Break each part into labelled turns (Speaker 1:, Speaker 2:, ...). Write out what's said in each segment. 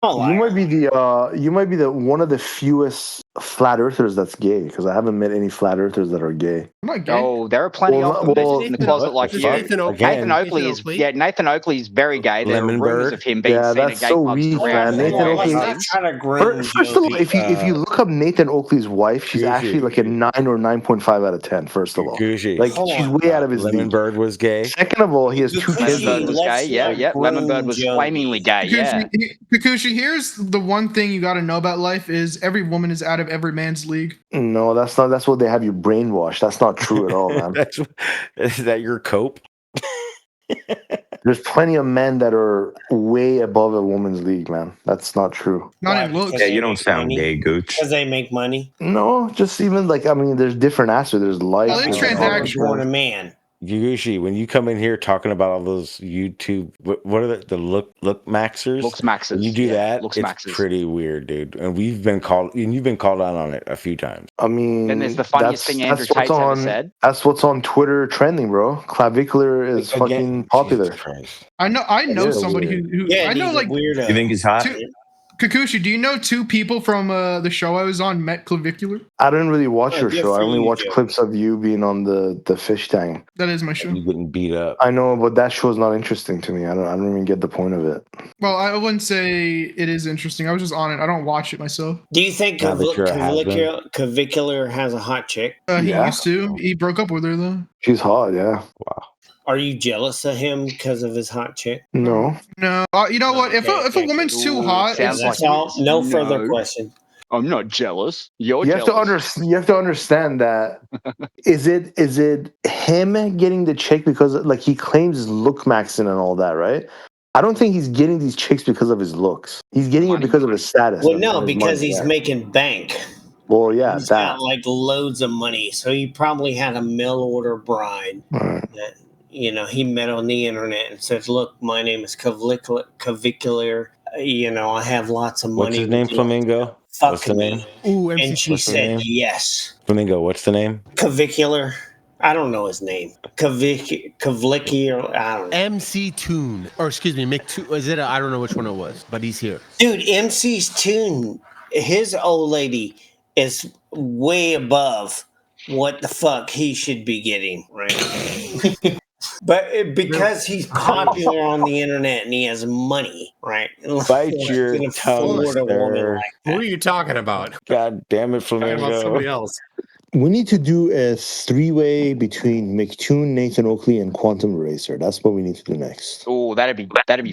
Speaker 1: You might be the one of the fewest flat earthers that's gay, because I haven't met any flat earthers that are gay.
Speaker 2: I'm not gay.
Speaker 3: Oh, there are plenty of them.
Speaker 1: Well,
Speaker 3: They're just in the closet like you. Nathan Oakley is Nathan Oakley is very gay. There are rumors of him being seen at
Speaker 1: that's
Speaker 3: gay
Speaker 1: so
Speaker 3: clubs
Speaker 1: weak,
Speaker 3: around.
Speaker 1: man. Nathan Oakley. First of all, if you look up Nathan Oakley's wife, she's actually like a 9 or 9.5 out of 10. First of all, like she's way out of his league.
Speaker 4: Bird was gay.
Speaker 1: Second of all, he has 2 kids.
Speaker 3: Lemon Bird was gay. Yeah. Lemon Bird was flamingly gay.
Speaker 2: Kikuchi, here's the one thing you got to know about life is every woman is out of every man's league.
Speaker 1: No, that's not. That's what they have you brainwashed. That's not true at all, man.
Speaker 4: Is that your cope?
Speaker 1: There's plenty of men that are way above a woman's league, man. That's not true.
Speaker 2: Not in looks.
Speaker 5: Yeah, you don't sound gay, Gooch.
Speaker 6: Because they make money.
Speaker 1: No, just even like, I mean, there's different aspects. There's life.
Speaker 2: Well, it's transactional.
Speaker 6: Born a man.
Speaker 4: Yugushi, when you come in here talking about all those YouTube, what are the look maxers?
Speaker 3: Looks maxers.
Speaker 4: When you do that,
Speaker 3: looks
Speaker 4: it's
Speaker 3: maxers.
Speaker 4: pretty weird, dude. And you've been called out on it a few times.
Speaker 1: I mean,
Speaker 3: and there's the funniest thing Andrew Tate's ever said.
Speaker 1: That's what's on Twitter trending, bro. Clavicular is fucking popular.
Speaker 2: I know somebody who I know like
Speaker 6: weirdo.
Speaker 5: You think he's hot?
Speaker 2: Kikuchi, do you know 2 people from the show I was on met Clavicular?
Speaker 1: I didn't really watch your show. I only watched clips of you being on the fish tank.
Speaker 2: That is my show.
Speaker 4: You getting beat up.
Speaker 1: I know, but that show's not interesting to me. I don't even get the point of it.
Speaker 2: Well, I wouldn't say it is interesting. I was just on it. I don't watch it myself.
Speaker 6: Do you think Clavicular has a hot chick?
Speaker 2: He used to. He broke up with her though.
Speaker 1: She's hot, yeah.
Speaker 4: Wow.
Speaker 6: Are you jealous of him because of his hot chick?
Speaker 1: No.
Speaker 2: No. You know what? If a woman's too hot,
Speaker 6: that's all. No further question.
Speaker 3: I'm not jealous. You
Speaker 1: have to understand that. Is it him getting the chick because like he claims look maxing and all that, right? I don't think he's getting these chicks because of his looks. He's getting it because of his status.
Speaker 6: Well, no, because he's making bank.
Speaker 1: Well, yeah,
Speaker 6: he's got like loads of money, so he probably had a mail order bride that he met on the internet and says, "Look, my name is Clavicular. I have lots of money."
Speaker 4: What's his name, Flamingo?
Speaker 6: What's the
Speaker 4: name?
Speaker 2: Ooh,
Speaker 6: and she said yes.
Speaker 4: Flamingo, what's the name?
Speaker 6: Clavicular. I don't know his name. Kavlicki, I don't know.
Speaker 7: MCToon. Or excuse me, McToon. Is it? I don't know which one it was, but he's here.
Speaker 6: Dude, MCToon, his old lady is way above what the fuck he should be getting, right? But because he's popular on the internet and he has money, right?
Speaker 4: Bite your tongue,
Speaker 7: Who are you talking about?
Speaker 4: God damn it, Flamingo.
Speaker 7: Talking about somebody else.
Speaker 1: We need to do a 3-way between MCToon, Nathan Oakley, and Quantum Eraser. That's what we need to do next.
Speaker 3: Oh, that'd be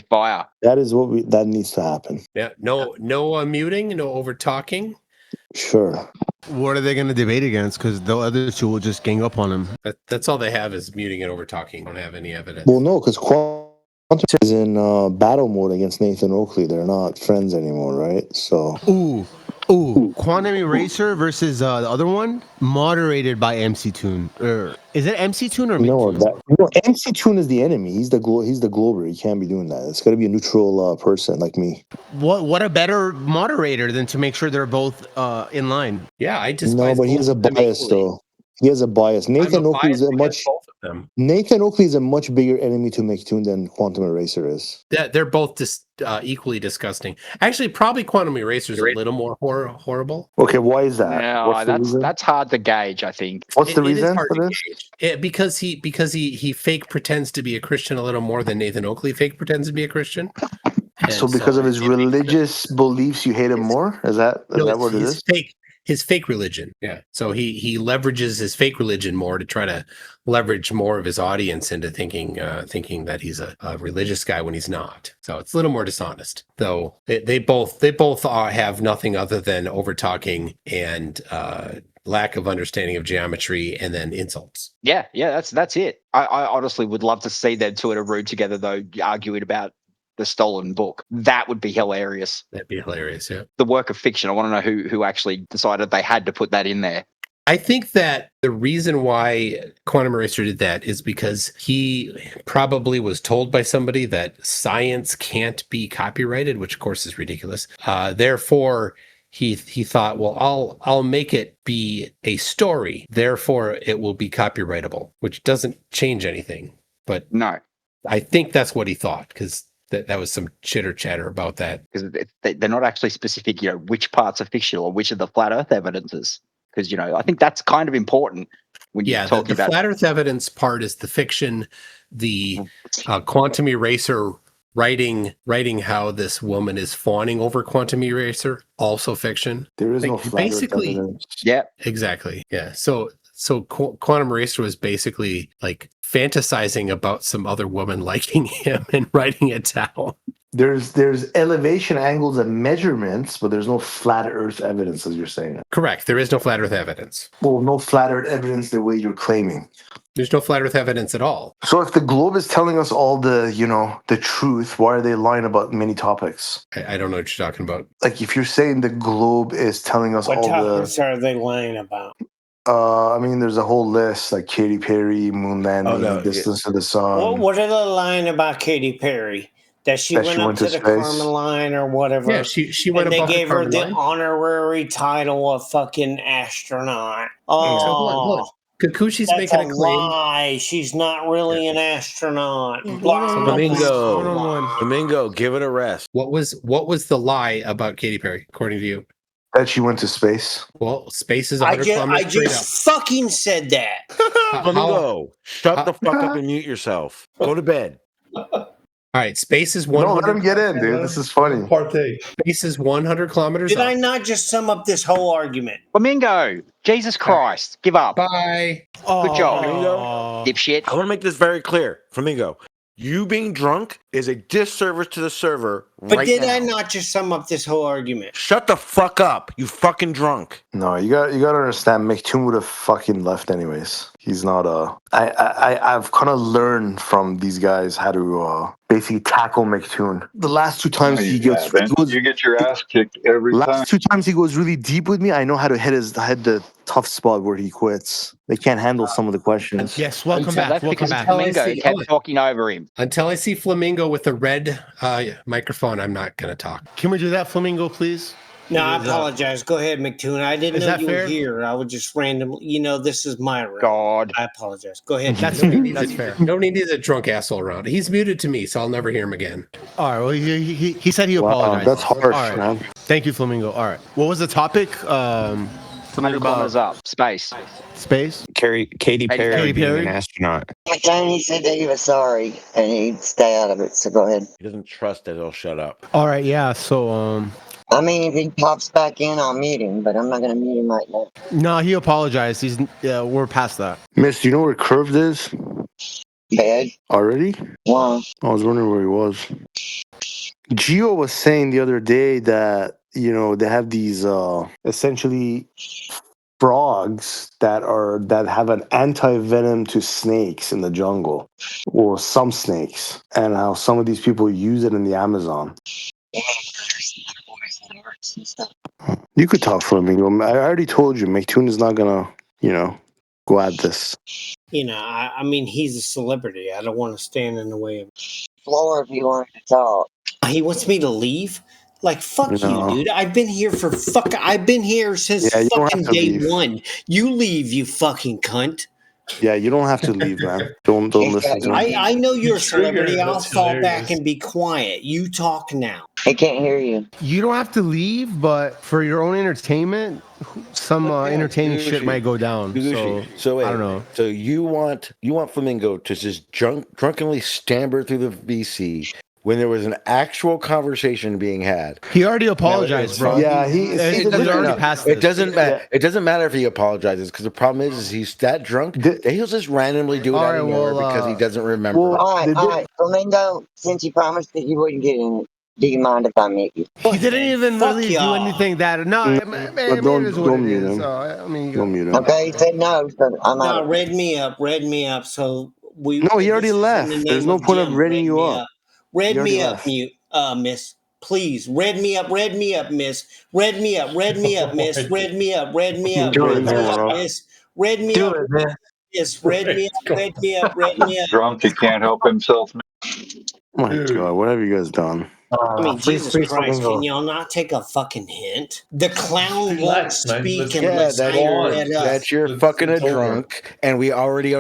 Speaker 3: fire.
Speaker 1: That is that needs to happen.
Speaker 7: Yeah, no muting, no over talking.
Speaker 1: Sure.
Speaker 7: What are they going to debate against? Because the other 2 will just gang up on him. That's all they have is muting and over talking. Don't have any evidence.
Speaker 1: Well, no, because Quantum is in battle mode against Nathan Oakley. They're not friends anymore, right? So.
Speaker 7: Ooh, Quantum Eraser versus the other one, moderated by MCToon. Is it MCToon or
Speaker 1: MCToon? No, MCToon is the enemy. He's the glober. He can't be doing that. It's got to be a neutral person like me.
Speaker 7: What a better moderator than to make sure they're both in line. Yeah, I just
Speaker 1: no, but he has a bias though. He has a bias. Nathan Oakley is Nathan Oakley is a much bigger enemy to MCToon than Quantum Eraser is.
Speaker 7: They're both just equally disgusting. Actually, probably Quantum Eraser is a little more horrible.
Speaker 1: Okay, why is that?
Speaker 3: No, that's hard to gauge. I think.
Speaker 1: What's the reason for this?
Speaker 7: Because he fake pretends to be a Christian a little more than Nathan Oakley fake pretends to be a Christian.
Speaker 1: So because of his religious beliefs, you hate him more? Is that what it is?
Speaker 7: His fake religion. Yeah. So he leverages his fake religion more to try to leverage more of his audience into thinking that he's a religious guy when he's not. So it's a little more dishonest. Though they both have nothing other than over talking and lack of understanding of geometry and then insults.
Speaker 3: Yeah, that's it. I honestly would love to see them 2 in a room together though, arguing about the stolen book. That would be hilarious.
Speaker 7: That'd be hilarious, yeah.
Speaker 3: The work of fiction. I want to know who actually decided they had to put that in there.
Speaker 7: I think that the reason why Quantum Eraser did that is because he probably was told by somebody that science can't be copyrighted, which of course is ridiculous. Therefore, he thought, well, I'll make it be a story. Therefore, it will be copyrightable, which doesn't change anything. But
Speaker 3: no,
Speaker 7: I think that's what he thought because that was some chitter chatter about that.
Speaker 3: Because they're not actually specific, which parts are fictional or which are the flat Earth evidences. Because, I think that's kind of important when you're talking
Speaker 7: the
Speaker 3: about
Speaker 7: flat Earth evidence part is the fiction. The quantum eraser writing how this woman is fawning over quantum eraser, also fiction.
Speaker 1: There is no
Speaker 7: Like,
Speaker 1: flat Earth
Speaker 7: basically,
Speaker 1: evidence.
Speaker 3: Yeah.
Speaker 7: exactly. Yeah. So quantum eraser was basically like fantasizing about some other woman liking him and writing it down.
Speaker 1: There's elevation angles and measurements, but there's no flat Earth evidence, as you're saying.
Speaker 7: Correct. There is no flat Earth evidence.
Speaker 1: Well, no flat Earth evidence the way you're claiming.
Speaker 7: There's no flat Earth evidence at all.
Speaker 1: So if the globe is telling us all the, the truth, why are they lying about many topics?
Speaker 7: I don't know what you're talking about.
Speaker 1: Like if you're saying the globe is telling us
Speaker 6: What
Speaker 1: all
Speaker 6: topics are they lying about?
Speaker 1: I mean, there's a whole list like Katy Perry, moon landing, distance to the sun.
Speaker 6: What are they lying about Katy Perry? That she went up to the
Speaker 1: space.
Speaker 6: Kármán line or whatever.
Speaker 7: Yeah, she went
Speaker 6: and they
Speaker 7: above
Speaker 6: gave
Speaker 7: the
Speaker 6: her
Speaker 7: Kármán
Speaker 6: the
Speaker 7: line.
Speaker 6: honorary title of fucking astronaut. Oh,
Speaker 7: Kakushi's
Speaker 6: that's
Speaker 7: making
Speaker 6: a
Speaker 7: a claim.
Speaker 6: lie. She's not really an astronaut.
Speaker 4: Flamingo, give it a rest.
Speaker 7: What was the lie about Katy Perry, according to you?
Speaker 1: That she went to space.
Speaker 7: Well, space is
Speaker 6: I
Speaker 7: 100 kilometers straight up.
Speaker 6: just fucking said that.
Speaker 4: Flamingo, shut the fuck up and mute yourself. Go to bed.
Speaker 7: All right, space is
Speaker 1: No,
Speaker 7: 100.
Speaker 1: let him get in, dude. This is funny.
Speaker 7: Space is 100 kilometers
Speaker 6: Did
Speaker 7: up.
Speaker 6: I not just sum up this whole argument?
Speaker 3: Flamingo, Jesus Christ, give up.
Speaker 7: Bye.
Speaker 3: Good job,
Speaker 4: Flamingo.
Speaker 3: dipshit.
Speaker 4: I want to make this very clear. Flamingo, you being drunk is a disservice to the server
Speaker 6: But
Speaker 4: right
Speaker 6: did
Speaker 4: now.
Speaker 6: I not just sum up this whole argument?
Speaker 4: Shut the fuck up, you fucking drunk.
Speaker 1: No, you got to understand. MCToon would have fucking left anyways. He's not I've kind of learned from these guys how to basically tackle MCToon. The last two times
Speaker 5: You get your ass kicked every time.
Speaker 1: last two times he goes really deep with me. I know how to hit the tough spot where he quits. They can't handle some of the questions.
Speaker 8: Yes, welcome
Speaker 3: That's
Speaker 8: back. Welcome
Speaker 3: because
Speaker 8: back.
Speaker 3: Flamingo kept talking over him.
Speaker 7: Until I see Flamingo with the red microphone, I'm not going to talk.
Speaker 8: Can we do that, Flamingo, please?
Speaker 6: No, I apologize. Go ahead, MCToon. I didn't
Speaker 8: Is
Speaker 6: know
Speaker 8: that
Speaker 6: you
Speaker 8: fair?
Speaker 6: were here. I was just randomly, this is my room.
Speaker 3: God.
Speaker 6: I apologize. Go ahead.
Speaker 8: That's fair.
Speaker 7: Nobody needs a drunk asshole around. He's muted to me, so I'll never hear him again.
Speaker 8: All right. Well, he said he
Speaker 1: Wow,
Speaker 8: apologized.
Speaker 1: that's harsh,
Speaker 8: All right.
Speaker 1: man.
Speaker 8: Thank you, Flamingo. All right. What was the topic?
Speaker 3: 100 kilometers up, space.
Speaker 8: Space.
Speaker 9: Katy Perry
Speaker 8: Katy
Speaker 9: being
Speaker 8: Perry?
Speaker 9: an astronaut.
Speaker 10: He said that he was sorry and he'd stay out of it. So go ahead.
Speaker 4: He doesn't trust that he'll shut up.
Speaker 8: All right. Yeah. So
Speaker 10: I mean, if he pops back in, I'll mute him, but I'm not going to mute him right now.
Speaker 8: no, he apologized. We're past that.
Speaker 1: Miss, do you know where Curved is
Speaker 10: Bad.
Speaker 1: already?
Speaker 10: Wow.
Speaker 1: I was wondering where he was. Gio was saying the other day that, they have these essentially frogs that have an anti-venom to snakes in the jungle, or some snakes, and how some of these people use it in the Amazon. You could talk for me. I already told you, MCToon is not gonna, go at this.
Speaker 6: I mean, he's a celebrity. I don't want to stand in the way of
Speaker 10: Floor if you want to talk.
Speaker 6: He wants me to leave? Like, fuck
Speaker 1: No.
Speaker 6: you, dude. I've been here since
Speaker 1: Yeah, you don't
Speaker 6: fucking
Speaker 1: have to
Speaker 6: day
Speaker 1: leave.
Speaker 6: one. You leave, you fucking cunt.
Speaker 1: Yeah, you don't have to leave, man. Don't listen to me.
Speaker 6: I know you're a celebrity.
Speaker 11: triggered.
Speaker 6: I'll
Speaker 11: That's
Speaker 6: fall
Speaker 11: hilarious.
Speaker 6: back and be quiet. You talk now.
Speaker 10: I can't hear you.
Speaker 8: You don't have to leave, but for your own entertainment, some entertaining shit might go down. So
Speaker 4: wait,
Speaker 8: I don't know.
Speaker 4: So you want Flamingo to just drunkenly stammer through the VC when there was an actual conversation being had.
Speaker 8: He already apologized, bro.
Speaker 1: Yeah,
Speaker 8: It already passed this.
Speaker 4: It doesn't matter. It doesn't matter if he apologizes, because the problem is he's that drunk that he'll just randomly do it
Speaker 8: All
Speaker 4: out
Speaker 8: right,
Speaker 4: of nowhere
Speaker 8: well,
Speaker 4: because he doesn't remember.
Speaker 1: well,
Speaker 10: All right. Flamingo, since you promised that you wouldn't get in it, do you mind if I mute you?
Speaker 8: He didn't even
Speaker 6: Fuck
Speaker 8: really do
Speaker 6: y'all.
Speaker 8: anything that. No,
Speaker 1: But
Speaker 8: man, it is what
Speaker 1: don't
Speaker 8: it
Speaker 1: mute
Speaker 8: is.
Speaker 1: him.
Speaker 8: So, I mean,
Speaker 1: Don't mute him.
Speaker 10: Okay, he said no, so I'm
Speaker 6: No,
Speaker 10: out.
Speaker 6: read me up. So we.
Speaker 1: No, he
Speaker 6: this
Speaker 1: already
Speaker 6: is in
Speaker 1: left.
Speaker 6: the
Speaker 1: There's
Speaker 6: name
Speaker 1: no
Speaker 6: of
Speaker 1: point of
Speaker 6: Jim.
Speaker 1: reading you
Speaker 6: me
Speaker 1: up.
Speaker 6: Read
Speaker 1: He already
Speaker 6: me up,
Speaker 1: left.
Speaker 6: miss. Please, read me up, miss. Read me up, miss. Read me up,
Speaker 1: Do it, bro.
Speaker 6: miss. Read me up, miss. Read me up.
Speaker 5: Drunk, he can't help himself.
Speaker 1: Oh my God, what have you guys done?
Speaker 6: I mean,
Speaker 1: Free
Speaker 6: Jesus Christ,
Speaker 1: flamingo.
Speaker 6: can y'all not take a fucking hint? The clown won't
Speaker 9: Relax, man.
Speaker 6: speak
Speaker 9: Let's-
Speaker 6: unless I
Speaker 9: go
Speaker 6: let
Speaker 9: on.
Speaker 6: up.
Speaker 4: That you're
Speaker 9: It's
Speaker 4: fucking a
Speaker 9: over.
Speaker 4: drunk, and we already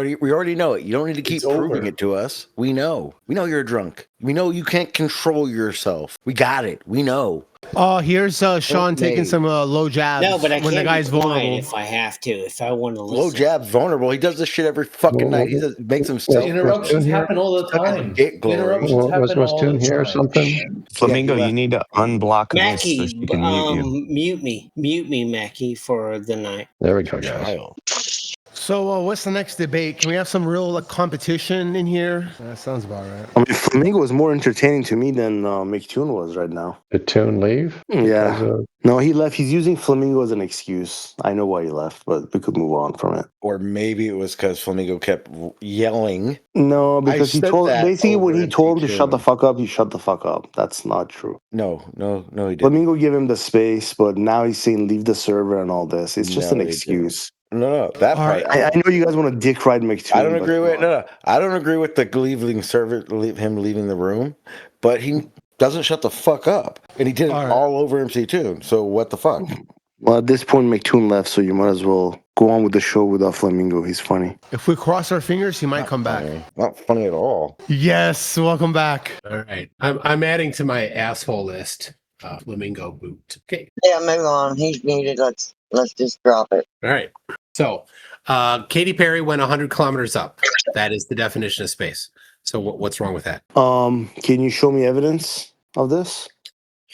Speaker 4: know it. You don't need to keep
Speaker 9: It's
Speaker 4: proving
Speaker 9: over.
Speaker 4: it to us. We know. We know you're a drunk. We know you can't control yourself. We got it. We know.
Speaker 8: Oh, here's Sean taking
Speaker 4: made.
Speaker 8: some low jabs.
Speaker 6: No, but I
Speaker 8: when the
Speaker 6: can't
Speaker 8: guy's
Speaker 6: be quiet
Speaker 8: vulnerable.
Speaker 6: if I have to, if I want to listen.
Speaker 4: Low jab's vulnerable. He does this shit every fucking night. He makes himself.
Speaker 9: Interruptions happen all the time.
Speaker 4: Get glory.
Speaker 9: Interruptions happen all the
Speaker 11: here or
Speaker 9: time.
Speaker 11: something? Flamingo,
Speaker 4: Yeah, he
Speaker 11: you need to unblock Miss so
Speaker 6: Mackie,
Speaker 11: she can mute you.
Speaker 6: mute me, Mackie, for the night.
Speaker 11: There we go, guys.
Speaker 4: Child.
Speaker 8: So, what's the next debate? Can we have some real competition in here? That sounds about right.
Speaker 1: I mean, Flamingo is more entertaining to me than MCToon was right now.
Speaker 11: Did Toon leave?
Speaker 1: Yeah.
Speaker 11: Because,
Speaker 1: No, he left. He's using Flamingo as an excuse. I know why he left, but we could move on from it.
Speaker 4: Or maybe it was because Flamingo kept yelling.
Speaker 1: No, because he
Speaker 4: said
Speaker 1: told
Speaker 4: that
Speaker 1: basically when
Speaker 4: over
Speaker 1: he told him to
Speaker 4: MCToon.
Speaker 1: shut the fuck up, he shut the fuck up. That's not true.
Speaker 4: No, he didn't.
Speaker 1: Flamingo gave him the space, but now he's saying leave the server and all this. It's just
Speaker 4: No,
Speaker 1: an
Speaker 4: he
Speaker 1: excuse.
Speaker 4: No, that
Speaker 8: All
Speaker 4: part.
Speaker 8: right.
Speaker 1: I know you guys want to dick ride McToon.
Speaker 4: I don't
Speaker 1: but
Speaker 4: agree with
Speaker 1: come on.
Speaker 4: I don't agree with the leaving server, him leaving the room, but he doesn't shut the fuck up, and he did it
Speaker 8: All right.
Speaker 4: all over MC2. So what the fuck?
Speaker 1: Well, at this point, McToon left, so you might as well go on with the show without Flamingo. He's funny.
Speaker 8: If we cross our fingers, he might come back.
Speaker 4: Not funny at all.
Speaker 8: Yes, welcome back.
Speaker 7: All right. I'm adding to my asshole list Flamingoboot. Okay.
Speaker 10: Yeah, move on. He's muted. Let's just drop it.
Speaker 7: All right. So Katy Perry went 100 kilometers up. That is the definition of space. So what's wrong with that?
Speaker 1: Can you show me evidence of this?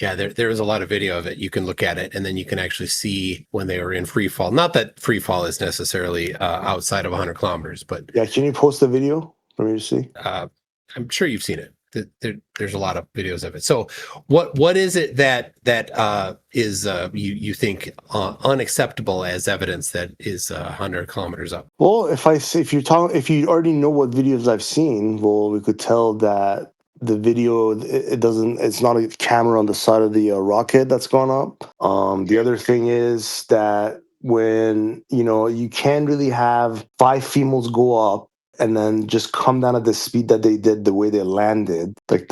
Speaker 7: Yeah, there is a lot of video of it. You can look at it, and then you can actually see when they were in free fall. Not that free fall is necessarily outside of 100 kilometers, but
Speaker 1: Yeah, can you post the video for me to see?
Speaker 7: I'm sure you've seen it. There's a lot of videos of it. So what is it that is you think unacceptable as evidence that is 100 kilometers up?
Speaker 1: Well, if you already know what videos I've seen, well, we could tell that the video it's not a camera on the side of the rocket that's gone up. The other thing is that when you can't really have 5 females go up and then just come down at the speed that they did, the way they landed. Like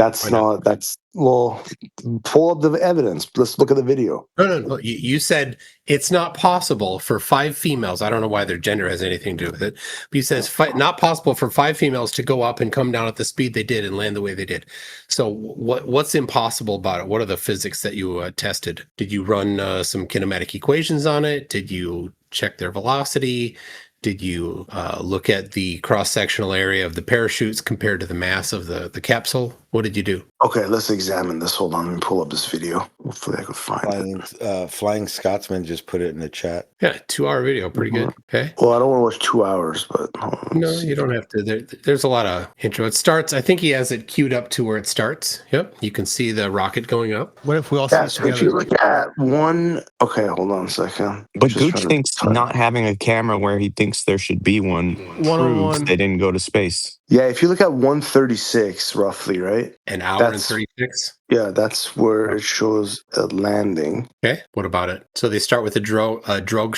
Speaker 1: pull up the evidence. Let's look at the video.
Speaker 7: No. You said it's not possible for 5 females. I don't know why their gender has anything to do with it. But you said it's not possible for 5 females to go up and come down at the speed they did and land the way they did. So what's impossible about it? What are the physics that you tested? Did you run some kinematic equations on it? Did you check their velocity? Did you look at the cross-sectional area of the parachutes compared to the mass of the capsule? What did you do?
Speaker 1: Okay, let's examine this. Hold on, let me pull up this video. Hopefully I can find it.
Speaker 4: Flying Scotsman just put it in the chat.
Speaker 7: Yeah, 2-hour video, pretty good. Okay.
Speaker 1: Well, I don't want to watch 2 hours, but
Speaker 7: No, you don't have to. There's a lot of intro. It starts, I think he has it queued up to where it starts. Yep. You can see the rocket going up.
Speaker 8: What if we all
Speaker 1: Yeah,
Speaker 8: sit
Speaker 1: so if you
Speaker 8: together?
Speaker 1: look at one, okay, hold on a second.
Speaker 11: but
Speaker 1: Just
Speaker 11: Gooch
Speaker 1: trying to
Speaker 11: thinks
Speaker 1: find-
Speaker 11: not having a camera where he thinks there should be one proves
Speaker 8: One-on-one.
Speaker 11: they didn't go to space.
Speaker 1: Yeah, if you look at 136 roughly, right?
Speaker 7: An hour and
Speaker 1: That's-
Speaker 7: 36.
Speaker 1: Yeah, that's where it shows a landing.
Speaker 7: Okay. What about it? So they start with a drogue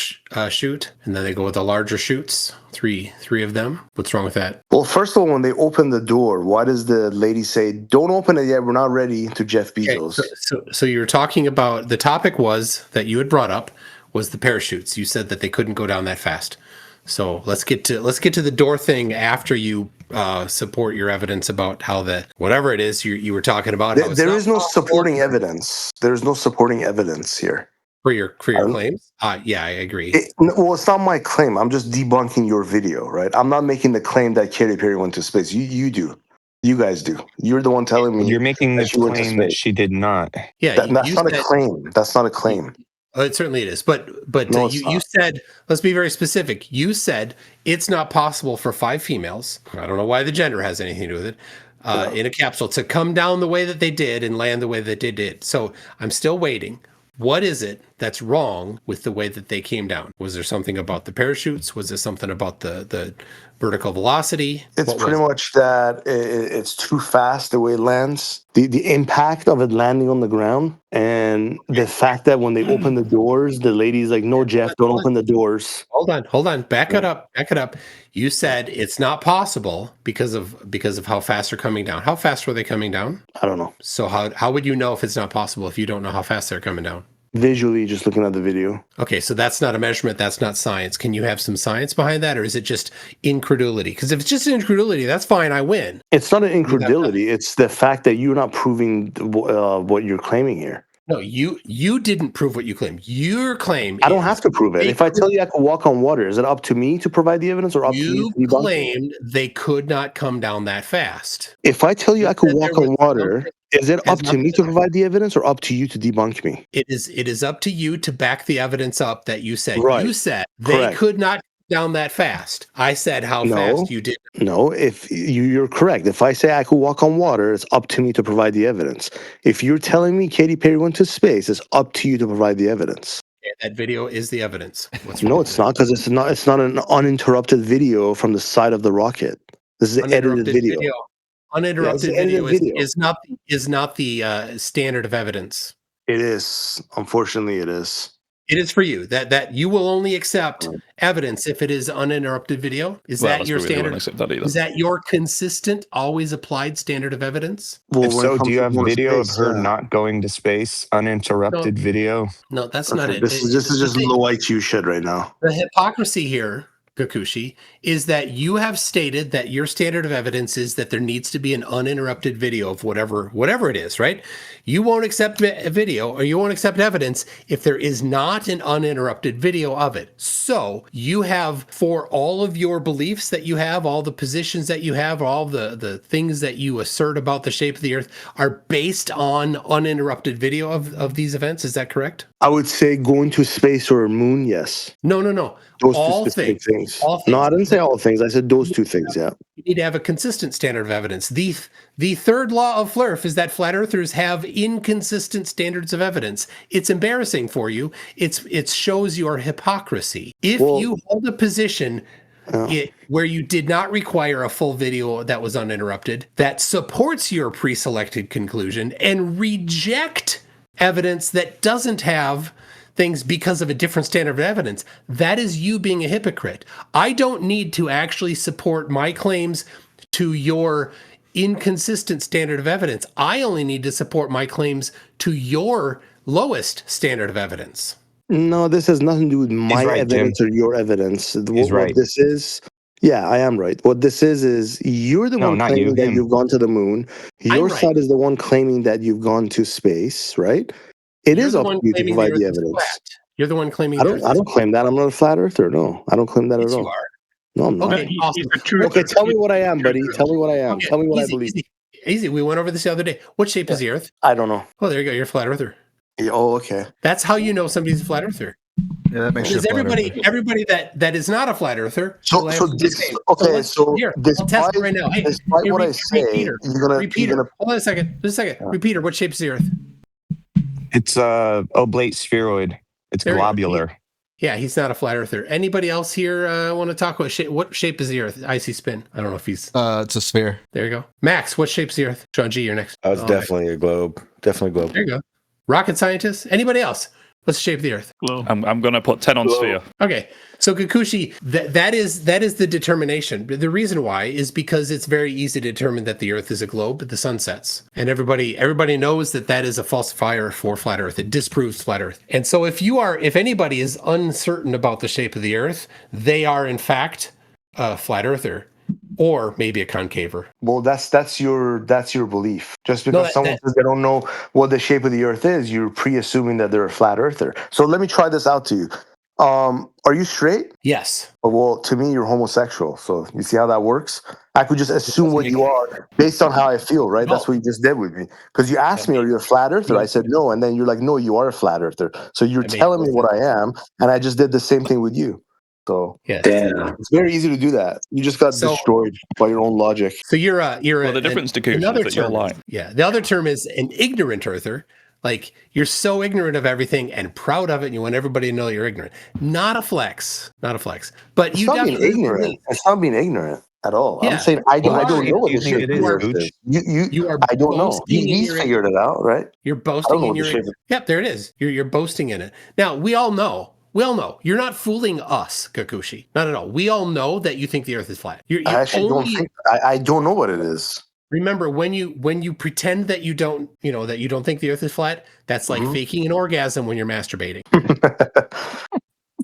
Speaker 7: chute, and then they go with the larger chutes. Three of them. What's wrong with that?
Speaker 1: Well, first of all, when they open the door, why does the lady say, "Don't open it yet, we're not ready," to Jeff Bezos?
Speaker 7: Okay, so you were talking about, the topic was that you had brought up was the parachutes. You said that they couldn't go down that fast. So let's get to the door thing after you support your evidence about how whatever it is you were talking about. How
Speaker 1: There is no supporting evidence. There's no supporting evidence here.
Speaker 7: for your claims. Yeah, I agree.
Speaker 1: Well, it's not my claim. I'm just debunking your video, right? I'm not making the claim that Katy Perry went to space. You do. You guys do. You're the one telling me
Speaker 11: You're making the
Speaker 1: that she went to
Speaker 11: claim that
Speaker 1: space.
Speaker 11: she did not.
Speaker 7: Yeah,
Speaker 1: That's
Speaker 7: you
Speaker 1: not
Speaker 7: said,
Speaker 1: a claim. That's not a claim.
Speaker 7: It certainly it is. But
Speaker 1: No, it's
Speaker 7: you
Speaker 1: not.
Speaker 7: said, let's be very specific. You said it's not possible for 5 females. I don't know why the gender has anything to do with it. In a capsule to come down the way that they did and land the way that they did. So I'm still waiting. What is it that's wrong with the way that they came down? Was there something about the parachutes? Was there something about the vertical velocity?
Speaker 1: It's
Speaker 7: What
Speaker 1: pretty
Speaker 7: was
Speaker 1: much that it's too fast the way it lands. The impact of it landing on the ground, and the fact that when they open the doors, the lady's like, "No, Jeff, don't open the doors."
Speaker 7: Hold on. Back it up. You said it's not possible because of how fast they're coming down. How fast were they coming down?
Speaker 1: I don't know.
Speaker 7: So how would you know if it's not possible if you don't know how fast they're coming down?
Speaker 1: Visually, just looking at the video.
Speaker 7: Okay, so that's not a measurement. That's not science. Can you have some science behind that, or is it just incredulity? Because if it's just incredulity, that's fine. I win.
Speaker 1: It's not an incredulity. It's the fact that you're not proving what you're claiming here.
Speaker 7: No, you didn't prove what you claim. Your claim.
Speaker 1: I don't have to prove it. If I tell you I can walk on water, is it up to me to provide the evidence, or up to you to debunk?
Speaker 7: Claimed they could not come down that fast.
Speaker 1: If I tell you I can walk on water, is it up to me to provide the evidence, or up to you to debunk me?
Speaker 7: It is up to you to back the evidence up that you said.
Speaker 1: Right.
Speaker 7: You said they could not down that fast. I said how fast you did.
Speaker 1: No, if you're correct. If I say I could walk on water, it's up to me to provide the evidence. If you're telling me Katy Perry went to space, it's up to you to provide the evidence.
Speaker 7: That video is the evidence.
Speaker 1: No, it's not, because it's not an uninterrupted video from the side of the rocket. This is an edited video.
Speaker 7: Uninterrupted video is not the standard of evidence.
Speaker 1: It is. Unfortunately, it is.
Speaker 7: It is for you that you will only accept evidence if it is uninterrupted video. Is that your standard? Is that your consistent, always applied standard of evidence?
Speaker 11: Well, if so, do you have video of her not going to space, uninterrupted video?
Speaker 7: No, that's not it.
Speaker 1: This is just low IQ shit right now.
Speaker 7: The hypocrisy here, Gakushi, is that you have stated that your standard of evidence is that there needs to be an uninterrupted video of whatever it is, right? You won't accept a video, or you won't accept evidence if there is not an uninterrupted video of it. So you have, for all of your beliefs that you have, all the positions that you have, all the things that you assert about the shape of the Earth are based on uninterrupted video of these events. Is that correct?
Speaker 1: I would say going to space or moon, yes.
Speaker 7: No.
Speaker 1: Those
Speaker 7: all
Speaker 1: two specific things.
Speaker 7: All things.
Speaker 1: No, I didn't say all things. I said those two things, yeah.
Speaker 7: You need to have a consistent standard of evidence. The third law of FLIRF is that flat earthers have inconsistent standards of evidence. It's embarrassing for you. It shows your hypocrisy. If you hold a position where you did not require a full video that was uninterrupted, that supports your pre-selected conclusion, and reject evidence that doesn't have things because of a different standard of evidence, that is you being a hypocrite. I don't need to actually support my claims to your inconsistent standard of evidence. I only need to support my claims to your lowest standard of evidence.
Speaker 1: No, this has nothing to do with my evidence or your evidence. What this is, yeah, I am right. What this is you're the one claiming that you've gone to the moon. Your side is the one claiming that you've gone to space, right? It is up to you to provide the evidence.
Speaker 7: You're the one claiming.
Speaker 1: I don't claim that. I'm not a flat earther. No, I don't claim that at all.
Speaker 7: You are.
Speaker 1: No, I'm not.
Speaker 7: Okay, awesome.
Speaker 1: Okay, tell me what I am, buddy. Tell me what I am. Tell me what I believe.
Speaker 7: Easy. We went over this the other day. What shape is the Earth?
Speaker 1: I don't know.
Speaker 7: Oh, there you go. You're a flat earther.
Speaker 1: Yeah, oh, okay.
Speaker 7: That's how you know somebody's a flat earther.
Speaker 12: Yeah, that makes sense.
Speaker 7: Everybody that is not a flat earther.
Speaker 1: So despite
Speaker 7: test it right now. Hey,
Speaker 1: what I say,
Speaker 7: repeater. Hold on a second. Just a second. Repeater. What shape is the Earth?
Speaker 11: It's a oblate spheroid. It's globular.
Speaker 7: Yeah, he's not a flat earther. Anybody else here want to talk about shape? What shape is the Earth? ICSpin. I don't know if he's.
Speaker 12: It's a sphere.
Speaker 7: There you go. Max, what shape's the Earth? Sean G, you're next.
Speaker 4: Oh, it's definitely a globe. Definitely a globe.
Speaker 7: There you go. Rocket scientist. Anybody else? What's the shape of the Earth?
Speaker 13: Globe. I'm going to put 10 on sphere.
Speaker 7: Okay. So Gakushi, that is the determination. The reason why is because it's very easy to determine that the Earth is a globe at the sun sets. And everybody knows that is a falsifier for flat Earth. It disproves flat Earth. And so if anybody is uncertain about the shape of the Earth, they are in fact a flat earther. Or maybe a concaver.
Speaker 1: Well, that's your belief. Just because someone says they don't know what the shape of the Earth is, you're pre-assuming that they're a flat earther. So let me try this out to you. Are you straight?
Speaker 7: Yes.
Speaker 1: Well, to me, you're homosexual. So you see how that works? I could just assume what you are based on how I feel, right? No. That's what you just did with me. Because you asked me, are you a flat earther? I said no. And then you're like, no, you are a flat earther. So you're telling me what I am. And I just did the same thing with you. So it's very easy to do that. You just got destroyed by your own logic.
Speaker 7: So you're
Speaker 13: the difference to Gakushi is that you're lying.
Speaker 7: Yeah, the other term is an ignorant earther, Like, you're so ignorant of everything and proud of it, and you want everybody to know you're ignorant. Not a flex. Not a flex. But
Speaker 1: It's
Speaker 7: you
Speaker 1: not being
Speaker 7: definitely
Speaker 1: ignorant.
Speaker 7: believe.
Speaker 1: It's not being ignorant at all. I'm
Speaker 7: Yeah.
Speaker 1: saying I
Speaker 7: You
Speaker 1: don't
Speaker 7: are
Speaker 1: know what the
Speaker 11: Do you
Speaker 1: shape
Speaker 11: think
Speaker 1: of
Speaker 11: it
Speaker 1: the
Speaker 11: is,
Speaker 1: Earth
Speaker 11: Gooch?
Speaker 1: is.
Speaker 7: You are
Speaker 1: I don't know.
Speaker 7: boasting in
Speaker 1: He's
Speaker 7: your
Speaker 1: figured it out, right?
Speaker 7: You're
Speaker 1: I don't
Speaker 7: boasting
Speaker 1: know
Speaker 7: in
Speaker 1: what the
Speaker 7: your
Speaker 1: shape.
Speaker 7: Yep, there it is. You're boasting in it. Now, we all know. You're not fooling us, Gakushi. Not at all. We all know that you think the Earth is flat. You're
Speaker 1: I actually don't
Speaker 7: only
Speaker 1: think. I don't know what it is.
Speaker 7: remember when you pretend that you don't think the Earth is flat. That's like faking an orgasm when you're masturbating.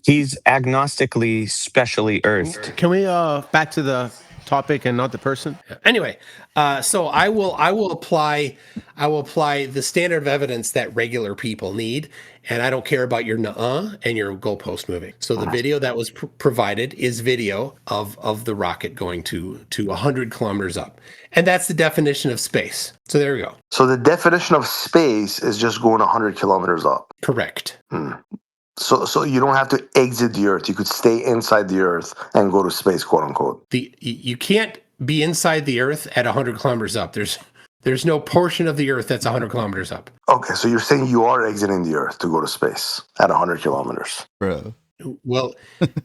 Speaker 11: He's agnostically specially earthed.
Speaker 8: Can we back to the topic and not the person?
Speaker 7: Anyway, so I will apply the standard of evidence that regular people need, and I don't care about your nuh-uh and your goalpost moving. So the video that was provided is video of the rocket going to 100 kilometers up, and that's the definition of space. So there we go.
Speaker 1: So the definition of space is just going 100 kilometers up.
Speaker 7: Correct.
Speaker 1: So you don't have to exit the Earth. You could stay inside the Earth and go to space, quote unquote.
Speaker 7: You can't be inside the Earth at 100 kilometers up. There's no portion of the Earth that's 100 kilometers up.
Speaker 1: Okay, so you're saying you are exiting the Earth to go to space at 100 kilometers,
Speaker 12: bro.
Speaker 7: Well,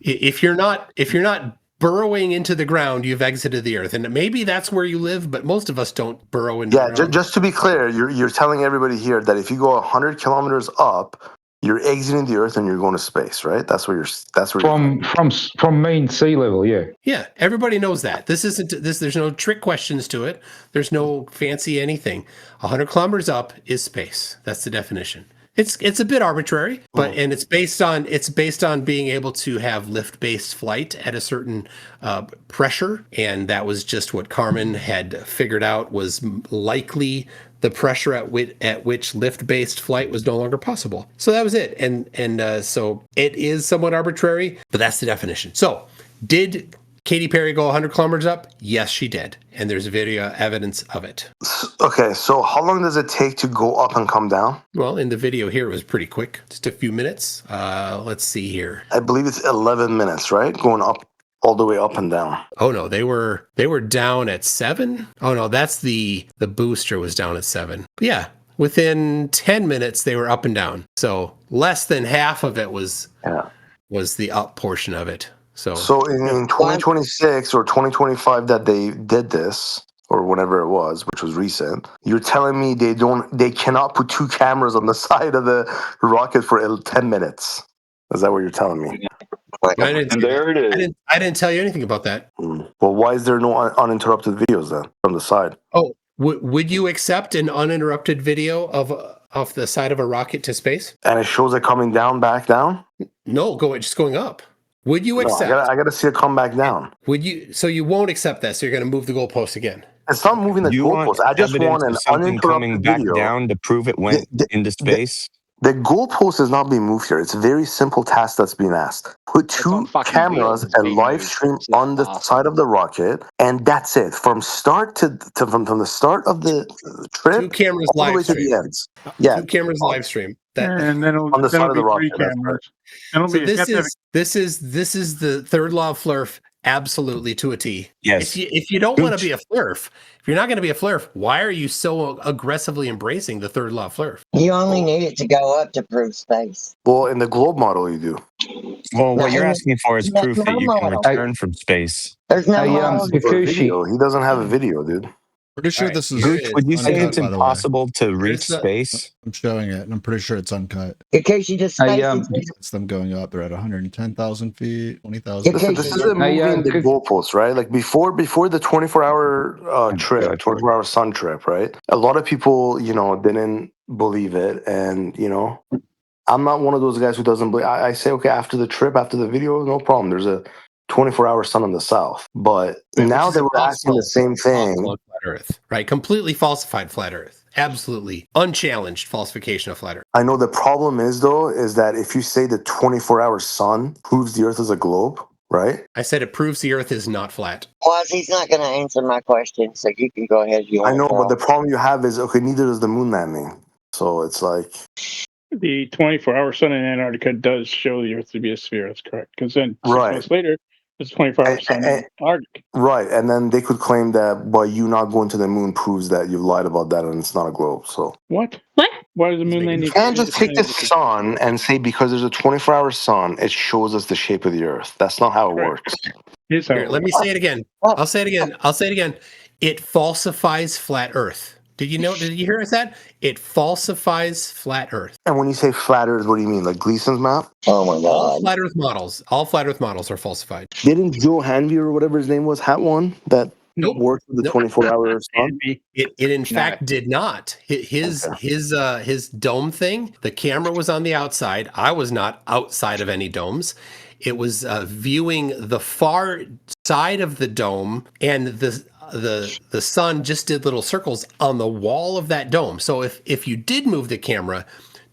Speaker 7: if you're not burrowing into the ground, you've exited the Earth, and maybe that's where you live. But most of us don't burrow into the ground.
Speaker 1: Just to be clear, you're telling everybody here that if you go 100 kilometers up, you're exiting the Earth and you're going to space, right? That's where
Speaker 9: from mean sea level, yeah.
Speaker 7: Yeah, everybody knows that. This isn't this. There's no trick questions to it. There's no fancy anything. 100 kilometers up is space. That's the definition. It's a bit arbitrary, but and it's based on being able to have lift-based flight at a certain pressure, and that was just what Carmen had figured out was likely the pressure at which lift-based flight was no longer possible. So that was it, and so it is somewhat arbitrary, but that's the definition. So did Katy Perry go 100 kilometers up? Yes, she did, and there's video evidence of it.
Speaker 1: Okay, so how long does it take to go up and come down?
Speaker 7: Well, in the video here, it was pretty quick, just a few minutes. Let's see here.
Speaker 1: I believe it's 11 minutes, right? Going up all the way up and down.
Speaker 7: Oh no, they were down at 7. Oh no, that's the booster was down at 7. But yeah, within 10 minutes they were up and down. So less than half of it was the up portion of it. So
Speaker 1: in 2026 or 2025 that they did this, or whenever it was, which was recent, you're telling me they cannot put 2 cameras on the side of the rocket for 10 minutes. Is that what you're telling me?
Speaker 5: And there it is.
Speaker 7: I didn't tell you anything about that.
Speaker 1: Well, why is there no uninterrupted videos then from the side?
Speaker 7: Oh, would you accept an uninterrupted video of the side of a rocket to space?
Speaker 1: And it shows it coming back down?
Speaker 7: No, just going up. Would you accept?
Speaker 1: I got to see it come back down.
Speaker 7: Would you? So you won't accept that. So you're going to move the goalpost again.
Speaker 1: It's not moving the goalpost. I just want an
Speaker 11: something coming
Speaker 1: uninterrupted
Speaker 11: back
Speaker 1: video.
Speaker 11: down to prove it went into space.
Speaker 1: The goalpost is not being moved here. It's a very simple task that's being asked. Put 2 cameras and live stream on the side of the rocket, and that's it. From start from the start of the trip,
Speaker 7: 2 cameras
Speaker 1: all the
Speaker 7: live
Speaker 1: way
Speaker 7: stream.
Speaker 1: to the ends. Yeah,
Speaker 7: 2 cameras live stream.
Speaker 14: And then
Speaker 1: on the side of the rocket.
Speaker 14: So
Speaker 7: this is the third law of Flurf, absolutely to a T.
Speaker 11: Yes.
Speaker 7: If you don't want to be a Flurf, if you're not going to be a Flurf, why are you so aggressively embracing the third law of Flurf?
Speaker 10: You only need it to go up to prove space.
Speaker 1: Well, in the globe model, you do.
Speaker 11: Well, what you're asking for is proof that you can return from space.
Speaker 10: There's no
Speaker 1: video. He doesn't have a video, dude.
Speaker 12: Pretty sure this is.
Speaker 11: Gooch, would you say it's
Speaker 12: by the way.
Speaker 11: impossible to reach space?
Speaker 12: I'm showing it, and I'm pretty sure it's uncut.
Speaker 10: In case you just
Speaker 12: It's them going up. They're at 110,000 feet, 20,000.
Speaker 1: Listen, this isn't moving the goalposts, right? Like before the 24-hour trip, 24-hour sun trip, right? A lot of people, didn't believe it, and I'm not one of those guys who doesn't believe. I say, okay, after the trip, after the video, no problem. There's a 24-hour sun in the south, but now they were asking the same thing.
Speaker 7: Flat Earth, right? Completely falsified flat Earth. Absolutely unchallenged falsification of flat Earth.
Speaker 1: I know the problem is that if you say the 24-hour sun proves the Earth is a globe, right?
Speaker 7: I said it proves the Earth is not flat.
Speaker 10: Well, he's not going to answer my question, so you can go ahead.
Speaker 1: I know, but the problem you have is, okay, neither does the moon landing. So it's like...
Speaker 14: The 24-hour sun in Antarctica does show the Earth to be a sphere. That's correct. Because then 6 months later, It's 24-hour sun in Arctic.
Speaker 1: Right, and then they could claim that by you not going to the moon proves that you've lied about that and it's not a globe. So
Speaker 14: What? Why does the moon landing?
Speaker 1: you can't just take the sun and say because there's a 24-hour sun, it shows us the shape of the Earth. That's not how it works.
Speaker 7: Here, let me say it again. I'll say it again. It falsifies flat Earth. Did you hear that? It falsifies flat Earth.
Speaker 1: And when you say flat Earth, what do you mean? Like Gleason's map? Oh my god.
Speaker 7: All flat Earth models are falsified.
Speaker 1: Didn't Joe Hanvey or whatever his name was have one that worked with the 24-hour sun?
Speaker 7: It in fact did not. His dome thing, the camera was on the outside. I was not outside of any domes. It was viewing the far side of the dome, and the sun just did little circles on the wall of that dome. So if you did move the camera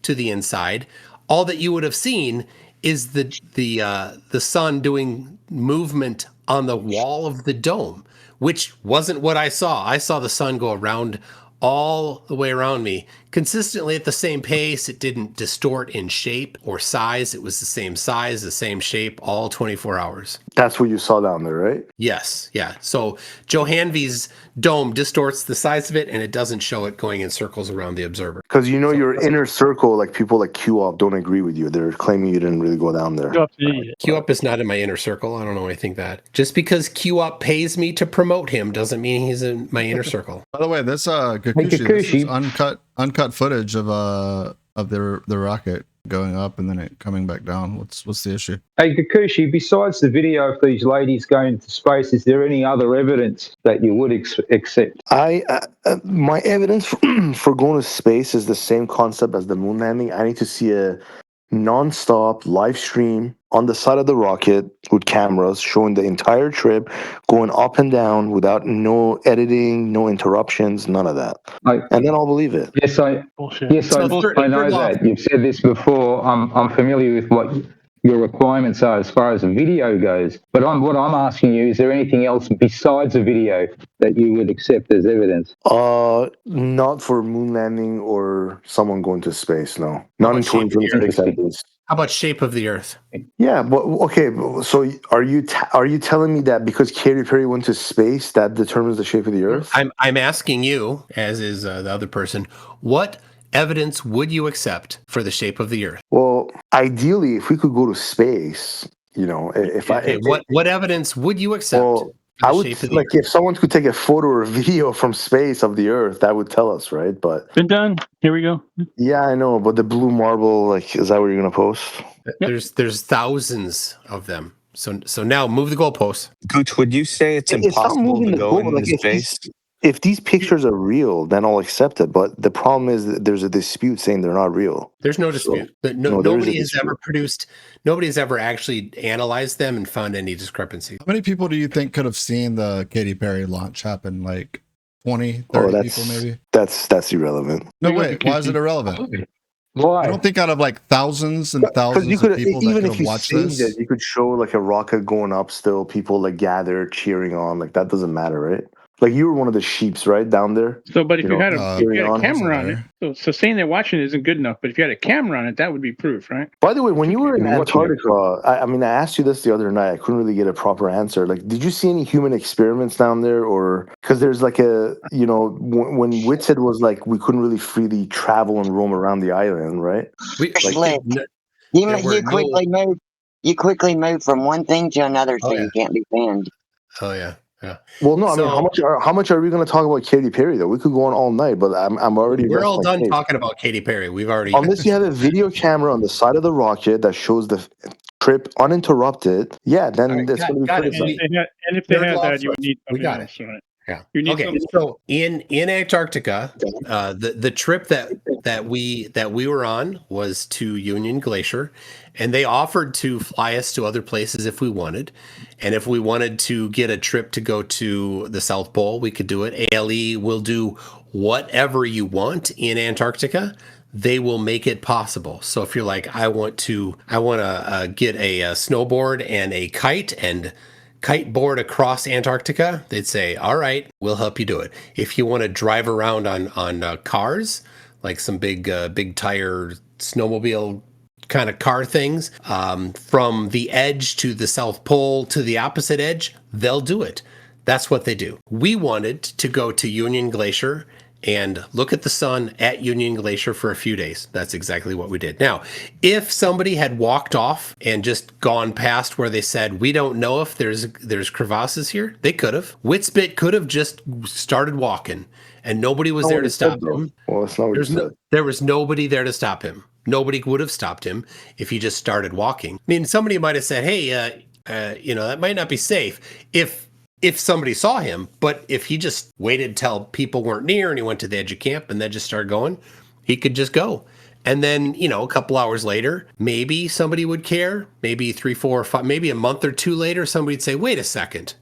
Speaker 7: to the inside, all that you would have seen is the sun doing movement on the wall of the dome, which wasn't what I saw. I saw the sun go around all the way around me consistently at the same pace. It didn't distort in shape or size. It was the same size, the same shape, all 24 hours.
Speaker 1: That's what you saw down there, right?
Speaker 7: Yes, yeah. So Joe Hanvey's dome distorts the size of it, and it doesn't show it going in circles around the observer.
Speaker 1: Because your inner circle, like people like Q-Up don't agree with you. They're claiming you didn't really go down there.
Speaker 7: Q-Up is not in my inner circle. I don't know why I think that. Just because Q-Up pays me to promote him doesn't mean he's in my inner circle.
Speaker 12: By the way, this Gakushi, this is uncut footage of the rocket going up and then it coming back down. What's the issue?
Speaker 9: Hey, Gakushi, besides the video of these ladies going to space, is there any other evidence that you would accept?
Speaker 1: My evidence for going to space is the same concept as the moon landing. I need to see a non-stop live stream on the side of the rocket with cameras showing the entire trip going up and down without no editing, no interruptions, none of that. And then I'll believe it.
Speaker 9: Yes, I know that. You've said this before. I'm familiar with what your requirements are as far as a video goes. But what I'm asking you, is there anything else besides a video that you would accept as evidence?
Speaker 1: Not for moon landing or someone going to space, no. Not in 2026 at least.
Speaker 7: How about shape of the Earth?
Speaker 1: Yeah, but okay. So are you telling me that because Katy Perry went to space, that determines the shape of the Earth?
Speaker 7: I'm asking you, as is the other person, what evidence would you accept for the shape of the Earth?
Speaker 1: Well, ideally, if we could go to space,
Speaker 7: what evidence would you accept?
Speaker 1: Well, I would like if someone could take a photo or video from space of the Earth, that would tell us, right? But
Speaker 14: been done. Here we go.
Speaker 1: Yeah, I know, but the blue marble, like, is that what you're gonna post?
Speaker 7: There's thousands of them. So now move the goalposts.
Speaker 11: Gooch, would you say it's impossible to go into space?
Speaker 1: If these pictures are real, then I'll accept it. But the problem is that there's a dispute saying they're not real.
Speaker 7: There's no dispute. Nobody has ever actually analyzed them and found any discrepancy.
Speaker 12: How many people do you think could have seen the Katy Perry launch happen? Like 20, 30 people maybe?
Speaker 1: That's irrelevant.
Speaker 12: No, wait. Why is it irrelevant?
Speaker 9: Why?
Speaker 12: I don't think out of like thousands and thousands of people
Speaker 1: even
Speaker 12: that
Speaker 1: if
Speaker 12: could
Speaker 1: you
Speaker 12: have watched
Speaker 1: saved
Speaker 12: this.
Speaker 1: it, you could show like a rocket going up still, people like gather cheering on. Like that doesn't matter, right? Like you were one of the sheeps, right, down there?
Speaker 14: So, but if you had a camera on
Speaker 12: there.
Speaker 14: it, so saying they're watching it isn't good enough. But if you had a camera on it, that would be proof, right?
Speaker 1: By the way, when you were in Antarctica, I mean, I asked you this the other night. I couldn't really get a proper answer. Like, did you see any human experiments down there? Or because there's like when Witsit was like, we couldn't really freely travel and roam around the island, right?
Speaker 10: You quickly move from one thing to another, so you can't be banned.
Speaker 7: Oh yeah. Yeah.
Speaker 1: Well, no, I mean, how much are we going to talk about Katy Perry though? We could go on all night, but I'm already.
Speaker 7: We're all done talking about Katy Perry. We've already.
Speaker 1: Unless you have a video camera on the side of the rocket that shows the trip uninterrupted, then that's going to be pretty.
Speaker 14: And if they had that, you would need something else, right?
Speaker 7: Yeah.
Speaker 14: You need
Speaker 7: okay. So in Antarctica, the trip that we were on was to Union Glacier, and they offered to fly us to other places if we wanted, and if we wanted to get a trip to go to the South Pole, we could do it. ALE will do whatever you want in Antarctica. They will make it possible. So if you're like, I want to get a snowboard and a kite and kiteboard across Antarctica, they'd say, all right, we'll help you do it. If you want to drive around on cars, like some big tire snowmobile kind of car things, from the edge to the South Pole to the opposite edge, they'll do it. That's what they do. We wanted to go to Union Glacier and look at the sun at Union Glacier for a few days. That's exactly what we did. Now, if somebody had walked off and just gone past where they said, we don't know if there's crevasses here, they could have. Witsit could have just started walking and nobody was there to stop him.
Speaker 1: Well, it's not what he said.
Speaker 7: There was nobody there to stop him. Nobody would have stopped him if he just started walking. I mean, somebody might have said, hey, that might not be safe if somebody saw him, but if he just waited till people weren't near and he went to the edge of camp and then just started going, he could just go. And then, a couple hours later, maybe somebody would care. Maybe 3, 4, 5, maybe a month or two later, somebody'd say, wait a second,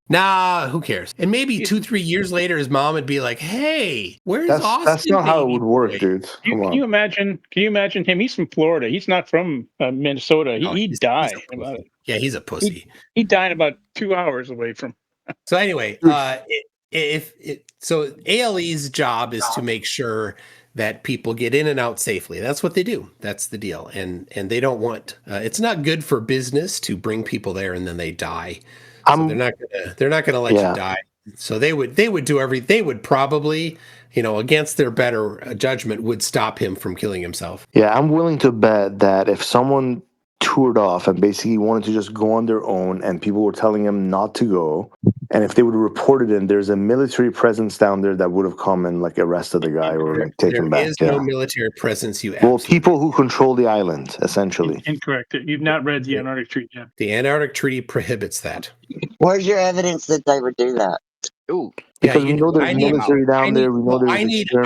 Speaker 7: nah, who cares? And maybe 2, 3 years later, his mom would be like, hey, where's Austin?
Speaker 1: That's not how it would work, dude.
Speaker 14: Can you imagine him? He's from Florida. He's not from Minnesota. He'd die about it.
Speaker 7: Yeah, he's a pussy.
Speaker 14: He died about 2 hours away from.
Speaker 7: So anyway, so ALE's job is to make sure that people get in and out safely. That's what they do. That's the deal. And they don't want. It's not good for business to bring people there and then they die. So they're not gonna let you die. So they would do they would probably, against their better judgment, would stop him from killing himself.
Speaker 1: Yeah, I'm willing to bet that if someone toured off and basically wanted to just go on their own and people were telling him not to go, and if they would have reported it, there's a military presence down there that would have come and arrested the guy or take him back.
Speaker 7: There is no military presence.
Speaker 1: People who control the island, essentially.
Speaker 14: Incorrect. You've not read the Antarctic Treaty yet.
Speaker 7: The Antarctic Treaty prohibits that.
Speaker 10: Where's your evidence that they would do that?
Speaker 3: Ooh.
Speaker 1: Because we know there's military down there. We know there's
Speaker 7: I need a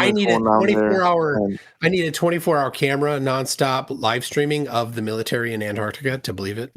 Speaker 7: 24-hour camera nonstop live streaming of the military in Antarctica to believe it.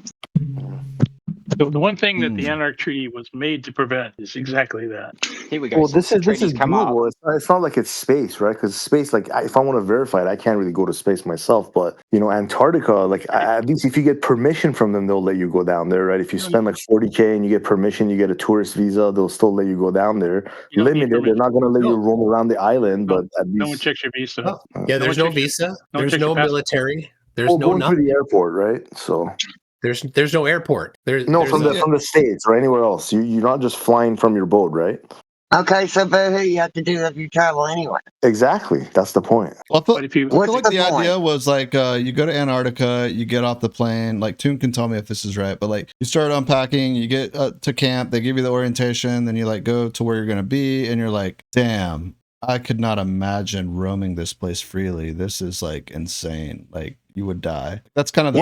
Speaker 14: The one thing that the Antarctic Treaty was made to prevent is exactly that.
Speaker 3: Here we go.
Speaker 1: Well, this is doable. It's not like it's space, right? Because space, if I want to verify it, I can't really go to space myself. But Antarctica, at least if you get permission from them, they'll let you go down there, right? If you spend $40K and you get permission, you get a tourist visa, they'll still let you go down there. Limited, they're not going to let you roam around the island, but at least
Speaker 14: no one checks your visa.
Speaker 7: Yeah, there's no visa. There's no military. There's no
Speaker 1: going
Speaker 7: nothing.
Speaker 1: through the airport, right? So.
Speaker 7: There's no airport. There's
Speaker 1: from the States or anywhere else. You're not just flying from your boat, right?
Speaker 10: Okay, so but you have to do that if you travel anyway.
Speaker 1: Exactly. That's the point.
Speaker 12: Well, I feel like the idea was you go to Antarctica, you get off the plane. Toon can tell me if this is right, but you start unpacking, you get to camp, they give you the orientation, then you go to where you're going to be, and you're like, damn, I could not imagine roaming this place freely. This is insane. You would die. That's kind of the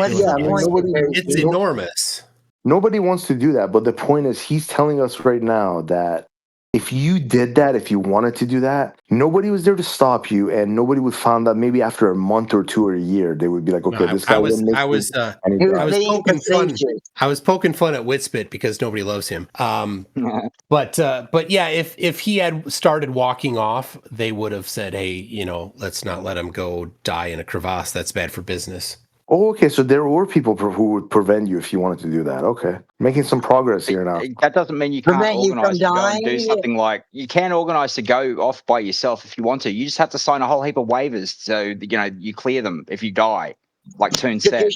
Speaker 7: it's enormous.
Speaker 1: Nobody wants to do that, but the point is he's telling us right now that if you did that, if you wanted to do that, nobody was there to stop you, and nobody would find that maybe after a month or two or a year, they would be like, okay, this guy
Speaker 7: I was poking fun at Witsit because nobody loves him. But yeah, if he had started walking off, they would have said, hey, let's not let him go die in a crevasse. That's bad for business.
Speaker 1: Oh, okay. So there were people who would prevent you if you wanted to do that. Okay. Making some progress here now.
Speaker 3: That doesn't mean you can't organize to go and do something you can organize to go off by yourself if you want to. You just have to sign a whole heap of waivers so, you clear them if you die, like Toon said.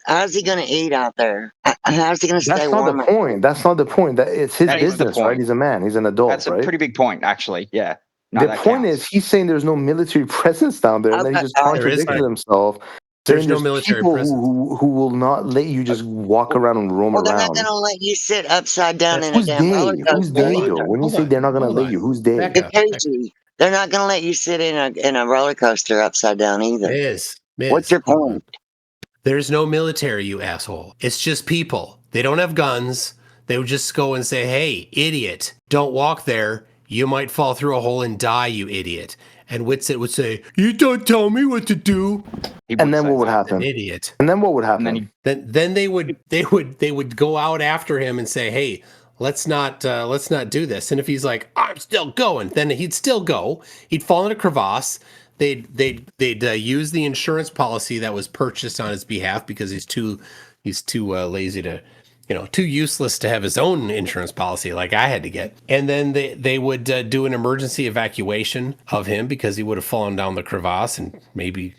Speaker 10: How's he going to eat out there? How's he going to stay warm?
Speaker 1: That's not the point. It's his business, right? He's a man. He's an adult,
Speaker 3: That's a pretty big point, actually. Yeah.
Speaker 1: No, the point is he's saying there's no military presence down there, and then he just contradicted himself.
Speaker 7: There's no military presence.
Speaker 1: Who will not let you just walk around and roam around.
Speaker 10: They're not going to let you sit upside down in a
Speaker 1: Who's
Speaker 10: damn roller coaster.
Speaker 1: Who's they, though? When you say they're not going to let you, who's they?
Speaker 10: They're not going to let you sit in a roller coaster upside down either.
Speaker 7: Miss.
Speaker 10: What's your point?
Speaker 7: There's no military, you asshole. It's just people. They don't have guns. They would just go and say, hey, idiot, don't walk there. You might fall through a hole and die, you idiot. And Witsit would say, you don't tell me what to do.
Speaker 1: And then what would happen?
Speaker 7: Idiot.
Speaker 1: And then what would happen?
Speaker 7: Then they would go out after him and say, hey, let's not do this. And if he's like, I'm still going, then he'd still go. He'd fall in a crevasse. They'd use the insurance policy that was purchased on his behalf because he's too lazy to too useless to have his own insurance policy like I had to get. And then they would do an emergency evacuation of him because he would have fallen down the crevasse and maybe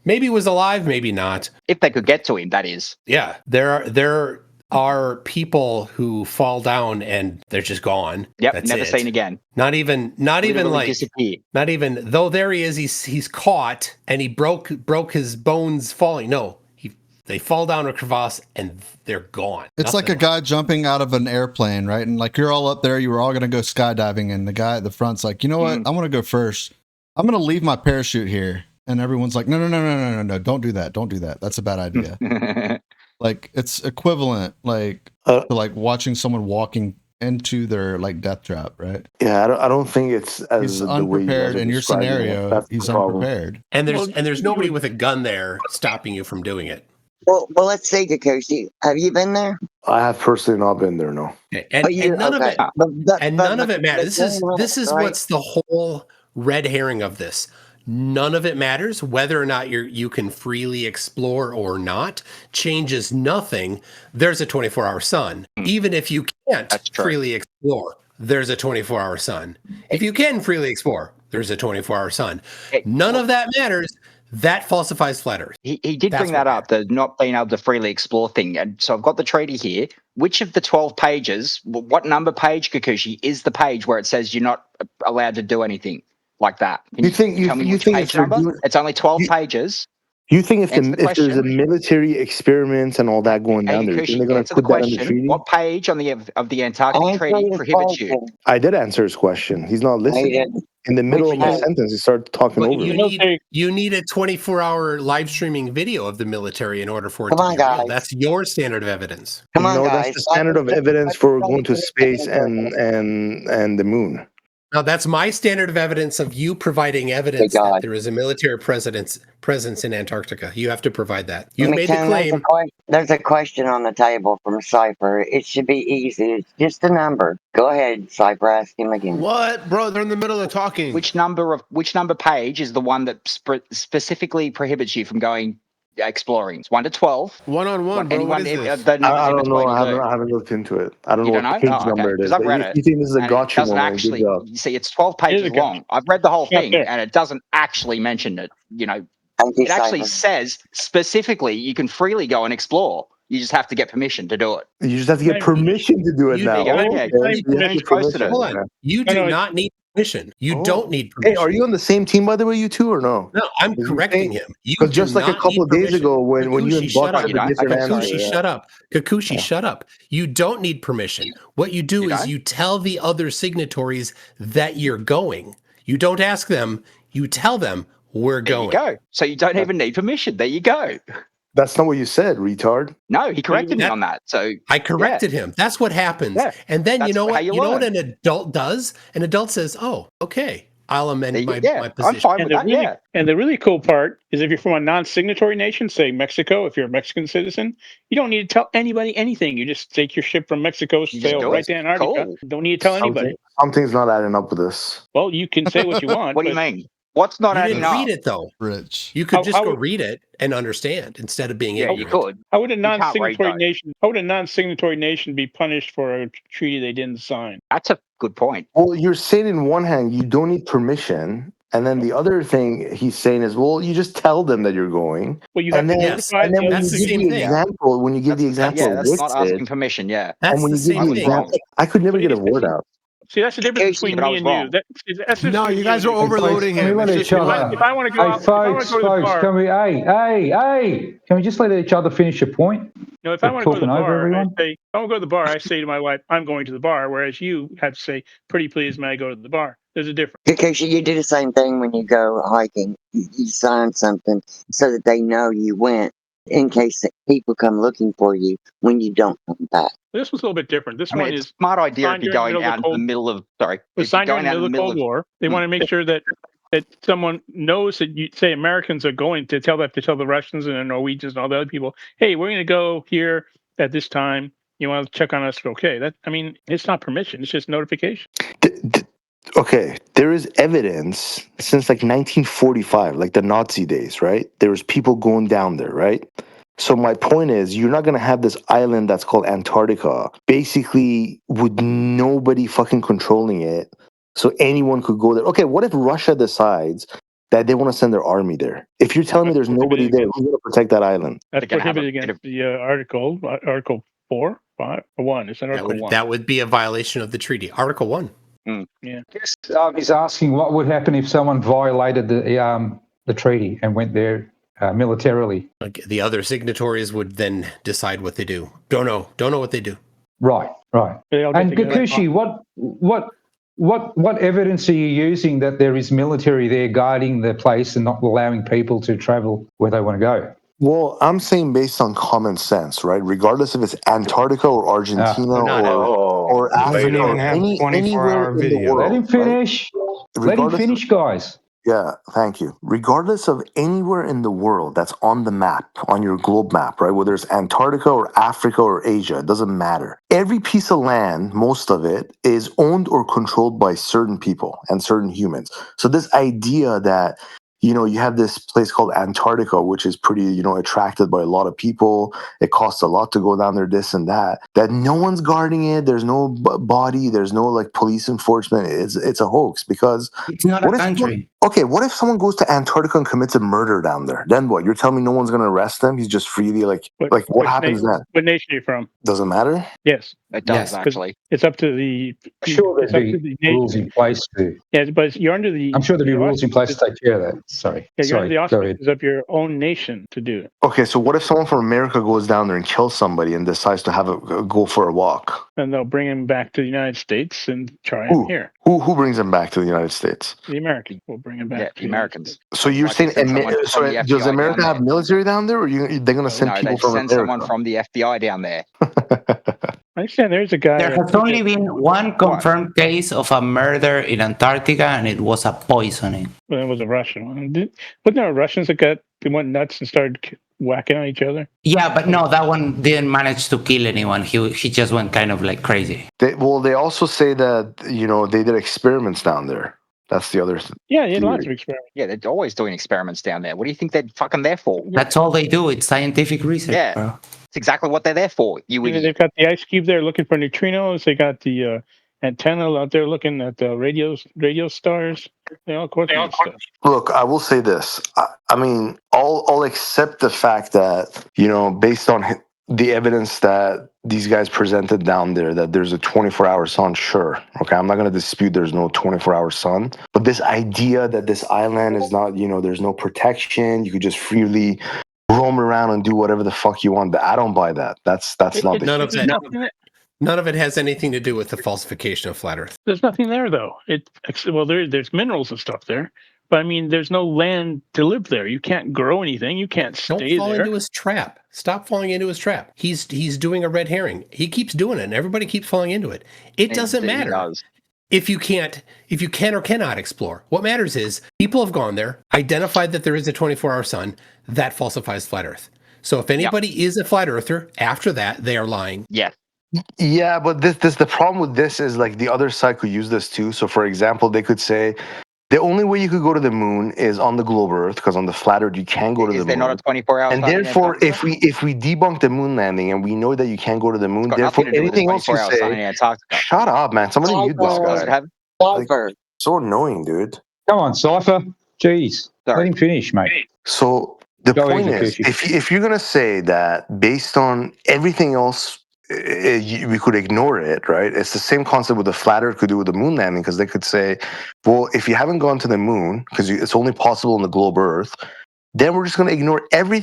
Speaker 7: was alive, maybe not.
Speaker 3: If they could get to him, that is.
Speaker 7: Yeah, there are people who fall down and they're just gone.
Speaker 3: Yep,
Speaker 7: That's
Speaker 3: never
Speaker 7: it.
Speaker 3: seen again.
Speaker 7: Not even like
Speaker 3: disappear.
Speaker 7: Not even though there he is. He's caught and he broke his bones falling. No, they fall down a crevasse and they're gone.
Speaker 12: It's like a guy jumping out of an airplane, right? And like you're all up there, you were all gonna go skydiving, and the guy at the front's like, you know what? I want to go first. I'm gonna leave my parachute here, and everyone's like, no, don't do that, don't do that. That's a bad idea. Like it's equivalent, like to like watching someone walking into their like death trap, right?
Speaker 1: Yeah, I don't think it's as
Speaker 12: he's
Speaker 1: the way you
Speaker 12: unprepared
Speaker 1: guys are
Speaker 12: in your
Speaker 1: describing it.
Speaker 12: scenario.
Speaker 1: That's
Speaker 12: He's
Speaker 1: the problem.
Speaker 12: unprepared,
Speaker 7: and there's nobody with a gun there stopping you from doing it.
Speaker 10: Well, let's see, Gakushi. Have you been there?
Speaker 1: I have personally not been there, no.
Speaker 7: And none of it none of it matters. This is what's the whole red herring of this. None of it matters. Whether or not you can freely explore or not changes nothing. There's a 24-hour sun. Even if you can't freely explore, there's a 24-hour sun. If you can freely explore, there's a 24-hour sun. None of that matters. That falsifies flat Earth.
Speaker 3: He did bring that up, the not being able to freely explore thing. And so I've got the treaty here. Which of the 12 pages, what number page, Gakushi, is the page where it says you're not allowed to do anything like that?
Speaker 1: You think
Speaker 3: it's only 12 pages.
Speaker 1: You think if there's a military experiments and all that going down there, you think they're going to put that in the treaty?
Speaker 3: What page of the Antarctic Treaty prohibits you?
Speaker 1: I did answer his question. He's not listening. In the middle of my sentence, he started talking over me.
Speaker 7: You need a 24-hour live streaming video of the military in order for it to be real. That's your standard of evidence.
Speaker 1: That's the standard of evidence for going to space and the moon.
Speaker 7: Now, that's my standard of evidence of you providing evidence that there is a military presence in Antarctica. You have to provide that. You've made the claim.
Speaker 10: There's a question on the table from Cypher. It should be easy. It's just a number. Go ahead, Cypher. Ask him again.
Speaker 8: What, bro? They're in the middle of talking.
Speaker 3: Which number page is the one that specifically prohibits you from going exploring? It's 1 to 12.
Speaker 8: 1-on-1, bro. What is this?
Speaker 1: I don't know. I haven't looked into it. I don't know what page number it is.
Speaker 3: I've read it.
Speaker 1: You think this is a gotcha
Speaker 3: moment? Actually, you see, it's 12 pages long. I've read the whole thing, and it doesn't actually mention it. It actually says specifically you can freely go and explore. You just have to get permission to do it.
Speaker 1: You just have to get permission to do it now.
Speaker 7: You do not need permission. You don't need permission.
Speaker 1: Hey, are you on the same team, by the way, you two, or no?
Speaker 7: No, I'm correcting him.
Speaker 1: Because just like a couple of days ago when you and Buck had a different answer.
Speaker 7: Gakushi, shut up. Gakushi, shut up. You don't need permission. What you do is you tell the other signatories that you're going. You don't ask them. You tell them we're going.
Speaker 3: There you go. So you don't even need permission. There you go.
Speaker 1: That's not what you said, retard.
Speaker 3: No, he corrected me on that. So
Speaker 7: I corrected him. That's what happens. Yeah. And then you know what? You know what an adult does? An adult says, "Oh, okay, I'll amend my position."
Speaker 3: I'm fine with that.
Speaker 14: And the really cool part is if you're from a non-signatory nation, say Mexico, if you're a Mexican citizen, you don't need to tell anybody anything. You just take your ship from Mexico, sail right to Antarctica. Cool. Don't need to tell anybody.
Speaker 1: Something's not adding up with this.
Speaker 14: Well, you can say what you want.
Speaker 3: What do you mean? What's not adding up?
Speaker 7: You didn't read it though,
Speaker 12: Rich.
Speaker 7: You could just go read it and understand instead of being ignorant.
Speaker 3: You could.
Speaker 14: How would a non-signatory nation? How would a non-signatory nation be punished for a treaty they didn't sign?
Speaker 3: That's a good point.
Speaker 1: Well, you're saying in one hand you don't need permission, and then the other thing he's saying is, well, you just tell them that you're going.
Speaker 14: Well, you have
Speaker 7: that's the same thing.
Speaker 1: When you give the example,
Speaker 3: that's not asking permission. Yeah,
Speaker 7: that's the same thing.
Speaker 1: I could never get a word out.
Speaker 14: See, that's the difference between me and you.
Speaker 8: No, you guys are overloading him.
Speaker 14: If I want to go out,
Speaker 9: folks, can we? Hey, can we just let each other finish your point?
Speaker 14: No, if I want to go to the bar, I want to go to the bar. I say to my wife, "I'm going to the bar," whereas you have to say, "Pretty please, may I go to the bar?" There's a difference.
Speaker 10: Because you do the same thing when you go hiking. You sign something so that they know you went, in case people come looking for you when you don't come back.
Speaker 14: This was a little bit different. This one is
Speaker 3: a smart idea if you're going out in the middle of
Speaker 14: signed during the middle of the Cold War. They want to make sure that someone knows that you say Americans are going to tell the Russians and the Norwegians and all the other people, hey, we're going to go here at this time. You want to check on us? Okay. It's not permission. It's just notification.
Speaker 1: Okay, there is evidence since like 1945, like the Nazi days, right? There was people going down there, right? So my point is, you're not going to have this island that's called Antarctica, basically with nobody fucking controlling it, so anyone could go there. Okay, what if Russia decides that they want to send their army there? If you're telling me there's nobody there, who's going to protect that island?
Speaker 14: That's prohibited against the Article 4, 5, or 1. It's an Article 1.
Speaker 7: That would be a violation of the treaty. Article 1.
Speaker 14: Yeah.
Speaker 9: He's asking what would happen if someone violated the treaty and went there militarily.
Speaker 7: Like the other signatories would then decide what they do. Don't know what they do.
Speaker 9: Right. And Gakushi, what evidence are you using that there is military there guarding the place and not allowing people to travel where they want to go?
Speaker 1: Well, I'm saying based on common sense, right? Regardless if it's Antarctica or Argentina or Africa or anywhere in the world.
Speaker 9: Let him finish. Let him finish, guys.
Speaker 1: Yeah, thank you. Regardless of anywhere in the world that's on the map, on your globe map, right? Whether it's Antarctica or Africa or Asia, it doesn't matter. Every piece of land, most of it, is owned or controlled by certain people and certain humans. So this idea that, you know, you have this place called Antarctica, which is pretty, you know, attracted by a lot of people. It costs a lot to go down there, this and that no one's guarding it. There's no body. There's no like police enforcement. It's a hoax because
Speaker 15: it's not a country.
Speaker 1: Okay, what if someone goes to Antarctica and commits a murder down there? Then what? You're telling me no one's going to arrest them? He's just freely what happens then?
Speaker 14: What nation are you from?
Speaker 1: Doesn't matter?
Speaker 14: Yes.
Speaker 3: It does, actually.
Speaker 14: It's up to the...
Speaker 9: Sure, there'd be rules in place to...
Speaker 14: Yeah, but you're under the...
Speaker 9: I'm sure there'd be rules in place to take care of that. Sorry.
Speaker 14: Yeah, you're under the auspices of your own nation to do it.
Speaker 1: Okay, so what if someone from America goes down there and kills somebody and decides to have go for a walk?
Speaker 14: And they'll bring him back to the United States and try him here.
Speaker 1: Who brings him back to the United States?
Speaker 14: The Americans will bring him back.
Speaker 3: Yeah, the Americans.
Speaker 1: So you're saying, does America have military down there, or they're going to send people from
Speaker 3: America? Someone from the FBI down there.
Speaker 14: I understand there's a guy...
Speaker 15: There has only been one confirmed case of a murder in Antarctica, and it was a poisoning.
Speaker 14: Well, it was a Russian one. Wasn't there Russians that went nuts and started whacking on each other?
Speaker 15: Yeah, but no, that one didn't manage to kill anyone. He just went kind of like crazy.
Speaker 1: They also say that, you know, they did experiments down there. That's the other thing.
Speaker 14: Yeah, lots of experiments.
Speaker 3: Yeah, they're always doing experiments down there. What do you think they're fucking there for?
Speaker 15: That's all they do. It's scientific research,
Speaker 3: yeah,
Speaker 15: bro.
Speaker 3: It's exactly what they're there for.
Speaker 14: They've got the ice cube there looking for neutrinos. They got the antenna out there looking at the radio stars. All sorts of stuff.
Speaker 1: Look, I will say this. I mean, I'll accept the fact that, you know, based on the evidence that these guys presented down there, that there's a 24-hour sun, sure. Okay, I'm not going to dispute there's no 24-hour sun. But this idea that this island is not, you know, there's no protection, you could just freely roam around and do whatever the fuck you want, I don't buy that. That's not the case.
Speaker 7: None of it has anything to do with the falsification of flat Earth.
Speaker 14: There's nothing there, though. There's minerals and stuff there. But, I mean, there's no land to live there. You can't grow anything. You can't stay there.
Speaker 7: Don't fall into his trap. Stop falling into his trap. He's doing a red herring. He keeps doing it, and everybody keeps falling into it. It doesn't matter if you can or cannot explore. What matters is people have gone there, identified that there is a 24-hour sun. That falsifies flat Earth. So if anybody is a flat earther, after that, they are lying.
Speaker 3: Yeah.
Speaker 1: Yeah, but the problem with this is like the other side could use this too. So for example, they could say the only way you could go to the moon is on the globe Earth, because on the flat Earth you can go to the moon.
Speaker 3: Is there not a 24-hour?
Speaker 1: And therefore, if we debunk the moon landing and we know that you can't go to the moon, therefore anything else you say, shut up, man. Somebody mute this guy. Like, so annoying, dude.
Speaker 9: Come on, Cypher. Jeez, let him finish, mate.
Speaker 1: So the point is, if you're gonna say that based on everything else, we could ignore it, right? It's the same concept with the flat Earth could do with the moon landing, because they could say, well, if you haven't gone to the moon, because it's only possible on the globe Earth, then we're just going to ignore every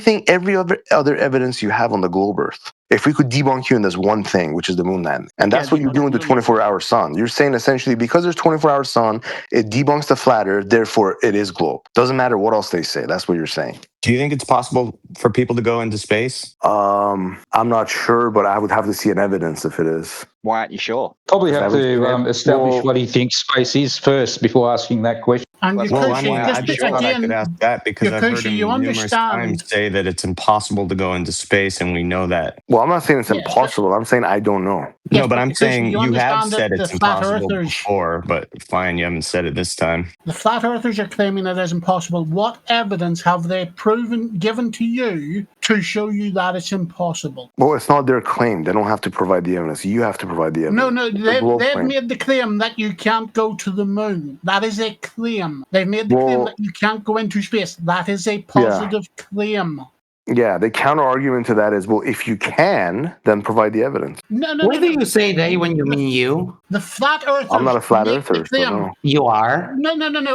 Speaker 1: other evidence you have on the globe Earth. If we could debunk you in this one thing, which is the moon landing. And that's what you're doing with the 24-hour sun. You're saying essentially, because there's 24-hour sun, it debunks the flat Earth, therefore it is globe. Doesn't matter what else they say. That's what you're saying.
Speaker 11: Do you think it's possible for people to go into space?
Speaker 1: I'm not sure, but I would have to see an evidence if it is.
Speaker 3: Why aren't you sure?
Speaker 9: Probably have to establish what he thinks space is first before asking that question.
Speaker 11: And I'm sure I could ask that, because I've heard him numerous times say that it's impossible to go into space, and we know that.
Speaker 1: Well, I'm not saying it's impossible. I'm saying I don't know.
Speaker 11: No, but I'm saying you have
Speaker 16: understand
Speaker 11: said
Speaker 16: that
Speaker 11: it's
Speaker 16: the flat
Speaker 11: impossible
Speaker 16: earthers-
Speaker 11: before, but fine, you haven't said it this time.
Speaker 16: The flat earthers are claiming it is impossible. What evidence have they given to you to show you that it's impossible?
Speaker 1: Well, it's not their claim. They don't have to provide the evidence. You have to provide the evidence.
Speaker 16: No, they've made the claim that you can't go to the moon. That is a claim. They've made the claim that you can't go into space. That is a positive claim.
Speaker 1: Yeah, the counter argument to that is, well, if you can, then provide the evidence.
Speaker 15: What do you say they when you mean you?
Speaker 16: The flat earthers.
Speaker 1: I'm not a flat earther, so no.
Speaker 15: You are?
Speaker 16: No.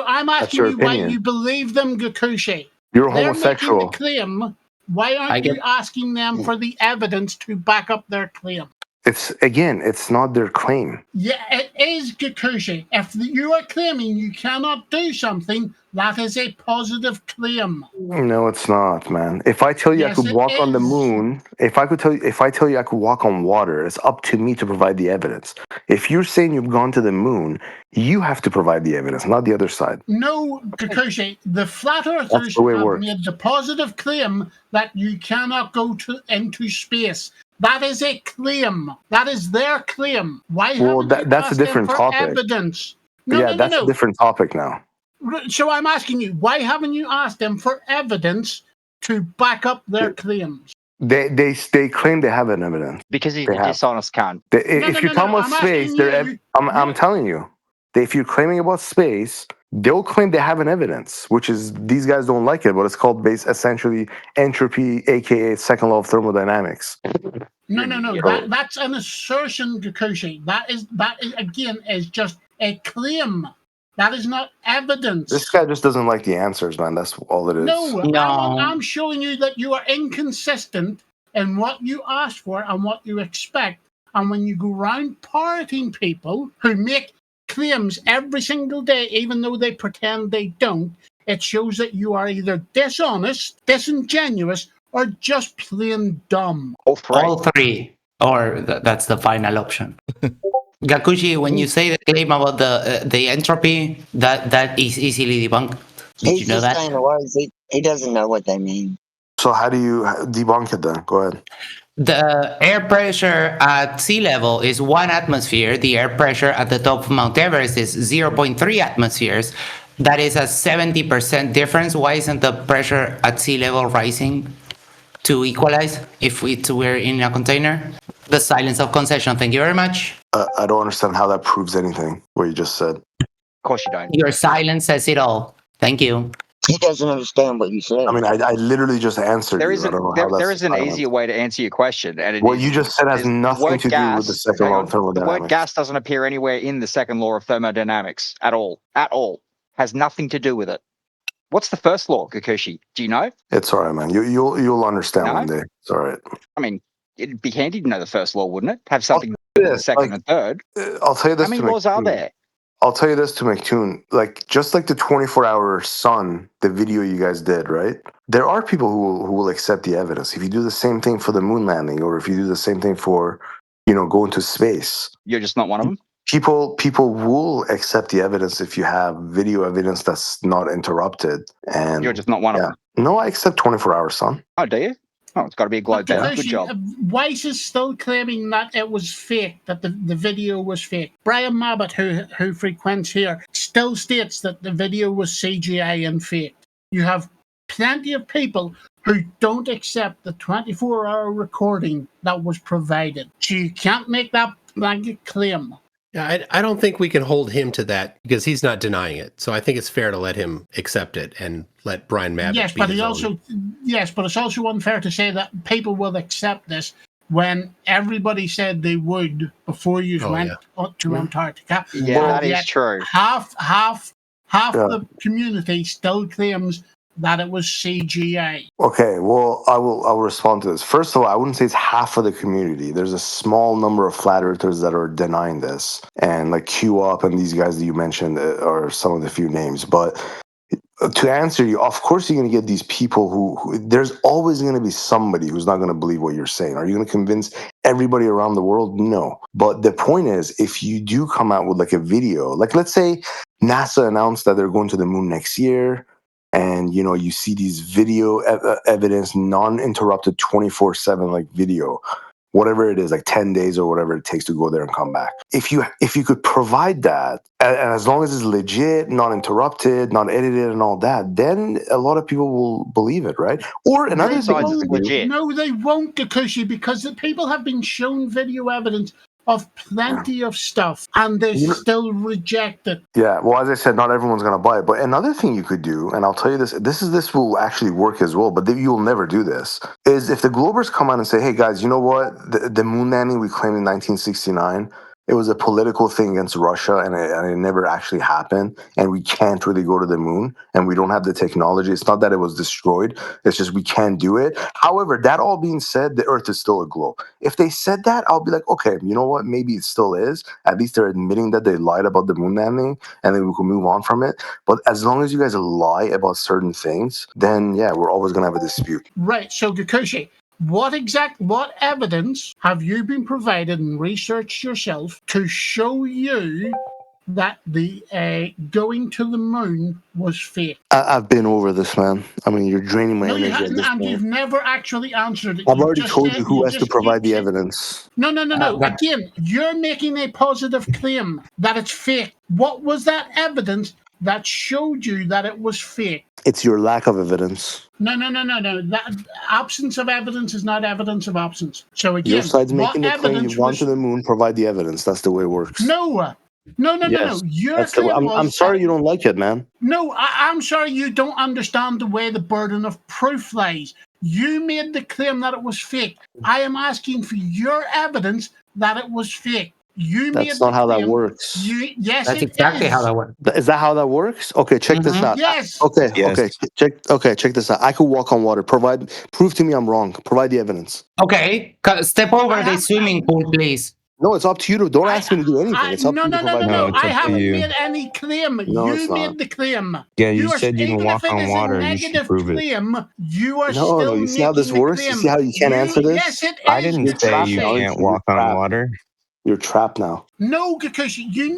Speaker 16: I'm asking you why you believe them, Gakushi.
Speaker 1: You're a
Speaker 16: They're
Speaker 1: homosexual.
Speaker 16: making the claim. Why aren't you asking them for the evidence to back up their claim?
Speaker 1: It's not their claim.
Speaker 16: Yeah, it is, Gakushi. If you are claiming you cannot do something, that is a positive claim.
Speaker 1: No, it's not, man. If I tell you I could walk on the moon, if I tell you I could walk on water, it's up to me to provide the evidence. If you're saying you've gone to the moon, you have to provide the evidence, not the other side.
Speaker 16: No, Gakushi, the flat earthers
Speaker 1: That's the way it
Speaker 16: have
Speaker 1: works.
Speaker 16: made the positive claim that you cannot go into space. That is a claim. That is their claim. Why haven't you
Speaker 1: that's a
Speaker 16: asked
Speaker 1: different
Speaker 16: them for
Speaker 1: topic.
Speaker 16: Evidence?
Speaker 1: That's a different topic now.
Speaker 16: So I'm asking you, why haven't you asked them for evidence to back up their claims?
Speaker 1: They claim they have an evidence.
Speaker 3: Because he's a dishonest cunt.
Speaker 1: If you're talking about space, I'm telling you, if you're claiming about space, they'll claim they have an evidence, which is these guys don't like it, but it's called essentially entropy, aka second law of thermodynamics.
Speaker 16: No. That's an assertion, Gakushi. That is again is just a claim. That is not evidence.
Speaker 1: This guy just doesn't like the answers, man. That's all it is.
Speaker 16: No. I'm showing you that you are inconsistent in what you ask for and what you expect. And when you go around parroting people who make claims every single day, even though they pretend they don't, it shows that you are either dishonest, disingenuous, or just plain dumb.
Speaker 15: All three. Or that's the final option. Gakushi, when you say the claim about the entropy, that is easily debunked. Did you know that?
Speaker 10: Saying the words. He doesn't know what they mean.
Speaker 1: So how do you debunk it then? Go ahead.
Speaker 15: The air pressure at sea level is 1 atmosphere. The air pressure at the top of Mount Everest is 0.3 atmospheres. That is a 70% difference. Why isn't the pressure at sea level rising to equalize if we're in a container? The silence of concession. Thank you very much.
Speaker 1: I don't understand how that proves anything, what you just said.
Speaker 3: Of course you don't.
Speaker 15: Your silence says it all. Thank you.
Speaker 10: He doesn't understand what you said.
Speaker 1: I mean, I literally just answered
Speaker 3: There
Speaker 1: you.
Speaker 3: is
Speaker 1: I don't know how
Speaker 3: there is an easier way to answer your question. And
Speaker 1: what you just said has nothing to do with the second law of thermodynamics.
Speaker 3: The word gas doesn't appear anywhere in the second law of thermodynamics at all. At all. Has nothing to do with it. What's the first law, Gakushi? Do you know?
Speaker 1: It's all right, man. You'll understand one day. It's all right.
Speaker 3: I mean, it'd be handy to know the first law, wouldn't it? Have something to do with the second and third.
Speaker 1: I'll tell you this.
Speaker 3: How many laws are there?
Speaker 1: I'll tell you this to MCToon, just like the 24-hour sun, the video you guys did, right? There are people who will accept the evidence. If you do the same thing for the moon landing, or if you do the same thing for, going to space.
Speaker 3: You're just not one of them?
Speaker 1: People will accept the evidence if you have video evidence that's not interrupted. And
Speaker 3: you're just not one of them?
Speaker 1: No, I accept 24-hour sun.
Speaker 3: Oh, do you? Oh, it's got to be a globe then. Good job.
Speaker 16: Weiss is still claiming that it was fake, that the video was fake. Brian Mabbitt, who frequents here, still states that the video was CGI and fake. You have plenty of people who don't accept the 24-hour recording that was provided. So you can't make that blanket claim.
Speaker 7: Yeah, I don't think we can hold him to that because he's not denying it. So I think it's fair to let him accept it and let Brian Mabbitt.
Speaker 16: Yes, but it's also unfair to say that people will accept this when everybody said they would before you went up to Antarctica.
Speaker 3: Yeah, that is true.
Speaker 16: Half the community still claims that it was CGI.
Speaker 1: Okay, well, I'll respond to this. First of all, I wouldn't say it's half of the community. There's a small number of flat earthers that are denying this, and like Q Up and these guys that you mentioned are some of the few names. But to answer you, of course, you're going to get these people who there's always going to be somebody who's not going to believe what you're saying. Are you going to convince everybody around the world? No. But the point is, if you do come out with like a video, like let's say NASA announced that they're going to the moon next year. And, you see these video evidence, non-interrupted 24/7 video. whatever it is, like 10 days or whatever it takes to go there and come back. If you could provide that, and as long as it's legit, not interrupted, not edited and all that, then a lot of people will believe it, right? Or another thing,
Speaker 16: No, they won't, Gakushi, because the people have been shown video evidence of plenty of stuff, and they still reject it.
Speaker 1: yeah, well, as I said, not everyone's going to buy it. But another thing you could do, and I'll tell you this will actually work as well, but you'll never do this, is if the Globers come out and say, hey, guys, you know what? The moon landing we claimed in 1969, it was a political thing against Russia, and it never actually happened, and we can't really go to the moon, and we don't have the technology. It's not that it was destroyed. It's just we can't do it. However, that all being said, the Earth is still a globe. If they said that, I'll be like, okay, you know what? Maybe it still is. At least they're admitting that they lied about the moon landing, and then we can move on from it. But as long as you guys lie about certain things, then, yeah, we're always going to have a dispute.
Speaker 16: Right, so Gakushi, what evidence have you been provided and researched yourself to show you that the going to the moon was fake?
Speaker 1: I've been over this, man. I mean, you're draining my
Speaker 16: No, you
Speaker 1: energy at
Speaker 16: haven't,
Speaker 1: this
Speaker 16: and
Speaker 1: point.
Speaker 16: you've never actually answered it.
Speaker 1: I've
Speaker 16: You
Speaker 1: already
Speaker 16: just
Speaker 1: told
Speaker 16: said-
Speaker 1: you who has to
Speaker 16: just
Speaker 1: provide the
Speaker 16: keep-
Speaker 1: evidence.
Speaker 16: No. Again, you're making a positive claim that it's fake. What was that evidence that showed you that it was fake?
Speaker 1: It's your lack of evidence.
Speaker 16: No. That absence of evidence is not evidence of absence. So again,
Speaker 1: Your side's
Speaker 16: what
Speaker 1: making the claim
Speaker 16: evidence
Speaker 1: you've gone
Speaker 16: was-
Speaker 1: to the moon, provide the evidence. That's the way it works.
Speaker 16: No.
Speaker 1: Yes,
Speaker 16: Your
Speaker 1: that's the way.
Speaker 16: claim
Speaker 1: I'm
Speaker 16: was
Speaker 1: sorry
Speaker 16: that-
Speaker 1: you don't like it, man.
Speaker 16: No, I'm sorry you don't understand the way the burden of proof lies. You made the claim that it was fake. I am asking for your evidence that it was fake. You made
Speaker 1: That's not
Speaker 16: the
Speaker 1: how that
Speaker 16: claim-
Speaker 1: works.
Speaker 16: Yes,
Speaker 15: That's
Speaker 16: it
Speaker 15: exactly
Speaker 16: is.
Speaker 15: how that works.
Speaker 1: Is that how that works? Okay, check this out.
Speaker 16: Yes.
Speaker 1: Okay,
Speaker 11: Yes.
Speaker 1: check this out. I could walk on water. Prove to me I'm wrong. Provide the evidence.
Speaker 15: Okay, step over the swimming pool, please.
Speaker 1: No, it's up to you. Don't ask me to do anything. It's up to you to provide the
Speaker 11: No,
Speaker 1: evidence.
Speaker 11: it's
Speaker 16: I
Speaker 11: up to
Speaker 16: haven't
Speaker 11: you.
Speaker 16: made any claim.
Speaker 1: No,
Speaker 16: You
Speaker 1: it's not.
Speaker 16: made the claim.
Speaker 11: Yeah, you
Speaker 16: are-
Speaker 11: said you can
Speaker 16: even
Speaker 11: walk
Speaker 16: if it
Speaker 11: on
Speaker 16: is a
Speaker 11: water. You should
Speaker 16: negative
Speaker 11: prove it.
Speaker 16: claim, you are
Speaker 1: No,
Speaker 16: still
Speaker 1: you see how this
Speaker 16: making the
Speaker 1: works? You
Speaker 16: claim.
Speaker 1: see how you can't answer this?
Speaker 16: Yes, it is.
Speaker 11: I didn't
Speaker 1: You're
Speaker 11: say
Speaker 1: trapped
Speaker 11: you
Speaker 1: now.
Speaker 11: can't
Speaker 1: You're
Speaker 11: walk on
Speaker 1: trapped.
Speaker 11: water.
Speaker 1: You're trapped now.
Speaker 16: No, because you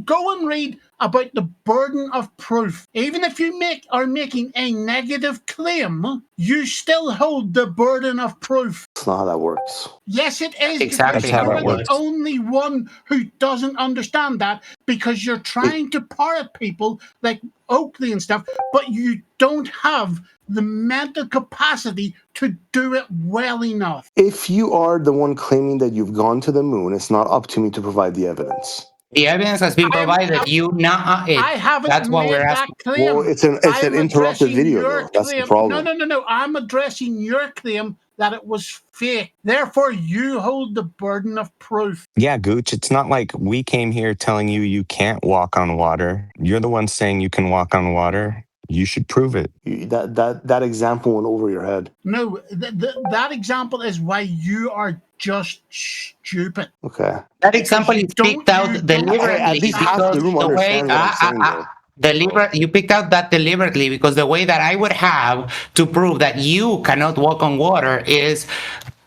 Speaker 16: go and read about the burden of proof. Even if you are making a negative claim, you still hold the burden of proof.
Speaker 1: That's not how that works.
Speaker 16: Yes, it is.
Speaker 15: Exactly
Speaker 16: because
Speaker 11: how
Speaker 16: you're
Speaker 11: that
Speaker 16: the
Speaker 11: works.
Speaker 16: only one who doesn't understand that, because you're trying to parrot people like Oakley and stuff, but you don't have the mental capacity to do it well enough.
Speaker 1: If you are the one claiming that you've gone to the moon, it's not up to me to provide the evidence.
Speaker 15: The evidence has been provided. You not it.
Speaker 16: I haven't
Speaker 15: That's what
Speaker 16: made
Speaker 15: we're
Speaker 16: that
Speaker 15: asking.
Speaker 16: claim.
Speaker 1: Well, it's an
Speaker 16: I'm
Speaker 1: interrupted
Speaker 16: addressing
Speaker 1: video,
Speaker 16: your
Speaker 1: though. That's the
Speaker 16: claim.
Speaker 1: problem.
Speaker 16: No. I'm addressing your claim that it was fake. Therefore, you hold the burden of proof.
Speaker 11: Yeah, Gooch, it's not like we came here telling you you can't walk on water. You're the one saying you can walk on water. You should prove it.
Speaker 1: That example went over your head.
Speaker 16: No, that example is why you are just stupid.
Speaker 1: Okay.
Speaker 15: That example is picked out deliberately
Speaker 1: At least half
Speaker 15: because
Speaker 1: the room
Speaker 15: the way
Speaker 1: understands what I'm saying, though.
Speaker 15: you picked out that deliberately because the way that I would have to prove that you cannot walk on water is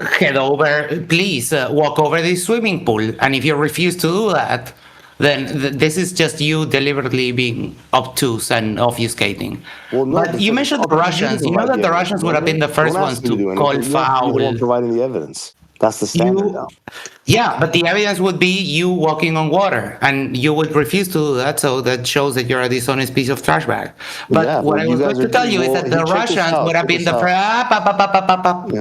Speaker 15: head over, please walk over the swimming pool, and if you refuse to do that, then this is just you deliberately being obtuse and obfuscating.
Speaker 1: Well, no,
Speaker 15: but you mentioned the Russians. You know that the Russians would have been the first ones to call foul.
Speaker 1: You're the one providing the evidence. That's the standard now.
Speaker 15: Yeah, but the evidence would be you walking on water, and you would refuse to do that, so that shows that you're a dishonest piece of trash bag. But what I was going to tell you is that the Russians would have been the first.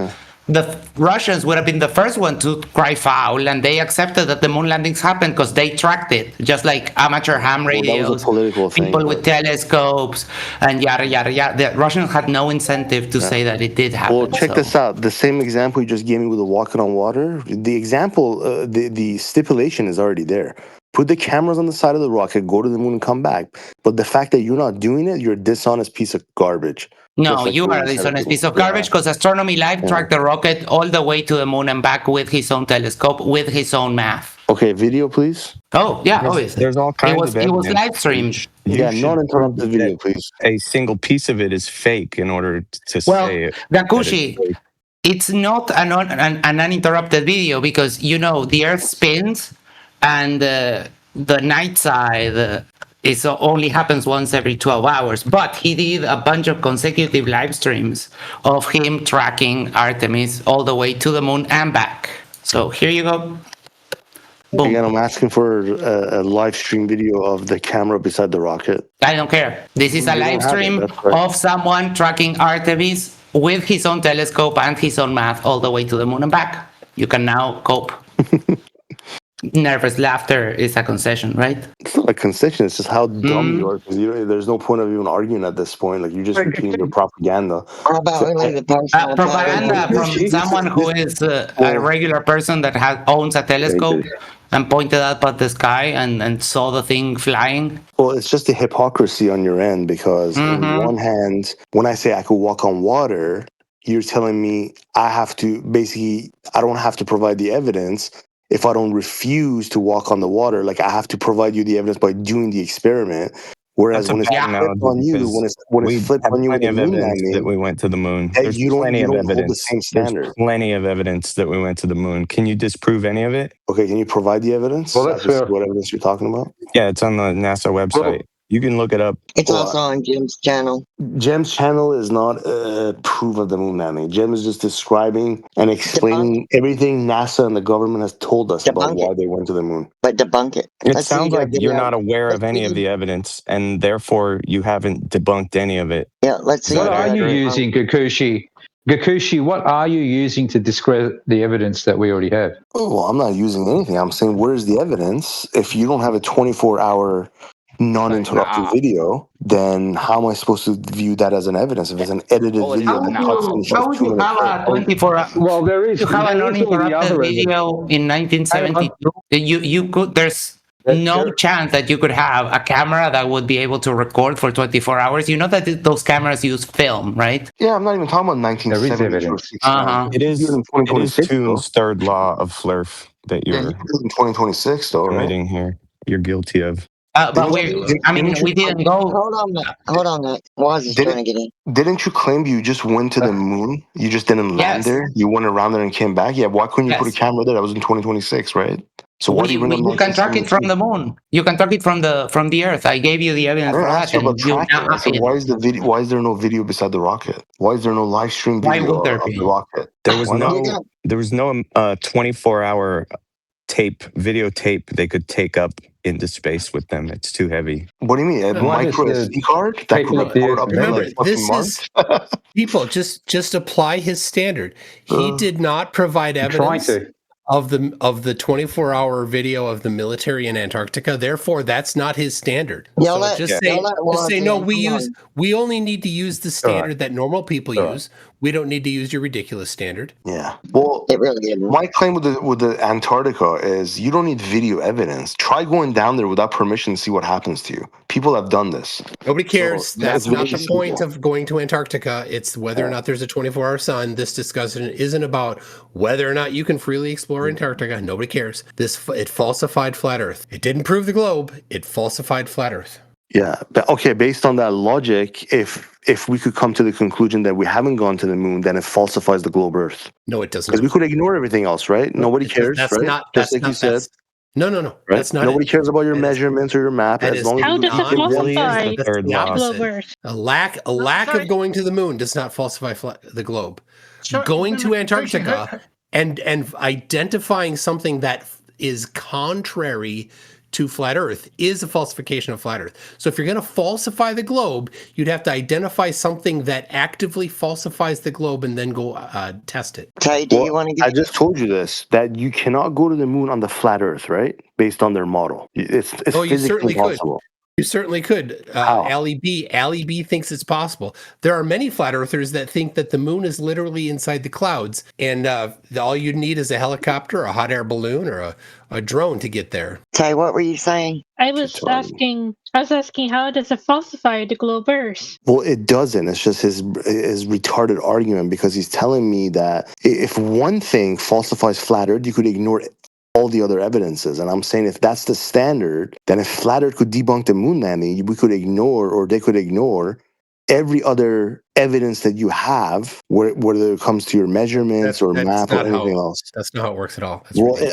Speaker 15: The Russians would have been the first one to cry foul, and they accepted that the moon landings happened because they tracked it, just like amateur ham radios,
Speaker 1: that was a political thing,
Speaker 15: people with telescopes, and yada yada yada. The Russians had no incentive to say that it did happen.
Speaker 1: Well, check this out. The same example you just gave me with the walking on water. The example, the stipulation is already there. Put the cameras on the side of the rocket, go to the moon, and come back. But the fact that you're not doing it, you're a dishonest piece of garbage.
Speaker 15: No, you are a dishonest piece of garbage because Astronomy Live tracked the rocket all the way to the moon and back with his own telescope, with his own math.
Speaker 1: Okay, video, please.
Speaker 15: Oh, yeah, obviously.
Speaker 11: There's all kinds of
Speaker 15: It was
Speaker 11: evidence.
Speaker 15: live streamed.
Speaker 1: Yeah, non-interrupted video, please.
Speaker 11: A single piece of it is fake in order to say it.
Speaker 15: Gakushi, it's not an uninterrupted video because, you know, the Earth spins and the night side it only happens once every 12 hours, but he did a bunch of consecutive live streams of him tracking Artemis all the way to the moon and back. So here you go. Boom.
Speaker 1: Again, I'm asking for a live stream video of the camera beside the rocket.
Speaker 15: I don't care. This is a
Speaker 1: You don't
Speaker 15: live
Speaker 1: have it,
Speaker 15: stream
Speaker 1: that's right.
Speaker 15: of someone tracking Artemis with his own telescope and his own math all the way to the moon and back. You can now cope. Nervous laughter is a concession, right?
Speaker 1: It's not a concession. It's just how dumb you are. Because there's no point of even arguing at this point. Like, you're just repeating your propaganda.
Speaker 10: How about we leave the personal
Speaker 15: Propaganda from someone who is a regular person that owns a telescope and pointed up at the sky and saw the thing flying.
Speaker 1: Well, it's just a hypocrisy on your end because on one hand, when I say I could walk on water, you're telling me I don't have to provide the evidence. If I don't refuse to walk on the water, like, I have to provide you the evidence by doing the experiment. Whereas when it's flipped on you, when it's flipped on you with the moon landing,
Speaker 11: that we went to the moon.
Speaker 1: There's you don't hold the same standard.
Speaker 11: There's plenty of evidence that we went to the moon. Can you disprove any of it?
Speaker 1: Okay, can you provide the evidence?
Speaker 9: Well, that's fair.
Speaker 1: What evidence you're talking about?
Speaker 11: Yeah, it's on the NASA website. You can look it up.
Speaker 10: It's also on Jim's channel.
Speaker 1: Jim's channel is not proof of the moon landing. Jim is just describing and explaining everything NASA and the government has told us about why they went to the moon.
Speaker 10: But debunk it.
Speaker 11: It sounds like you're not aware of any of the evidence, and therefore you haven't debunked any of it.
Speaker 10: Yeah, let's see.
Speaker 9: What are you using, Gakushi? Gakushi, what are you using to discredit the evidence that we already have?
Speaker 1: Oh, well, I'm not using anything. I'm saying, where's the evidence? If you don't have a 24-hour non-interrupted video, then how am I supposed to view that as an evidence if it's an edited video?
Speaker 15: How would you have a 24-hour?
Speaker 9: Well, there is.
Speaker 15: You have an uninterrupted video in 1972. You could. There's no chance that you could have a camera that would be able to record for 24 hours. You know that those cameras use film, right?
Speaker 1: Yeah, I'm not even talking about 1970 or 69.
Speaker 11: It is Toon's third law of flurf that you're
Speaker 1: in 2026, though,
Speaker 11: committing here. You're guilty of.
Speaker 15: But we didn't go.
Speaker 10: Hold on, Nick. Why is this trying to get in?
Speaker 1: Didn't you claim you just went to the moon? You just didn't land there? You went around there and came back? Yeah, why couldn't you put a camera there? That was in 2026 , right? So what do you
Speaker 15: You can track it from the moon. You can track it from the Earth. I gave you the evidence for that.
Speaker 1: Why is there no video beside the rocket? Why is there no live stream video of the rocket?
Speaker 11: There was no 24-hour videotape they could take up into space with them. It's too heavy.
Speaker 1: What do you mean? A micro SD card that could record up
Speaker 7: Remember,
Speaker 1: to
Speaker 7: this
Speaker 1: March?
Speaker 7: is people just apply his standard. He did not provide evidence of the 24-hour video of the military in Antarctica. Therefore, that's not his standard. Just say no. We only need to use the standard that normal people use. We don't need to use your ridiculous standard.
Speaker 1: Yeah. Well,
Speaker 10: it really is.
Speaker 1: My claim with the Antarctica is you don't need video evidence. Try going down there without permission and see what happens to you. People have done this.
Speaker 7: Nobody cares.
Speaker 1: So
Speaker 7: that's not the
Speaker 1: simple.
Speaker 7: point of going to Antarctica. It's whether or not there's a 24-hour sun. This discussion isn't about whether or not you can freely explore Antarctica. Nobody cares. It falsified flat Earth. It didn't prove the globe. It falsified flat Earth.
Speaker 1: Yeah, but okay, based on that logic, if we could come to the conclusion that we haven't gone to the moon, then it falsifies the globe Earth.
Speaker 7: No, it doesn't.
Speaker 1: Because we could ignore everything else, right? Nobody cares,
Speaker 7: that's
Speaker 1: right?
Speaker 7: Not,
Speaker 1: Just
Speaker 7: that's
Speaker 1: like
Speaker 7: not,
Speaker 1: you said.
Speaker 7: No.
Speaker 1: Right?
Speaker 7: That's not.
Speaker 1: Nobody cares about your measurements or your map. As long
Speaker 17: How
Speaker 1: as
Speaker 17: does it falsify the globe Earth?
Speaker 7: A lack of going to the moon does not falsify the globe. Going to Antarctica and identifying something that is contrary to flat Earth is a falsification of flat Earth. So if you're going to falsify the globe, you'd have to identify something that actively falsifies the globe and then go test it.
Speaker 1: I just told you this, that you cannot go to the moon on the flat Earth, right? Based on their model. It's physically impossible.
Speaker 7: You certainly could. Allie B thinks it's possible. There are many flat earthers that think that the moon is literally inside the clouds, and all you need is a helicopter, a hot air balloon, or a drone to get there.
Speaker 10: Tay, what were you saying?
Speaker 17: I was asking how does it falsify the globe Earth?
Speaker 1: Well, it doesn't. It's just his retarded argument, because he's telling me that if one thing falsifies flat Earth, you could ignore all the other evidences. And I'm saying if that's the standard, then if flat Earth could debunk the moon landing, we could ignore, or they could ignore, every other evidence that you have, whether it comes to your measurements or map or anything else.
Speaker 7: That's not how it works at all.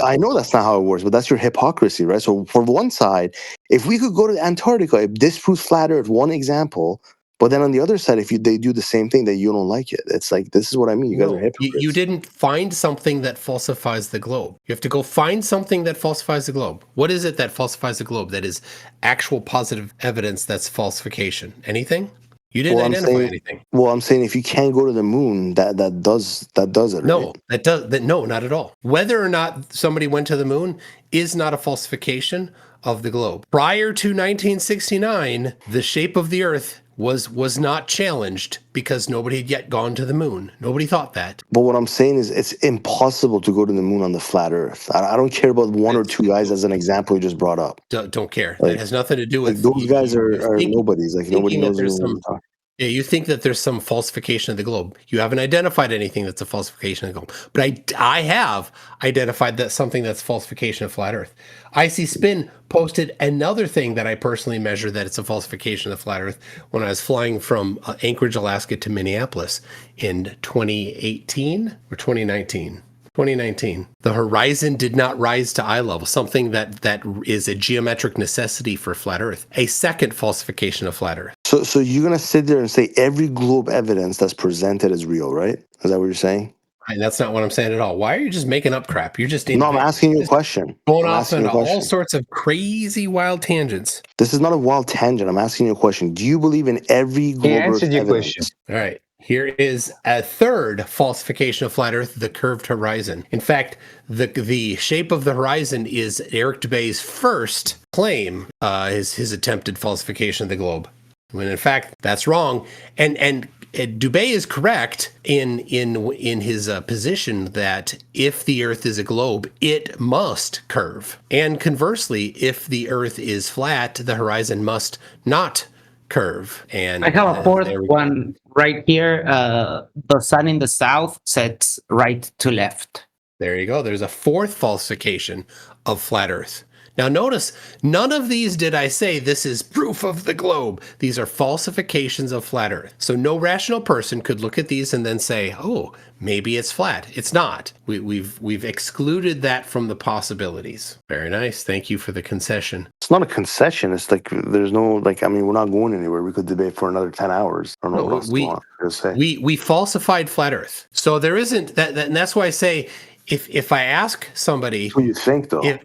Speaker 1: I know that's not how it works, but that's your hypocrisy, right? So for one side, if we could go to Antarctica, it disproves flat Earth, one example, But then on the other side, if they do the same thing, that you don't like it. It's like, this is what I mean. You guys are hypocrites.
Speaker 7: You didn't find something that falsifies the globe. You have to go find something that falsifies the globe. What is it that falsifies the globe? That is actual positive evidence that's falsification. Anything? You didn't identify anything.
Speaker 1: Well, I'm saying if you can't go to the moon, that does it.
Speaker 7: No,
Speaker 1: right?
Speaker 7: No, not at all. Whether or not somebody went to the moon is not a falsification of the globe. Prior to 1969, the shape of the Earth was not challenged because nobody had yet gone to the moon. Nobody thought that.
Speaker 1: But what I'm saying is it's impossible to go to the moon on the flat Earth. I don't care about one or two guys as an example you just brought up.
Speaker 7: Don't care.
Speaker 1: Like,
Speaker 7: that has nothing to do with
Speaker 1: those guys are nobodies. Like nobody knows what they're talking.
Speaker 7: Yeah, you think that there's some falsification of the globe. You haven't identified anything that's a falsification of the globe. But I have identified that something that's falsification of flat Earth. ICSpin posted another thing that I personally measured that it's a falsification of flat Earth when I was flying from Anchorage, Alaska to Minneapolis in 2018 or 2019. 2019. The horizon did not rise to eye level, something that is a geometric necessity for flat Earth. A second falsification of flat Earth.
Speaker 1: So you're going to sit there and say every globe evidence that's presented is real, right? Is that what you're saying?
Speaker 7: And that's not what I'm saying at all. Why are you just making up crap? You're just
Speaker 1: No, I'm asking you a question.
Speaker 7: Going off on all sorts of crazy wild tangents.
Speaker 1: This is not a wild tangent. I'm asking you a question. Do you believe in every globe Earth evidence?
Speaker 9: Question.
Speaker 7: All right. Here is a third falsification of flat Earth, the curved horizon. In fact, the shape of the horizon is Eric Dubay's first claim, his attempted falsification of the globe. When in fact, that's wrong. And Dubay is correct in his position that if the Earth is a globe, it must curve. And conversely, if the Earth is flat, the horizon must not curve. And
Speaker 15: I have a fourth one right here. The sun in the south sets right to left.
Speaker 7: There you go. There's a fourth falsification of flat Earth. Now notice, none of these did I say this is proof of the globe. These are falsifications of flat Earth. So no rational person could look at these and then say, oh, maybe it's flat. It's not. We've excluded that from the possibilities. Very nice. Thank you for the concession.
Speaker 1: It's not a concession. It's like there's no, like, I mean, we're not going anywhere. We could debate for another 10 hours. I don't know what else you want to say.
Speaker 7: We falsified flat Earth. So there isn't that, and that's why I say if I ask somebody,
Speaker 1: what do you think though?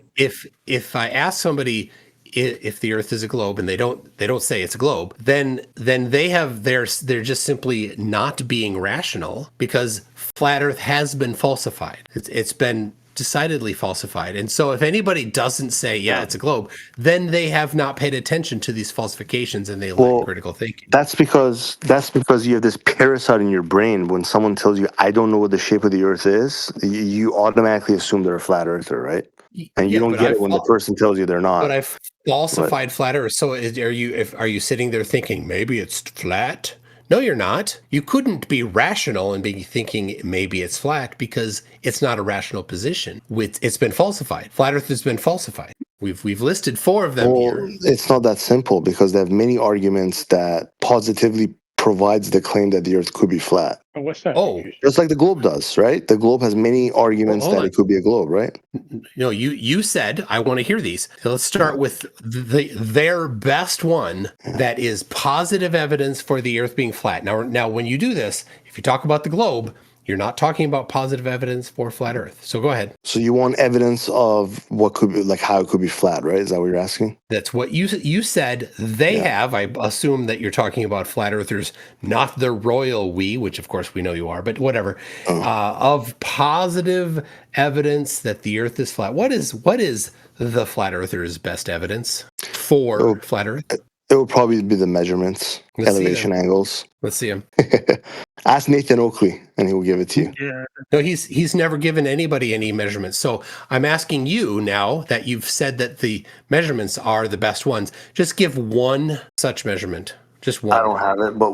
Speaker 7: If I ask somebody if the Earth is a globe and they don't say it's a globe, then they're just simply not being rational because flat Earth has been falsified. It's been decidedly falsified. And so if anybody doesn't say, yeah, it's a globe, then they have not paid attention to these falsifications and they lack critical thinking.
Speaker 1: That's because you have this parasite in your brain. When someone tells you, I don't know what the shape of the Earth is, you automatically assume they're a flat earther, right? And you don't get it when the person tells you they're not.
Speaker 7: But I've falsified flat Earth. So are you sitting there thinking maybe it's flat? No, you're not. You couldn't be rational and be thinking maybe it's flat because it's not a rational position. It's been falsified. Flat Earth has been falsified. We've listed 4 of them here.
Speaker 1: It's not that simple because they have many arguments that positively provides the claim that the Earth could be flat.
Speaker 14: What's that?
Speaker 7: Oh,
Speaker 1: just like the globe does, right? The globe has many arguments that it could be a globe, right?
Speaker 7: No, you said I want to hear these. So let's start with their best one that is positive evidence for the Earth being flat. Now, when you do this, if you talk about the globe, you're not talking about positive evidence for flat Earth. So go ahead.
Speaker 1: So you want evidence of what could be, like how it could be flat, right? Is that what you're asking?
Speaker 7: That's what you said they have. I assume that you're talking about flat earthers, not the royal we, which of course we know you are, but whatever, of positive evidence that the Earth is flat. What is the flat earther's best evidence for flat Earth?
Speaker 1: It would probably be the measurements, elevation angles.
Speaker 7: Let's see them.
Speaker 1: Ask Nathan Oakley, and he will give it to you.
Speaker 14: Yeah.
Speaker 7: No, he's never given anybody any measurements. So I'm asking you now that you've said that the measurements are the best ones. Just give one such measurement. Just one.
Speaker 1: I don't have it, but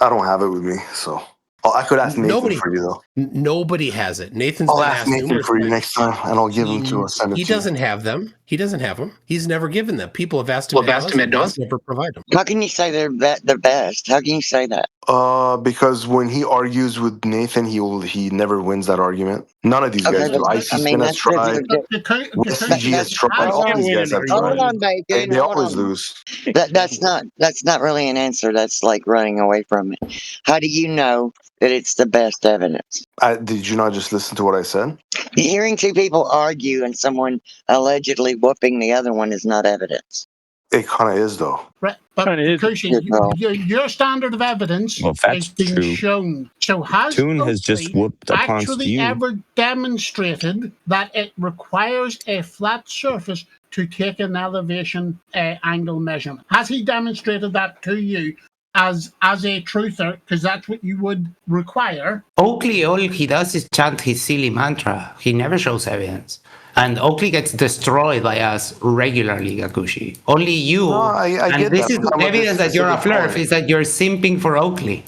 Speaker 1: I don't have it with me, so. I could ask Nathan for you, though.
Speaker 7: Nobody has it.
Speaker 1: I'll ask Nathan for you next time, and I'll give them to us.
Speaker 7: He doesn't have them. He doesn't have them. He's never given them. People have asked him. Never provide them.
Speaker 10: How can you say they're the best? How can you say that?
Speaker 1: Because when he argues with Nathan, he never wins that argument. None of these guys do. ICSpin has tried. CG has tried. All these guys have tried.
Speaker 10: Hold on, Bacon.
Speaker 1: They
Speaker 10: Hold
Speaker 1: always
Speaker 10: on.
Speaker 1: lose.
Speaker 10: That's not really an answer. That's like running away from it. How do you know that it's the best evidence?
Speaker 1: Did you not just listen to what I said?
Speaker 10: Hearing two people argue and someone allegedly whooping the other one is not evidence.
Speaker 1: It kind of is, though.
Speaker 16: Right, but Gakushi, your standard of evidence has been shown. So has
Speaker 11: Toon has just whooped upon
Speaker 16: actually
Speaker 11: you.
Speaker 16: ever demonstrated that it requires a flat surface to take an elevation angle measurement? Has he demonstrated that to you as a truther? Because that's what you would require.
Speaker 15: Oakley, all he does is chant his silly mantra. He never shows evidence. And Oakley gets destroyed by us regularly, Gakushi. Only you,
Speaker 1: I
Speaker 15: and
Speaker 1: get
Speaker 15: this
Speaker 1: that,
Speaker 15: is
Speaker 1: but not with
Speaker 15: evidence
Speaker 1: this
Speaker 15: that you're a
Speaker 1: specific
Speaker 15: flurf,
Speaker 1: point.
Speaker 15: is that you're simping for Oakley.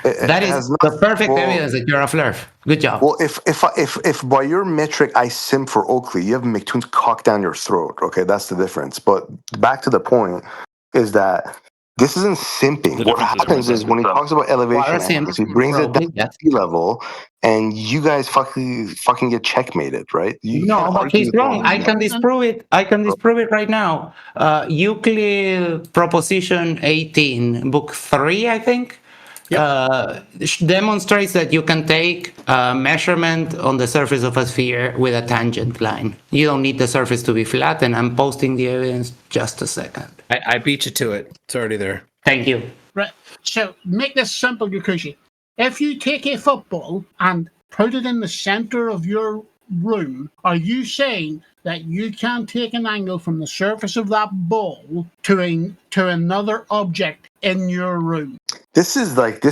Speaker 15: That is the perfect evidence that you're a flurf. Good job.
Speaker 1: Well, if by your metric I simp for Oakley, you have MCToon's cock down your throat. Okay, that's the difference. But back to the point is that this isn't simping. What happens is when he talks about elevation angles, he brings it down to sea level, and you guys fucking get checkmated, right? You
Speaker 15: No,
Speaker 1: can't
Speaker 15: but
Speaker 1: argue
Speaker 15: he's
Speaker 1: with
Speaker 15: wrong.
Speaker 1: all
Speaker 15: I
Speaker 1: this.
Speaker 15: can disprove it. I can disprove it right now. Euclid Proposition 18, Book 3, I think, demonstrates that you can take a measurement on the surface of a sphere with a tangent line. You don't need the surface to be flat, and I'm posting the evidence just a second.
Speaker 7: I beat you to it. It's already there.
Speaker 15: Thank you.
Speaker 16: Right. So make this simple, Gakushi. If you take a football and put it in the center of your room, are you saying that you can take an angle from the surface of that ball to another object in your room?
Speaker 1: This is like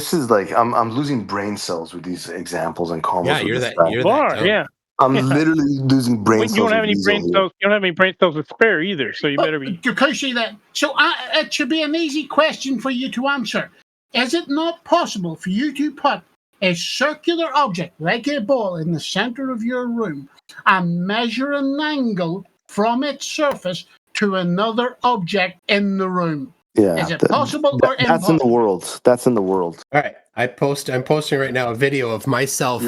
Speaker 1: I'm losing brain cells with these examples and combos.
Speaker 14: Yeah,
Speaker 1: with
Speaker 14: you're
Speaker 1: this
Speaker 14: that-
Speaker 1: guy.
Speaker 14: you're that dumb. Yeah.
Speaker 1: I'm
Speaker 14: Yeah.
Speaker 1: literally losing brain
Speaker 14: Wait,
Speaker 1: cells.
Speaker 14: you don't have
Speaker 1: with
Speaker 14: any
Speaker 1: these
Speaker 14: brain
Speaker 1: over here.
Speaker 14: cells. You don't have any brain cells to spare either, so you better be.
Speaker 16: Gakushi, then. So it should be an easy question for you to answer. Is it not possible for you to put a circular object like a ball in the center of your room and measure an angle from its surface to another object in the room?
Speaker 1: Yeah,
Speaker 16: Is it possible or
Speaker 1: that's
Speaker 16: impossible?
Speaker 1: in the world. That's in the world.
Speaker 7: All right. I'm posting right now a video of myself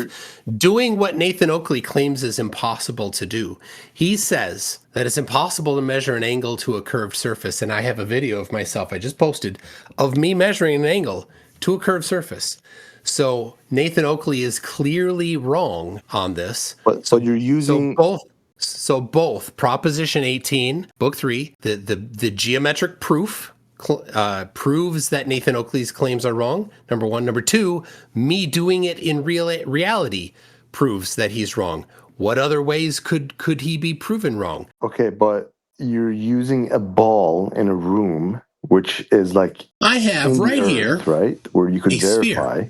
Speaker 7: doing what Nathan Oakley claims is impossible to do. He says that it's impossible to measure an angle to a curved surface, and I have a video of myself I just posted of me measuring an angle to a curved surface. So Nathan Oakley is clearly wrong on this.
Speaker 1: So you're using
Speaker 7: both Proposition 18, Book 3, the geometric proof proves that Nathan Oakley's claims are wrong. Number one. Number two, me doing it in reality proves that he's wrong. What other ways could he be proven wrong?
Speaker 1: Okay, but you're using a ball in a room, which is like
Speaker 7: I have
Speaker 1: in the
Speaker 7: right
Speaker 1: earth,
Speaker 7: here
Speaker 1: right, where you could
Speaker 7: a sphere.
Speaker 1: verify.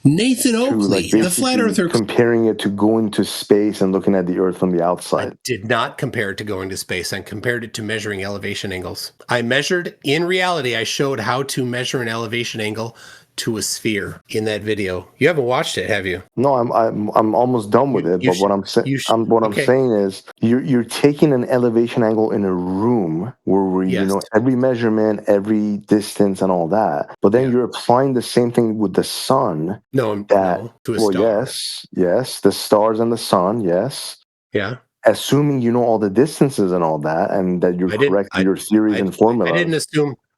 Speaker 7: Nathan Oakley, the flat earther,
Speaker 1: comparing it to going to space and looking at the Earth from the outside.
Speaker 7: I did not compare it to going to space. I compared it to measuring elevation angles. I measured, in reality, I showed how to measure an elevation angle to a sphere in that video. You haven't watched it, have you?
Speaker 1: No, I'm almost done with it. But what I'm saying, I'm saying is, you're taking an elevation angle in a room where you know every measurement, every distance, and all that. But then you're applying the same thing with the sun.
Speaker 7: No,
Speaker 1: to
Speaker 7: a star.
Speaker 1: Yes, the stars and the sun. Yes.
Speaker 7: Yeah.
Speaker 1: Assuming you know all the distances and all that, and that you're correct in your theories and formulas.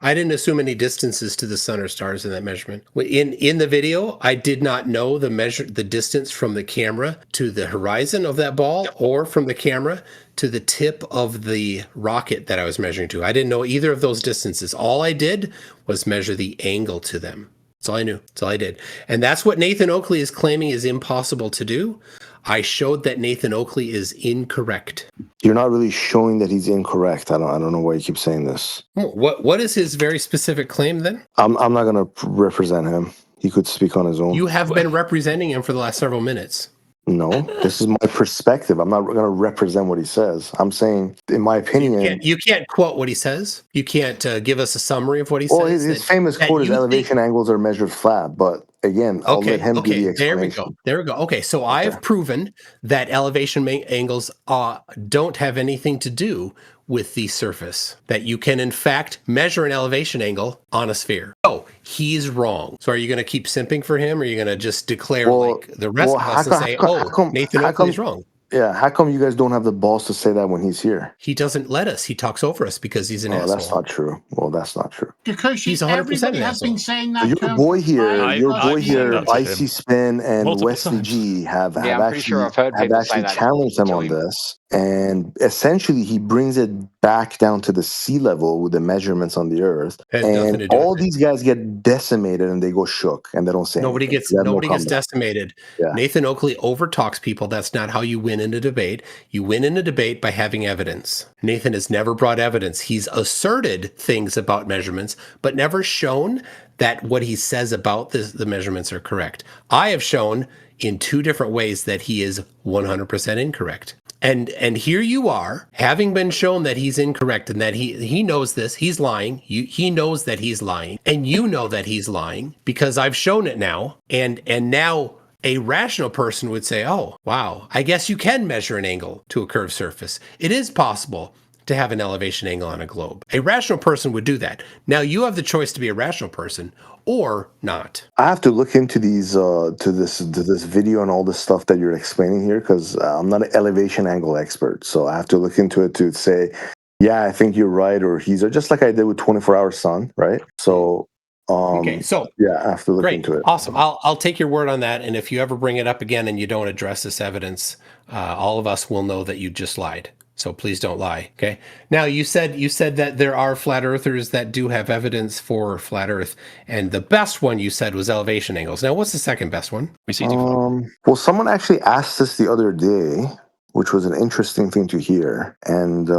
Speaker 7: I didn't assume any distances to the sun or stars in that measurement. In the video, I did not know the distance from the camera to the horizon of that ball or from the camera to the tip of the rocket that I was measuring to. I didn't know either of those distances. All I did was measure the angle to them. That's all I knew. That's all I did. And that's what Nathan Oakley is claiming is impossible to do. I showed that Nathan Oakley is incorrect.
Speaker 1: You're not really showing that he's incorrect. I don't know why you keep saying this.
Speaker 7: What is his very specific claim then?
Speaker 1: I'm not going to represent him. He could speak on his own.
Speaker 7: You have been representing him for the last several minutes.
Speaker 1: No, this is my perspective. I'm not going to represent what he says. I'm saying, in my opinion...
Speaker 7: You can't quote what he says. You can't give us a summary of what he says.
Speaker 1: Well, his famous quote is elevation angles are measured flat, but again, I'll let him do the explanation.
Speaker 7: There we go. Okay, so I've proven that elevation angles don't have anything to do with the surface, that you can in fact measure an elevation angle on a sphere. Oh, he's wrong. So are you going to keep simping for him, or are you going to just declare like the rest of us and say, Nathan Oakley's wrong?
Speaker 1: Yeah, how come you guys don't have the balls to say that when he's here?
Speaker 7: He doesn't let us. He talks over us because he's an asshole.
Speaker 1: That's not true. Well, that's not true.
Speaker 16: Gakushi,
Speaker 7: He's 100%
Speaker 16: everybody
Speaker 7: an
Speaker 16: has
Speaker 7: asshole.
Speaker 16: been saying that.
Speaker 1: Your boy here, ICSpin and
Speaker 3: Multiple
Speaker 1: Wesley
Speaker 3: times.
Speaker 1: G have
Speaker 3: Yeah, I'm pretty sure I've heard people say that
Speaker 1: challenged him
Speaker 3: to
Speaker 1: on
Speaker 3: him.
Speaker 1: this, and essentially he brings it back down to the sea level with the measurements on the Earth,
Speaker 7: Has nothing
Speaker 1: and
Speaker 7: to do
Speaker 1: all
Speaker 7: with it.
Speaker 1: these guys get decimated and they go shook and they don't say
Speaker 7: Nobody
Speaker 1: anything.
Speaker 7: gets
Speaker 1: They have no
Speaker 7: gets
Speaker 1: comeback.
Speaker 7: decimated.
Speaker 1: Yeah.
Speaker 7: Nathan Oakley overtalks people. That's not how you win in a debate. You win in a debate by having evidence. Nathan has never brought evidence. He's asserted things about measurements, but never shown that what he says about the measurements are correct. I have shown in 2 different ways that he is 100% incorrect. And here you are, having been shown that he's incorrect and that he knows this, he's lying. He knows that he's lying, and you know that he's lying because I've shown it now. And now a rational person would say, oh, wow, I guess you can measure an angle to a curved surface. It is possible to have an elevation angle on a globe. A rational person would do that. Now you have the choice to be a rational person or not.
Speaker 1: I have to look into these to this video and all this stuff that you're explaining here because I'm not an elevation angle expert, so I have to look into it to say, yeah, I think you're right, or he's just like I did with 24-hour sun, right? So
Speaker 7: okay, so
Speaker 1: yeah, I have to look into it.
Speaker 7: Awesome. I'll take your word on that, and if you ever bring it up again and you don't address this evidence, all of us will know that you just lied. So please don't lie. Okay. Now you said that there are flat earthers that do have evidence for flat Earth, and the best one you said was elevation angles. Now, what's the second best one?
Speaker 1: Well, someone actually asked this the other day, which was an interesting thing to hear, and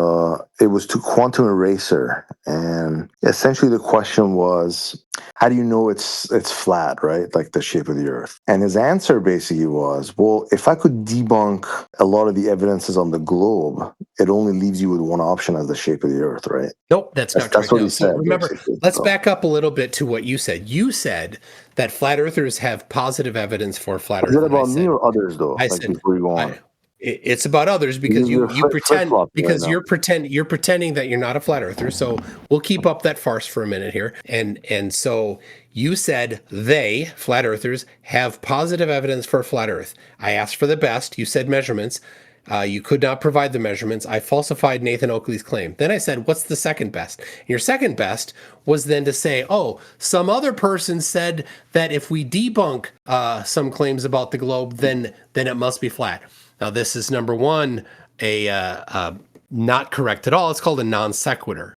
Speaker 1: it was to Quantum Eraser, and essentially the question was, how do you know it's flat, right? Like the shape of the Earth. And his answer basically was, well, if I could debunk a lot of the evidences on the globe, it only leaves you with one option as the shape of the Earth, right?
Speaker 7: Nope, that's not
Speaker 1: That's
Speaker 7: correct.
Speaker 1: what
Speaker 7: No.
Speaker 1: he
Speaker 7: So
Speaker 1: said.
Speaker 7: remember,
Speaker 1: basically.
Speaker 7: let's back up a little bit to what you said. You said that flat earthers have positive evidence for flat Earth.
Speaker 1: Is it about me or others, though?
Speaker 7: I
Speaker 1: like
Speaker 7: said,
Speaker 1: before you go on.
Speaker 7: It's about others because you pretend because you're pretending that you're not a flat earther. So we'll keep up that farce for a minute here. And so you said they, flat earthers, have positive evidence for flat Earth. I asked for the best. You said measurements. You could not provide the measurements. I falsified Nathan Oakley's claim. Then I said, what's the second best? And your second best was then to say, oh, some other person said that if we debunk some claims about the globe, then it must be flat. Now, this is number one, not correct at all. It's called a non sequitur.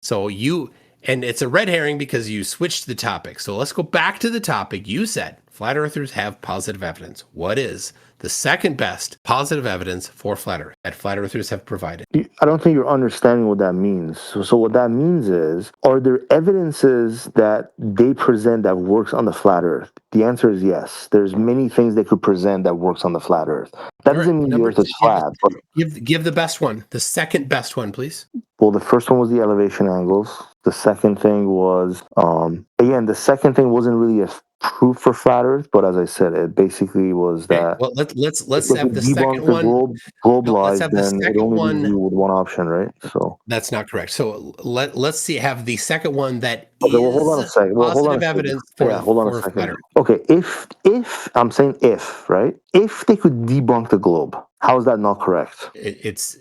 Speaker 7: And it's a red herring because you switched the topic. So let's go back to the topic. You said flat earthers have positive evidence. What is the second best positive evidence for flat Earth that flat earthers have provided?
Speaker 1: I don't think you're understanding what that means. So what that means is, are there evidences that they present that works on the flat Earth? The answer is yes. There's many things they could present that works on the flat Earth. That doesn't mean the Earth is flat. But
Speaker 7: give the best one, the second best one, please.
Speaker 1: Well, the first one was the elevation angles. The second thing was, again, the second thing wasn't really a proof for flat Earth, but as I said, it basically was that.
Speaker 7: Well, let's have the second one.
Speaker 1: Globe
Speaker 7: No, let's
Speaker 1: lies,
Speaker 7: have the
Speaker 1: then it
Speaker 7: second
Speaker 1: only
Speaker 7: one.
Speaker 1: leaves you with one option, right? So
Speaker 7: that's not correct. So let's have the second one that
Speaker 1: okay, well, hold on a second. Well, hold on a
Speaker 7: positive
Speaker 1: second.
Speaker 7: evidence for
Speaker 1: Hold on a
Speaker 7: for
Speaker 1: second.
Speaker 7: flat Earth.
Speaker 1: Okay, if I'm saying if, right? If they could debunk the globe, how is that not correct?
Speaker 7: It's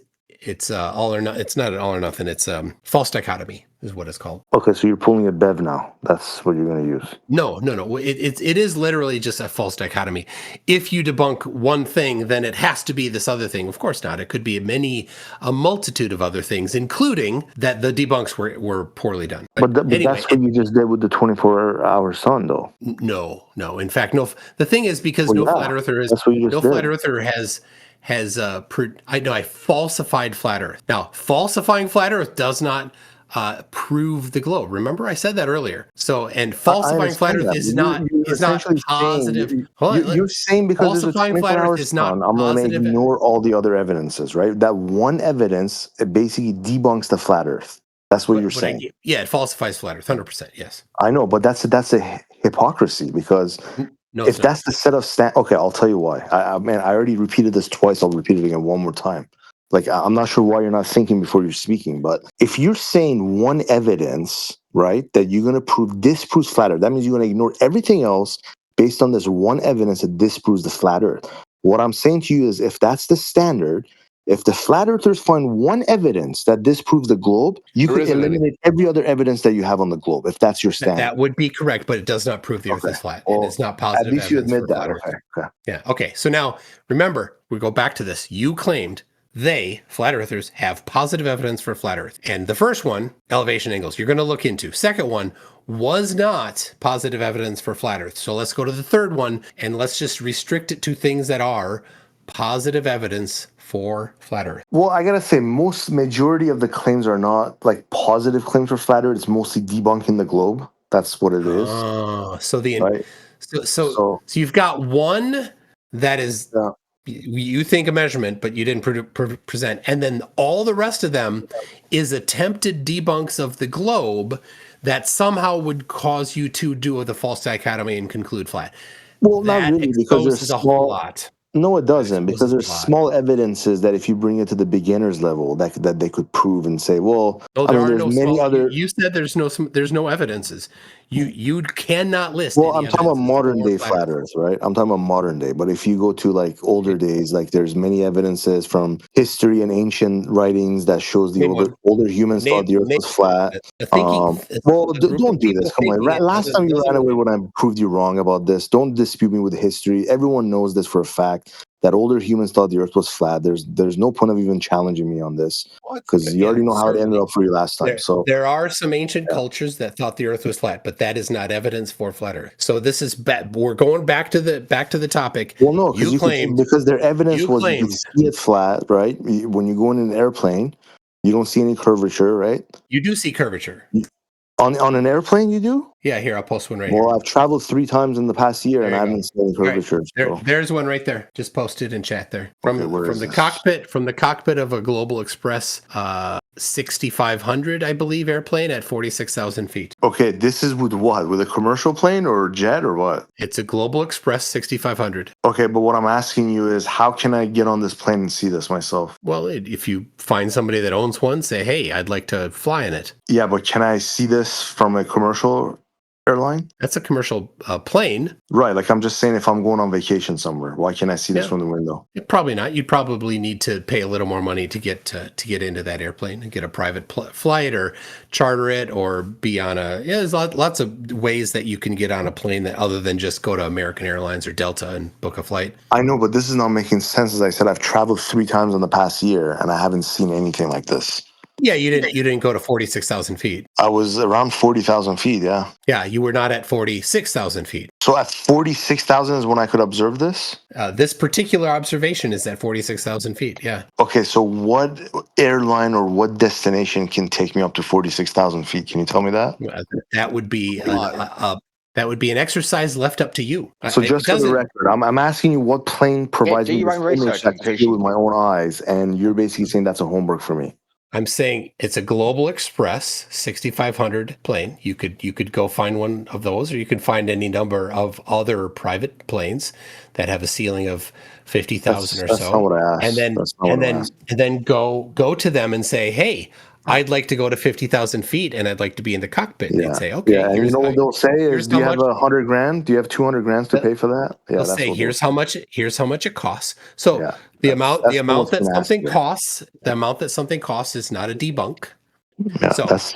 Speaker 7: all or not. It's not an all or nothing. It's false dichotomy is what it's called.
Speaker 1: Okay, so you're pulling a Bev now. That's what you're going to use.
Speaker 7: No. It is literally just a false dichotomy. If you debunk one thing, then it has to be this other thing. Of course not. It could be a multitude of other things, including that the debunks were poorly done.
Speaker 1: But anyway, that's what you just did with the 24-hour sun, though.
Speaker 7: No. In fact, no. The thing is because flat earther I falsified flat Earth. Now, falsifying flat Earth does not prove the globe. Remember, I said that earlier. So, and falsifying flat Earth is not positive.
Speaker 1: You're saying because there's a 24-hour sun, I'm going to ignore all the other evidences, right? That one evidence, it basically debunks the flat Earth. That's what you're saying.
Speaker 7: It falsifies flat Earth, 100%. Yes.
Speaker 1: I know, but that's a hypocrisy because. No, if that's the set of okay, I'll tell you why. I already repeated this twice. I'll repeat it again one more time. Like, I'm not sure why you're not thinking before you're speaking, but if you're saying one evidence, right, that you're going to disproves flat Earth, that means you're going to ignore everything else based on this one evidence that disproves the flat Earth. What I'm saying to you is, if that's the standard, if the flat earthers find one evidence that disproves the globe, you could eliminate every other evidence that you have on the globe, if that's your standard.
Speaker 7: That would be correct, but it does not prove the Earth is flat.
Speaker 1: Well,
Speaker 7: and it's not positive
Speaker 1: at least you
Speaker 7: evidence
Speaker 1: admit
Speaker 7: for
Speaker 1: that.
Speaker 7: flat Earth.
Speaker 1: Okay.
Speaker 7: Yeah. Okay. So now remember, we go back to this. You claimed flat earthers, have positive evidence for flat Earth. And the first one, elevation angles, you're going to look into. Second one was not positive evidence for flat Earth. So let's go to the third one and let's just restrict it to things that are positive evidence for flat Earth.
Speaker 1: Well, I gotta say, majority of the claims are not like positive claims for flat Earth. It's mostly debunking the globe. That's what it is.
Speaker 7: So you've got one that is you think a measurement, but you didn't present, and then all the rest of them is attempted debunks of the globe that somehow would cause you to do the false dichotomy and conclude flat.
Speaker 1: Well, not really, because there's
Speaker 7: a whole lot.
Speaker 1: No, it doesn't, because there's small evidences that if you bring it to the beginner's level, that they could prove and say, well,
Speaker 7: no,
Speaker 1: I mean, there's many other.
Speaker 7: You said there's no evidences. You cannot list.
Speaker 1: Well, I'm talking about modern day flat Earth, right? I'm talking about modern day. But if you go to like older days, like there's many evidences from history and ancient writings that shows the older humans thought the Earth was flat. Well, don't do this. Come on. Last time you ran away when I proved you wrong about this. Don't dispute me with history. Everyone knows this for a fact, that older humans thought the Earth was flat. There's no point of even challenging me on this, because you already know how it ended up for you last time. So
Speaker 7: there are some ancient cultures that thought the Earth was flat, but that is not evidence for flat Earth. So this is we're going back to the topic.
Speaker 1: Well, no, because their evidence was you could see it flat, right? When you go in an airplane, you don't see any curvature, right?
Speaker 7: You do see curvature.
Speaker 1: On an airplane, you do?
Speaker 7: Yeah, here, I'll post one right
Speaker 1: here.
Speaker 7: Well,
Speaker 1: I've traveled 3 times in the past year, and I haven't seen any curvature.
Speaker 7: Right. There's one right there. Just posted in chat there. From the cockpit of a Global Express 6500, I believe, airplane at 46,000 feet.
Speaker 1: Okay, this is with what? With a commercial plane or jet or what?
Speaker 7: It's a Global Express 6500.
Speaker 1: Okay, but what I'm asking you is, how can I get on this plane and see this myself?
Speaker 7: Well, if you find somebody that owns one, say, hey, I'd like to fly in it.
Speaker 1: Yeah, but can I see this from a commercial airline?
Speaker 7: That's a commercial plane.
Speaker 1: Right, like I'm just saying, if I'm going on vacation somewhere, why can't I see this from the window?
Speaker 7: Probably not. You'd probably need to pay a little more money to get into that airplane and get a private flight or charter it or be on there's lots of ways that you can get on a plane that other than just go to American Airlines or Delta and book a flight.
Speaker 1: I know, but this is not making sense. As I said, I've traveled 3 times in the past year and I haven't seen anything like this.
Speaker 7: Yeah, you didn't go to 46,000 feet.
Speaker 1: I was around 40,000 feet, yeah.
Speaker 7: Yeah, you were not at 46,000 feet.
Speaker 1: So at 46,000 is when I could observe this?
Speaker 7: This particular observation is at 46,000 feet, yeah.
Speaker 1: Okay, so what airline or what destination can take me up to 46,000 feet? Can you tell me that?
Speaker 7: That would be that would be an exercise left up to you.
Speaker 1: So just for the record, I'm asking you what plane provides me this image that I can see with my own eyes, and you're basically saying that's a homework for me.
Speaker 7: I'm saying it's a Global Express 6500 plane. You could go find one of those, or you can find any number of other private planes that have a ceiling of 50,000 or so.
Speaker 1: That's not what I asked.
Speaker 7: And then go to them and say, hey, I'd like to go to 50,000 feet and I'd like to be in the cockpit. And they'd say, okay.
Speaker 1: Yeah, and you know what they'll say is, do you have $100,000? Do you have 200,000 to pay for that? Yeah,
Speaker 7: they'll say, here's how much it costs. So the amount that something costs is not a debunk.
Speaker 1: Yeah,
Speaker 7: so
Speaker 1: that's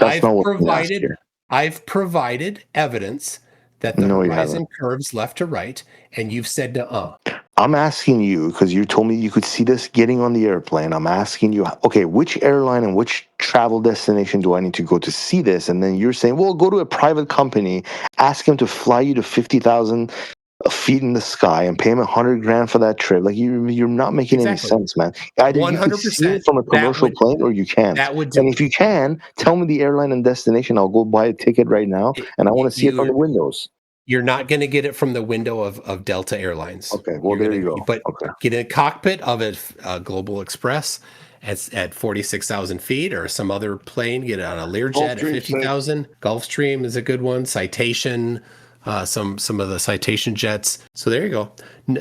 Speaker 7: I've provided evidence that the horizon curves left to right, and you've said
Speaker 1: I'm asking you, because you told me you could see this getting on the airplane. I'm asking you, okay, which airline and which travel destination do I need to go to see this? And then you're saying, well, go to a private company, ask him to fly you to 50,000 feet in the sky and pay him $100,000 for that trip. Like you're not making any sense, man. Either 100%. You can see it from a commercial plane or you can't. And if you can, tell me the airline and destination. I'll go buy a ticket right now, and I want to see it from the windows.
Speaker 7: You're not going to get it from the window of Delta Airlines.
Speaker 1: Okay, well, there you go.
Speaker 7: But get in a cockpit of a Global Express at 46,000 feet, or some other plane. Get it on a Learjet at 50,000. Gulfstream is a good one. Citation. some of the citation jets. So there you go.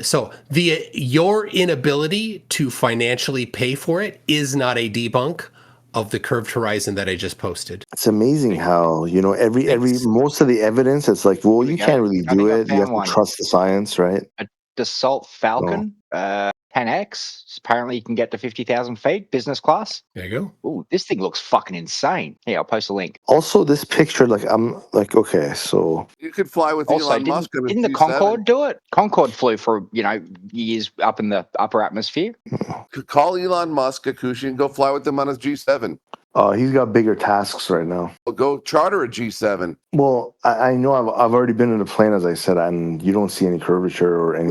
Speaker 7: So your inability to financially pay for it is not a debunk of the curved horizon that I just posted.
Speaker 1: It's amazing how, you know, every most of the evidence, it's like, well, you can't really do it. You have to trust the science, right?
Speaker 3: A Dassault Falcon, 10X. Apparently, you can get to 50,000 feet, business class.
Speaker 7: There you go.
Speaker 3: Ooh, this thing looks fucking insane. Here, I'll post a link.
Speaker 1: Also, this picture, like, I'm like, okay, so
Speaker 18: you could fly with
Speaker 3: also,
Speaker 18: Elon Musk.
Speaker 3: Didn't the Concorde do it? Concorde flew for years up in the upper atmosphere.
Speaker 18: Call Elon Musk, Gakushi, and go fly with them on his G7.
Speaker 1: He's got bigger tasks right now.
Speaker 18: Well, go charter a G7.
Speaker 1: Well, I know I've already been in a plane, as I said, and you don't see any curvature or any.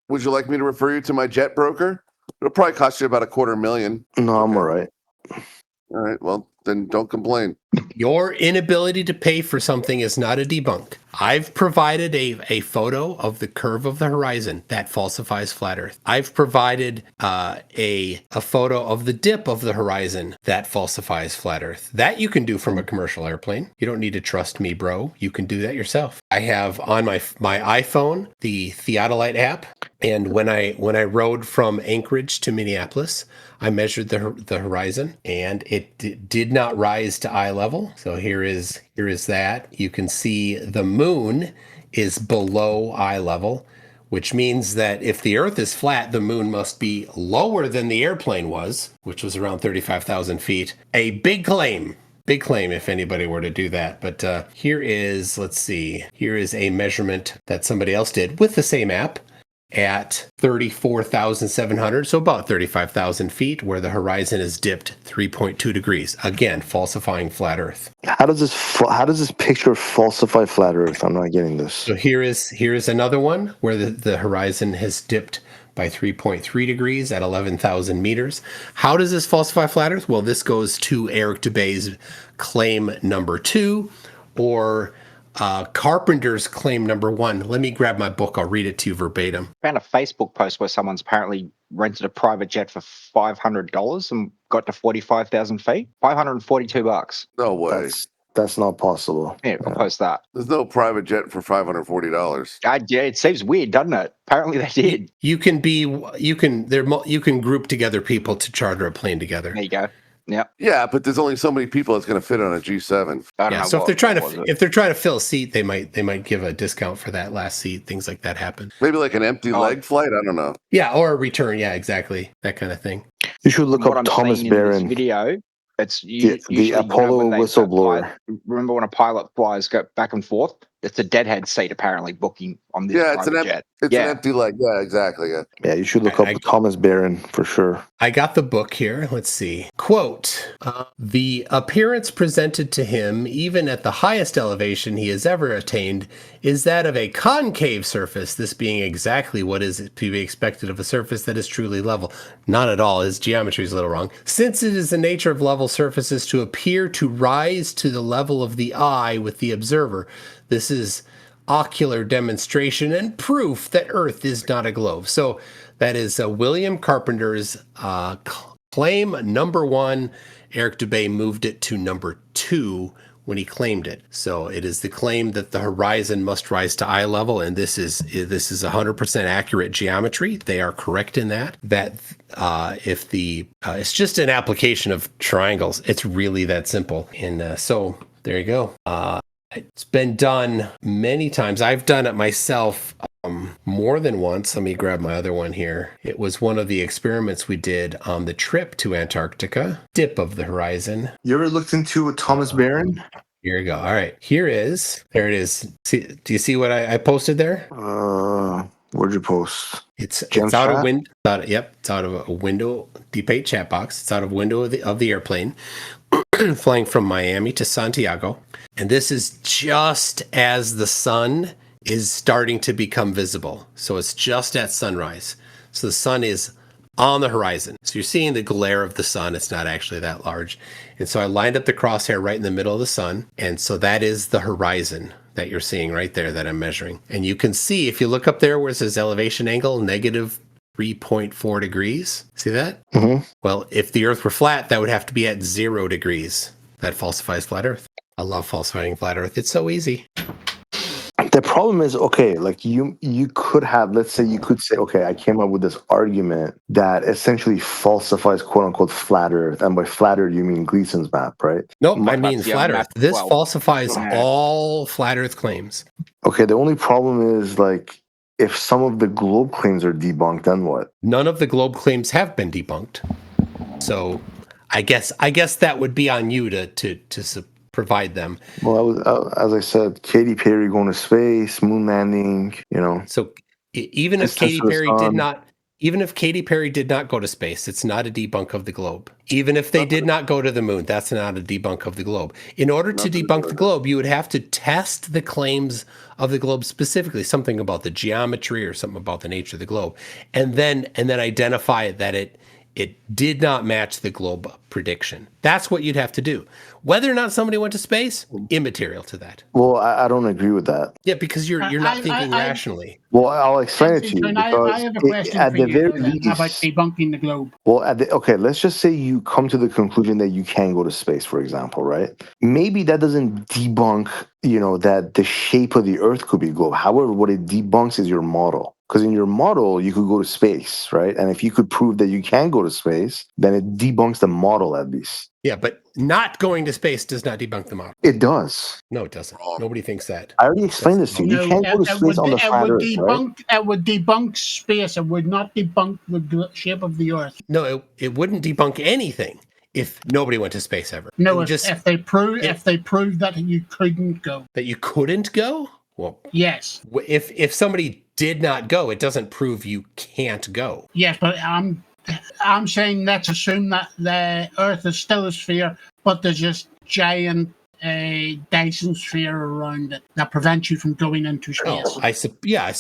Speaker 18: Would you like me to refer you to my jet broker? It'll probably cost you about $250,000.
Speaker 1: No, I'm all right.
Speaker 18: All right, well, then don't complain.
Speaker 7: Your inability to pay for something is not a debunk. I've provided a photo of the curve of the horizon that falsifies flat Earth. I've provided a photo of the dip of the horizon that falsifies flat Earth. That you can do from a commercial airplane. You don't need to trust me, bro. You can do that yourself. I have on my iPhone the Theodolite app, and when I rode from Anchorage to Minneapolis, I measured the horizon, and it did not rise to eye level. So here is that. You can see the moon is below eye level, which means that if the Earth is flat, the moon must be lower than the airplane was, which was around 35,000 feet. A big claim. Big claim if anybody were to do that. But here is a measurement that somebody else did with the same app at 34,700, so about 35,000 feet, where the horizon is dipped 3.2 degrees. Again, falsifying flat Earth.
Speaker 1: How does this picture falsify flat Earth? I'm not getting this.
Speaker 7: So here is another one where the horizon has dipped by 3.3 degrees at 11,000 meters. How does this falsify flat Earth? Well, this goes to Eric Dubay's claim number 2, or Carpenter's claim number 1. Let me grab my book. I'll read it to you verbatim.
Speaker 3: Found a Facebook post where someone's apparently rented a private jet for $500 and got to 45,000 feet. $542.
Speaker 18: No way.
Speaker 1: That's not possible.
Speaker 3: Yeah, I'll post that.
Speaker 18: There's no private jet for $540.
Speaker 3: Yeah, it seems weird, doesn't it? Apparently they did.
Speaker 7: You can group together people to charter a plane together.
Speaker 3: There you go. Yeah.
Speaker 18: Yeah, but there's only so many people it's going to fit on a G7.
Speaker 7: Yeah, so if they're trying to fill a seat, they might give a discount for that last seat. Things like that happen.
Speaker 18: Maybe like an empty leg flight. I don't know.
Speaker 7: Yeah, or a return. Yeah, exactly. That kind of thing.
Speaker 1: You should look up Thomas Barron.
Speaker 3: Video. It's
Speaker 1: the Apollo whistleblower.
Speaker 3: Remember when a pilot flies go back and forth? It's a deadhead seat apparently booking on this private jet.
Speaker 18: It's an empty leg. Yeah, exactly. Yeah.
Speaker 1: Yeah, you should look up Thomas Barron for sure.
Speaker 7: I got the book here. Let's see. Quote, the appearance presented to him, even at the highest elevation he has ever attained, is that of a concave surface, this being exactly what is to be expected of a surface that is truly level. Not at all. His geometry is a little wrong. Since it is the nature of level surfaces to appear to rise to the level of the eye with the observer, this is ocular demonstration and proof that Earth is not a globe. So that is William Carpenter's claim number 1. Eric Dubay moved it to number 2 when he claimed it. So it is the claim that the horizon must rise to eye level, and this is 100% accurate geometry. They are correct in that. That it's just an application of triangles. It's really that simple. And so there you go. It's been done many times. I've done it myself more than once. Let me grab my other one here. It was one of the experiments we did on the trip to Antarctica. Dip of the horizon.
Speaker 1: You ever looked into Thomas Barron?
Speaker 7: Here we go. All right. There it is. See, do you see what I posted there?
Speaker 1: Where'd you post?
Speaker 7: It's out of window. It's out of a window, deep 8 chat box. It's out of window of the airplane, flying from Miami to Santiago. And this is just as the sun is starting to become visible. So it's just at sunrise. So the sun is on the horizon. So you're seeing the glare of the sun. It's not actually that large. And so I lined up the crosshair right in the middle of the sun. And so that is the horizon that you're seeing right there that I'm measuring. And you can see, if you look up there where it says elevation angle, negative 3.4 degrees. See that?
Speaker 1: Mm-hmm.
Speaker 7: Well, if the Earth were flat, that would have to be at 0 degrees. That falsifies flat Earth. I love falsifying flat Earth. It's so easy.
Speaker 1: The problem is, okay, like you could have, let's say you could say, okay, I came up with this argument that essentially falsifies quote unquote flat Earth, and by flat Earth you mean Gleason's map, right?
Speaker 7: Nope, I mean flat Earth. This falsifies all flat Earth claims.
Speaker 1: Okay, the only problem is like if some of the globe claims are debunked, then what?
Speaker 7: None of the globe claims have been debunked. So I guess that would be on you to provide them.
Speaker 1: Well, as I said, Katy Perry going to space, moon landing,
Speaker 7: So even if Katy Perry did not go to space, it's not a debunk of the globe. Even if they did not go to the moon, that's not a debunk of the globe. In order to debunk the globe, you would have to test the claims of the globe specifically, something about the geometry or something about the nature of the globe, and then identify that it did not match the globe prediction. That's what you'd have to do. Whether or not somebody went to space, immaterial to that.
Speaker 1: Well, I don't agree with that.
Speaker 7: Yeah, because you're not thinking rationally.
Speaker 1: Well, I'll explain it to you.
Speaker 16: I have a question for you about debunking the globe.
Speaker 1: Well, okay, let's just say you come to the conclusion that you can go to space, for example, right? Maybe that doesn't debunk, that the shape of the Earth could be a globe. However, what it debunks is your model. Because in your model, you could go to space, right? And if you could prove that you can go to space, then it debunks the model at least.
Speaker 7: Yeah, but not going to space does not debunk the model.
Speaker 1: It does.
Speaker 7: No, it doesn't. Nobody thinks that.
Speaker 1: I already explained this to you. You can't go to space on the flat Earth, right?
Speaker 16: It would debunk space. It would not debunk the shape of the Earth.
Speaker 7: No, it wouldn't debunk anything if nobody went to space ever.
Speaker 16: No, if they proved that you couldn't go.
Speaker 7: That you couldn't go? Well,
Speaker 16: yes.
Speaker 7: If somebody did not go, it doesn't prove you can't go.
Speaker 16: Yes, but I'm saying let's assume that the Earth is still a sphere, but there's just giant Dyson sphere around it that prevents you from going into space.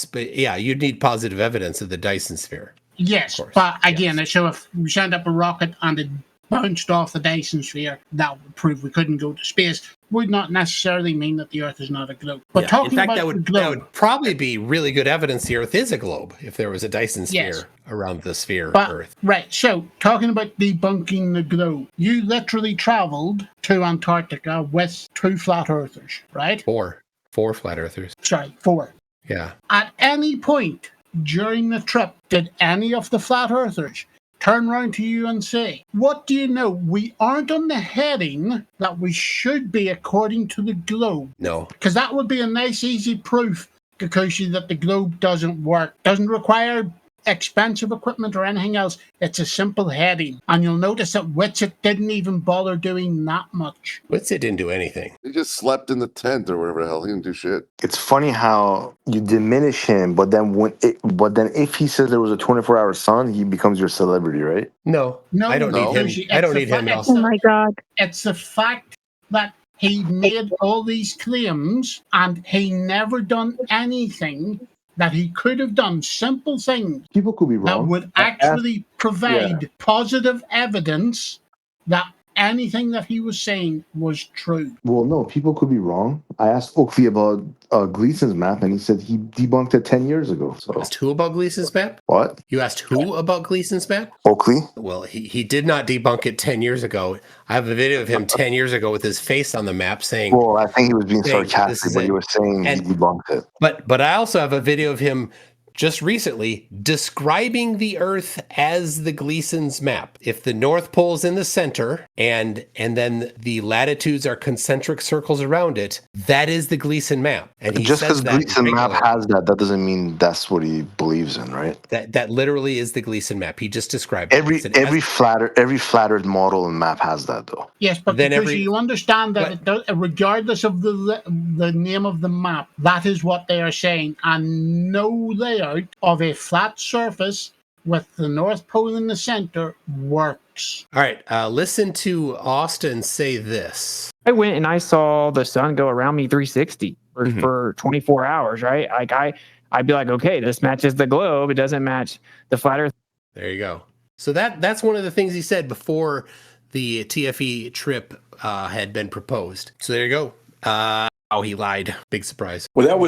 Speaker 7: You'd need positive evidence of the Dyson sphere.
Speaker 16: Yes, but again, so if we send up a rocket and it bounced off the Dyson sphere, that would prove we couldn't go to space. Would not necessarily mean that the Earth is not a globe. But talking
Speaker 7: in fact,
Speaker 16: about
Speaker 7: that would probably be really good evidence the Earth is a globe if there was a Dyson sphere around the sphere of Earth.
Speaker 16: Right. So talking about debunking the globe, you literally traveled to Antarctica with 2 flat earthers, right?
Speaker 7: 4 flat earthers.
Speaker 16: Sorry, 4.
Speaker 7: Yeah.
Speaker 16: At any point during the trip, did any of the flat earthers turn around to you and say, what do you know? We aren't on the heading that we should be according to the globe.
Speaker 7: No.
Speaker 16: Because that would be a nice, easy proof, Gakushi, that the globe doesn't work. Doesn't require expensive equipment or anything else. It's a simple heading. And you'll notice that Witsit didn't even bother doing that much.
Speaker 7: Witsit didn't do anything.
Speaker 18: He just slept in the tent or whatever the hell. He didn't do shit.
Speaker 1: It's funny how you diminish him, but then if he says there was a 24-hour sun, he becomes your celebrity, right?
Speaker 7: No, I don't need him. I don't need him at all.
Speaker 17: Oh my God.
Speaker 16: It's the fact that he made all these claims and he never done anything that he could have done, simple things.
Speaker 1: People could be wrong.
Speaker 16: That would actually provide positive evidence that anything that he was saying was true.
Speaker 1: Well, no, people could be wrong. I asked Oakley about Gleason's map, and he said he debunked it 10 years ago. So.
Speaker 7: You asked who about Gleason's map?
Speaker 1: What?
Speaker 7: You asked who about Gleason's map?
Speaker 1: Oakley.
Speaker 7: Well, he did not debunk it 10 years ago. I have a video of him 10 years ago with his face on the map saying...
Speaker 1: Well, I think he was being sarcastic, but he was saying he debunked it.
Speaker 7: But I also have a video of him just recently describing the Earth as the Gleason's map. If the North Pole is in the center and then the latitudes are concentric circles around it, that is the Gleason map. And he
Speaker 1: just because
Speaker 7: Gleason
Speaker 1: map has that doesn't mean that's what he believes in, right?
Speaker 7: That literally is the Gleason map. He just described
Speaker 1: every flat Earth model and map has that though.
Speaker 16: Yes, but because you understand that regardless of the name of the map, that is what they are saying, and no layout of a flat surface with the North Pole in the center works.
Speaker 7: All right, listen to Austin say this.
Speaker 19: I went and I saw the sun go around me 360 for 24 hours, right? Like I'd be like, okay, this matches the globe. It doesn't match the flat Earth.
Speaker 7: There you go. So that's one of the things he said before the TFE trip had been proposed. So there you go. Oh, he lied. Big surprise.
Speaker 20: Well, that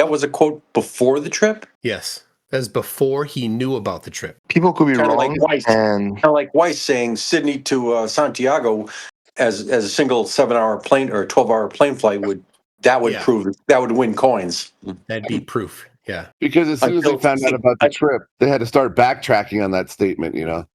Speaker 20: was a quote before the trip?
Speaker 7: Yes. That was before he knew about the trip.
Speaker 1: People could be
Speaker 20: kinda
Speaker 1: wrong.
Speaker 20: Like Weiss, kind of like Weiss saying Sydney to Santiago as a single 7-hour plane or 12-hour plane flight would That would prove that would win coins.
Speaker 7: That'd be proof. Yeah.
Speaker 18: Because as soon as they found out about the trip, they had to start backtracking on that statement, you know.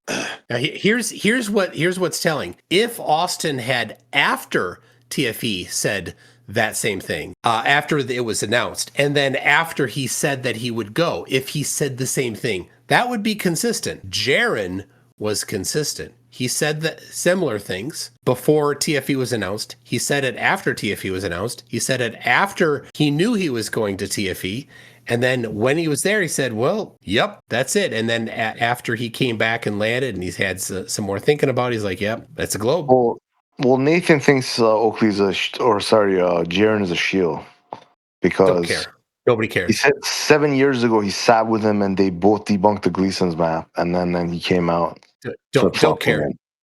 Speaker 7: Now, here's what's telling. If Austin had, after TFE said that same thing, after it was announced, and then after he said that he would go, if he said the same thing, that would be consistent. Jaron was consistent. He said that similar things before TFE was announced. He said it after TFE was announced. He said it after he knew he was going to TFE. And then when he was there, he said, well, yep, that's it. And then after he came back and landed and he's had some more thinking about it, he's like, yep, that's a globe.
Speaker 1: Well, Nathan thinks Oakley's Jaron is a Shill. Because
Speaker 7: don't care. Nobody cares.
Speaker 1: He said 7 years ago he sat with him and they both debunked the Gleason's map. And then he came out.
Speaker 7: Don't care.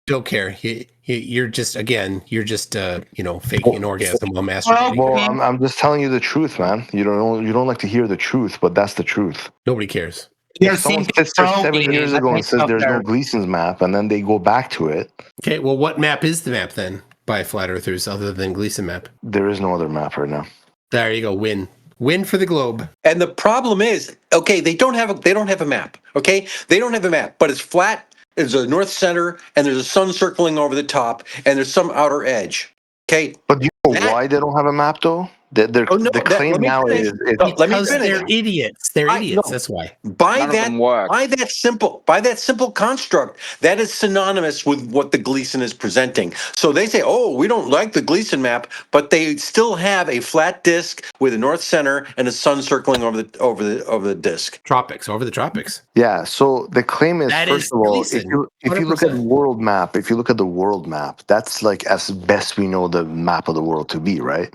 Speaker 7: Don't care. You're just faking an orgasm while masturbating.
Speaker 1: Well, I'm just telling you the truth, man. You don't like to hear the truth, but that's the truth.
Speaker 7: Nobody cares.
Speaker 1: If someone sits there 7 years ago and says there's no Gleason's map, and then they go back to it.
Speaker 7: Okay, well, what map is the map then by flat earthers other than Gleason map?
Speaker 1: There is no other map right now.
Speaker 7: There you go. Win for the globe.
Speaker 20: And the problem is, okay, they don't have a map. Okay, they don't have a map, but it's flat. There's a north center, and there's a sun circling over the top, and there's some outer edge. Okay,
Speaker 1: but do you know why they don't have a map though? The claim now is
Speaker 7: because they're idiots. They're idiots. That's why.
Speaker 20: By that simple construct, that is synonymous with what the Gleason is presenting. So they say, "Oh, we don't like the Gleason map," but they still have a flat disk with a north center and a sun circling over the disk.
Speaker 7: Over the tropics.
Speaker 1: Yeah. So the claim is
Speaker 7: that
Speaker 1: first
Speaker 7: is
Speaker 1: of all,
Speaker 7: Gleason,
Speaker 1: if you look at the world map, that's like as best we know the map of the world to be, right?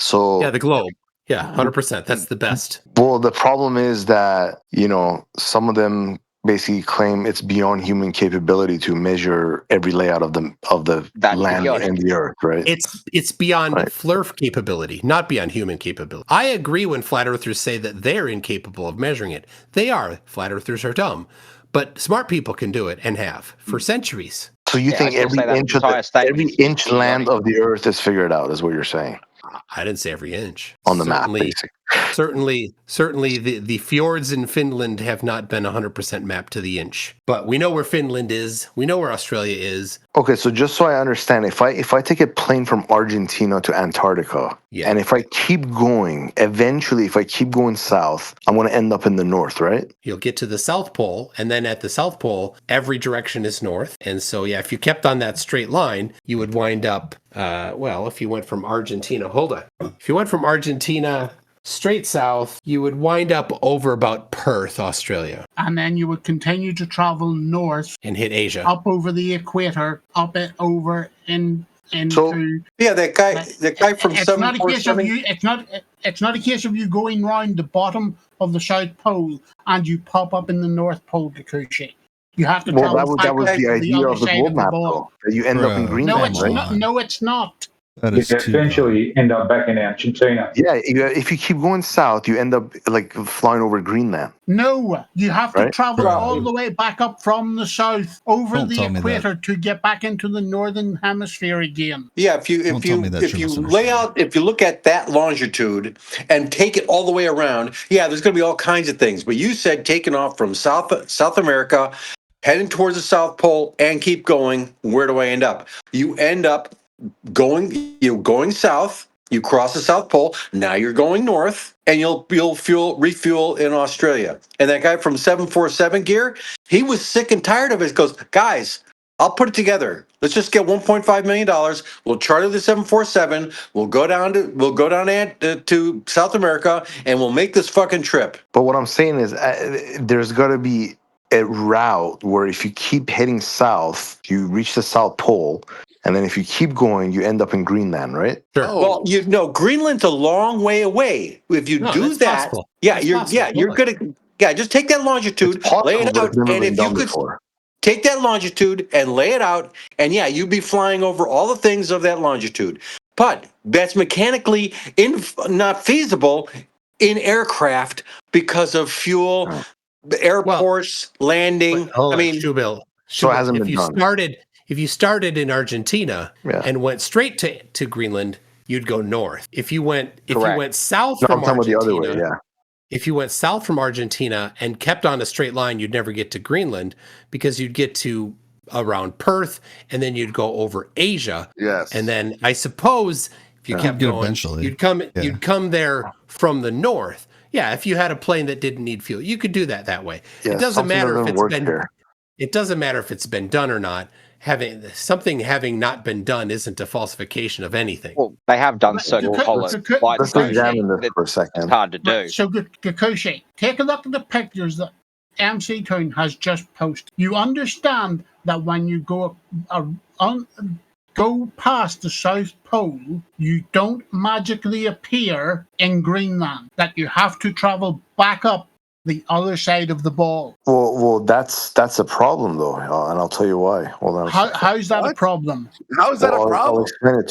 Speaker 1: So
Speaker 7: yeah, the globe. Yeah, 100%. That's the best.
Speaker 1: Well, the problem is that, some of them basically claim it's beyond human capability to measure every layout of the land and the earth, right?
Speaker 7: It's beyond FLIRF capability, not beyond human capability. I agree when flat earthers say that they're incapable of measuring it. They are. Flat earthers are dumb. But smart people can do it and have for centuries.
Speaker 1: So you think every inch land of the earth is figured out, is what you're saying?
Speaker 7: I didn't say every inch.
Speaker 1: On the map, basically.
Speaker 7: Certainly the fjords in Finland have not been 100% mapped to the inch. But we know where Finland is. We know where Australia is.
Speaker 1: Okay, so just so I understand, if I take a plane from Argentina to Antarctica, and if I keep going, eventually if I keep going south, I'm going to end up in the north, right?
Speaker 7: You'll get to the South Pole, and then at the South Pole, every direction is north. And so, if you kept on that straight line, you would wind up, if you went from Argentina, if you went from Argentina straight south, you would wind up over about Perth, Australia.
Speaker 16: And then you would continue to travel north.
Speaker 7: And hit Asia.
Speaker 16: Up over the equator, over into...
Speaker 20: that guy from 747...
Speaker 16: It's not a case of you going round the bottom of the South Pole and you pop up in the North Pole, Gakushi. You have to travel
Speaker 1: that was the idea of the globe map, though. That you end up in Greenland, right?
Speaker 16: No, it's not.
Speaker 9: You eventually end up back in Argentina.
Speaker 1: Yeah, if you keep going south, you end up like flying over Greenland.
Speaker 16: No, you have to travel all the way back up from the south over the equator to get back into the northern hemisphere again.
Speaker 20: Yeah, if you look at that longitude and take it all the way around, there's going to be all kinds of things. But you said taking off from South America, heading towards the South Pole, and keep going. Where do I end up? You end up going south, you cross the South Pole, now you're going north, and you'll refuel in Australia. And that guy from 747 gear, he was sick and tired of it. He goes, guys, I'll put it together. Let's just get $1.5 million. We'll charter the 747. We'll go down to South America, and we'll make this fucking trip.
Speaker 1: But what I'm saying is, there's got to be a route where if you keep heading south, you reach the South Pole. And then if you keep going, you end up in Greenland, right?
Speaker 7: Sure.
Speaker 20: Well, Greenland's a long way away. If you do that,
Speaker 7: possible.
Speaker 20: You're gonna just take that longitude, lay it out, and if you could take that longitude and lay it out, and you'd be flying over all the things of that longitude. But that's mechanically not feasible in aircraft because of fuel, airports, landing.
Speaker 7: Shoebill.
Speaker 1: So it hasn't been done.
Speaker 7: If you started in Argentina and went straight to Greenland, you'd go north. If you went south
Speaker 1: No,
Speaker 7: from
Speaker 1: I'm talking about the other
Speaker 7: Argentina,
Speaker 1: way, yeah.
Speaker 7: if you went south from Argentina and kept on a straight line, you'd never get to Greenland because you'd get to around Perth and then you'd go over Asia.
Speaker 18: Yes.
Speaker 7: And then I suppose if you kept going,
Speaker 12: eventually.
Speaker 7: you'd come there from the north. Yeah, if you had a plane that didn't need fuel, you could do that way.
Speaker 1: Yeah,
Speaker 7: it doesn't matter if it's been
Speaker 1: here.
Speaker 7: It doesn't matter if it's been done or not. Having not been done isn't a falsification of anything.
Speaker 3: Well, they have done certain flights.
Speaker 1: Let's examine this for a second.
Speaker 3: It's hard to do.
Speaker 16: So, Gakushi, take a look at the pictures that MCToon has just posted. You understand that when you go past the South Pole, you don't magically appear in Greenland. That you have to travel back up the other side of the ball.
Speaker 1: Well, that's a problem though, and I'll tell you why. Hold on.
Speaker 16: How's that a problem?
Speaker 18: How is that a problem?
Speaker 1: I'll explain it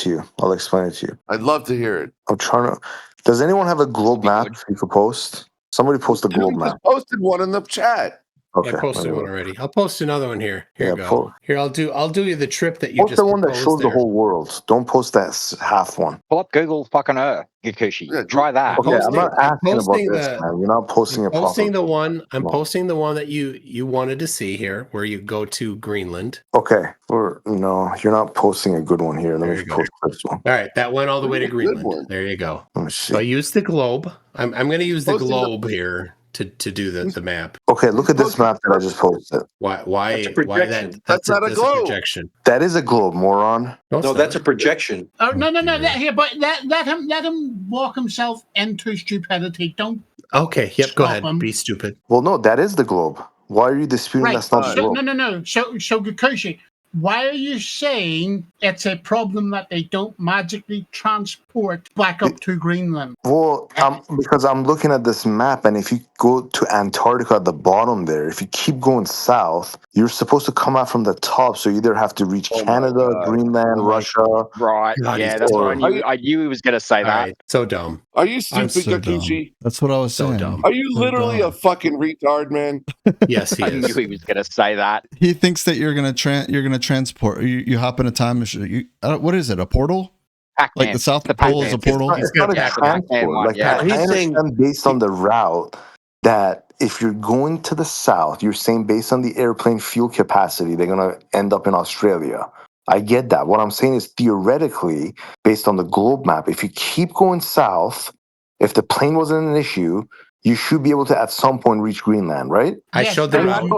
Speaker 1: to you.
Speaker 18: I'd love to hear it.
Speaker 1: I'm trying to. Does anyone have a globe map you could post? Somebody post a globe map.
Speaker 18: Posted one in the chat.
Speaker 1: Okay,
Speaker 7: I posted one already. I'll post another one here. Here you go. Here, I'll do you the trip that you
Speaker 1: post
Speaker 7: just
Speaker 1: the one that
Speaker 7: proposed
Speaker 1: shows
Speaker 7: there.
Speaker 1: the whole world. Don't post that half one.
Speaker 3: Pull up Google fucking Earth, Gakushi. Try that.
Speaker 1: Okay, I'm not asking about this, man. You're not posting a
Speaker 7: posting the one. I'm posting the one that you wanted to see here, where you go to Greenland.
Speaker 1: Okay, no, you're not posting a good one here. Let me post this one.
Speaker 7: All right, that went all the way to Greenland. There you go. So I use the globe. I'm going to use the globe here to do the map.
Speaker 1: Okay, look at this map that I just posted.
Speaker 7: Why that?
Speaker 18: That's not a globe.
Speaker 7: Projection.
Speaker 1: That is a globe, moron.
Speaker 20: No, that's a projection.
Speaker 16: Oh no! But let him walk himself into stupidity. Don't.
Speaker 7: Okay. Yep. Go ahead.
Speaker 16: him.
Speaker 7: Be stupid.
Speaker 1: Well, no, that is the globe. Why are you disputing
Speaker 16: Right.
Speaker 1: that's not the globe?
Speaker 16: No. So Gakushi, why are you saying it's a problem that they don't magically transport back up to Greenland?
Speaker 1: Well, because I'm looking at this map, and if you go to Antarctica at the bottom there, if you keep going south, you're supposed to come out from the top. So you either have to reach Canada, Greenland, Russia.
Speaker 3: Right. Yeah, that's what I knew. I knew he was going to say that.
Speaker 7: Right. So dumb.
Speaker 18: Are you stupid, Gakushi?
Speaker 12: That's what I was saying.
Speaker 18: Are you literally a fucking retard, man?
Speaker 7: Yes, he
Speaker 3: I
Speaker 7: is.
Speaker 3: knew he was going to say that.
Speaker 12: He thinks that you're gonna transport. You hop in a time machine. What is it? A portal?
Speaker 3: Pac-Man.
Speaker 12: Like the South Pole is a portal.
Speaker 1: It's not a transport. I understand based on the route that if you're going to the south, you're saying based on the airplane fuel capacity, they're going to end up in Australia. I get that. What I'm saying is theoretically, based on the globe map, if you keep going south, if the plane wasn't an issue, you should be able to at some point reach Greenland, right?
Speaker 7: I showed the route.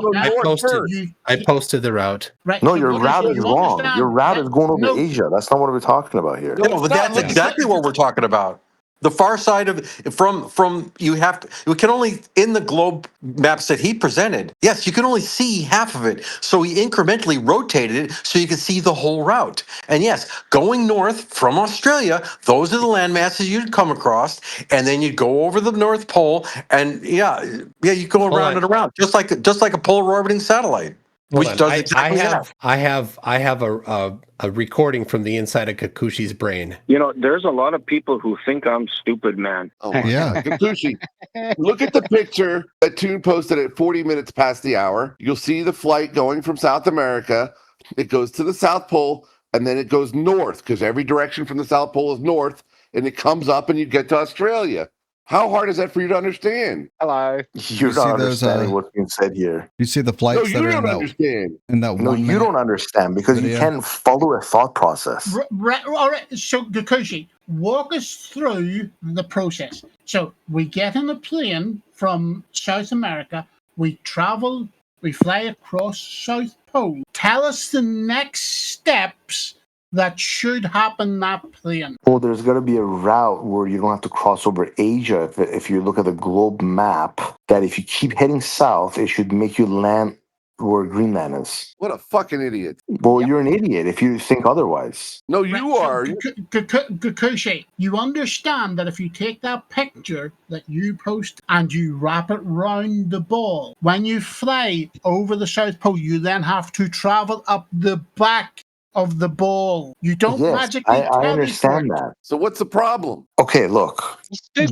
Speaker 7: I posted the route.
Speaker 16: Right.
Speaker 1: No, your route is wrong. Your route is going over Asia. That's not what we're talking about here.
Speaker 20: No, but that's exactly what we're talking about. The far side of from you can only in the globe maps that he presented. Yes, you can only see half of it. So he incrementally rotated it so you can see the whole route. And yes, going north from Australia, those are the land masses you'd come across, and then you'd go over the North Pole, and you go around and around, just like a polar orbiting satellite. Which does exactly that.
Speaker 7: I have a recording from the inside of Kakushi's brain.
Speaker 5: You know, there's a lot of people who think I'm stupid, man.
Speaker 18: Oh, yeah. Gakushi, look at the picture that Toon posted at 40 minutes past the hour. You'll see the flight going from South America. It goes to the South Pole, and then it goes north, because every direction from the South Pole is north, and it comes up, and you get to Australia. How hard is that for you to understand?
Speaker 3: Hello.
Speaker 1: You're not understanding what's being said here.
Speaker 12: You see the flights that are in that
Speaker 1: No, you don't understand because you can't follow a thought process.
Speaker 16: Right. All right. So, Gakushi, walk us through the process. So, we get in a plane from South America. We travel. We fly across South Pole. Tell us the next steps that should happen that plane.
Speaker 1: Well, there's got to be a route where you don't have to cross over Asia. If you look at the globe map, that if you keep heading south, it should make you land where Greenland is.
Speaker 18: What a fucking idiot.
Speaker 1: Well, you're an idiot if you think otherwise.
Speaker 18: No, you are.
Speaker 16: Gakushi, you understand that if you take that picture that you post and you wrap it round the ball, when you fly over the South Pole, you then have to travel up the back of the ball. You don't magically
Speaker 1: I understand that.
Speaker 18: So what's the problem?
Speaker 1: Okay, look.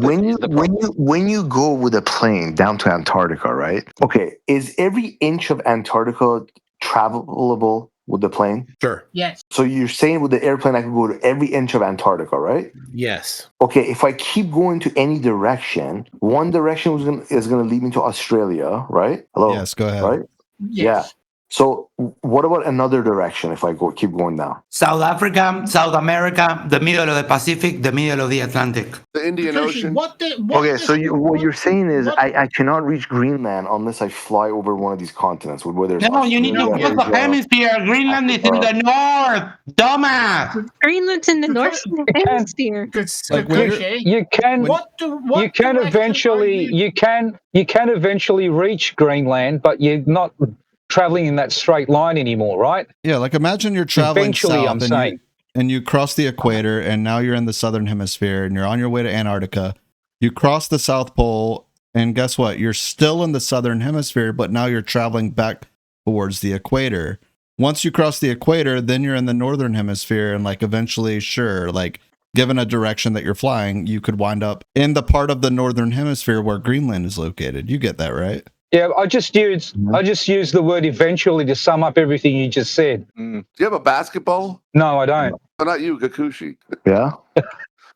Speaker 1: When you go with a plane down to Antarctica, right? Okay, is every inch of Antarctica travelable with the plane?
Speaker 7: Sure.
Speaker 16: Yes.
Speaker 1: So you're saying with the airplane I could go to every inch of Antarctica, right?
Speaker 7: Yes.
Speaker 1: Okay, if I keep going to any direction, one direction is gonna lead me to Australia, right? Hello.
Speaker 12: Yes, go ahead.
Speaker 1: Right?
Speaker 16: Yes.
Speaker 1: Yeah. So what about another direction if I keep going down?
Speaker 15: South Africa, South America, the middle of the Pacific, the middle of the Atlantic.
Speaker 18: The Indian Ocean.
Speaker 1: Okay, so what you're saying is I cannot reach Greenland unless I fly over one of these continents, whether it's
Speaker 15: No, you need to
Speaker 1: Australia,
Speaker 15: cross the
Speaker 1: Asia.
Speaker 15: hemisphere. Greenland is in the north. Dumbass.
Speaker 17: Greenland's in the north hemisphere.
Speaker 9: You can eventually reach Greenland, but you're not traveling in that straight line anymore, right?
Speaker 12: Yeah, like imagine you're traveling
Speaker 9: Eventually,
Speaker 12: south
Speaker 9: I'm
Speaker 12: and
Speaker 9: saying.
Speaker 12: you cross the equator and now you're in the southern hemisphere and you're on your way to Antarctica. You cross the South Pole and guess what? You're still in the southern hemisphere, but now you're traveling back towards the equator. Once you cross the equator, then you're in the northern hemisphere and like eventually, sure, like given a direction that you're flying, you could wind up in the part of the northern hemisphere where Greenland is located. You get that, right?
Speaker 9: Yeah, I just used the word eventually to sum up everything you just said.
Speaker 18: Do you have a basketball?
Speaker 9: No, I don't.
Speaker 18: Oh, not you, Gakushi.
Speaker 1: Yeah.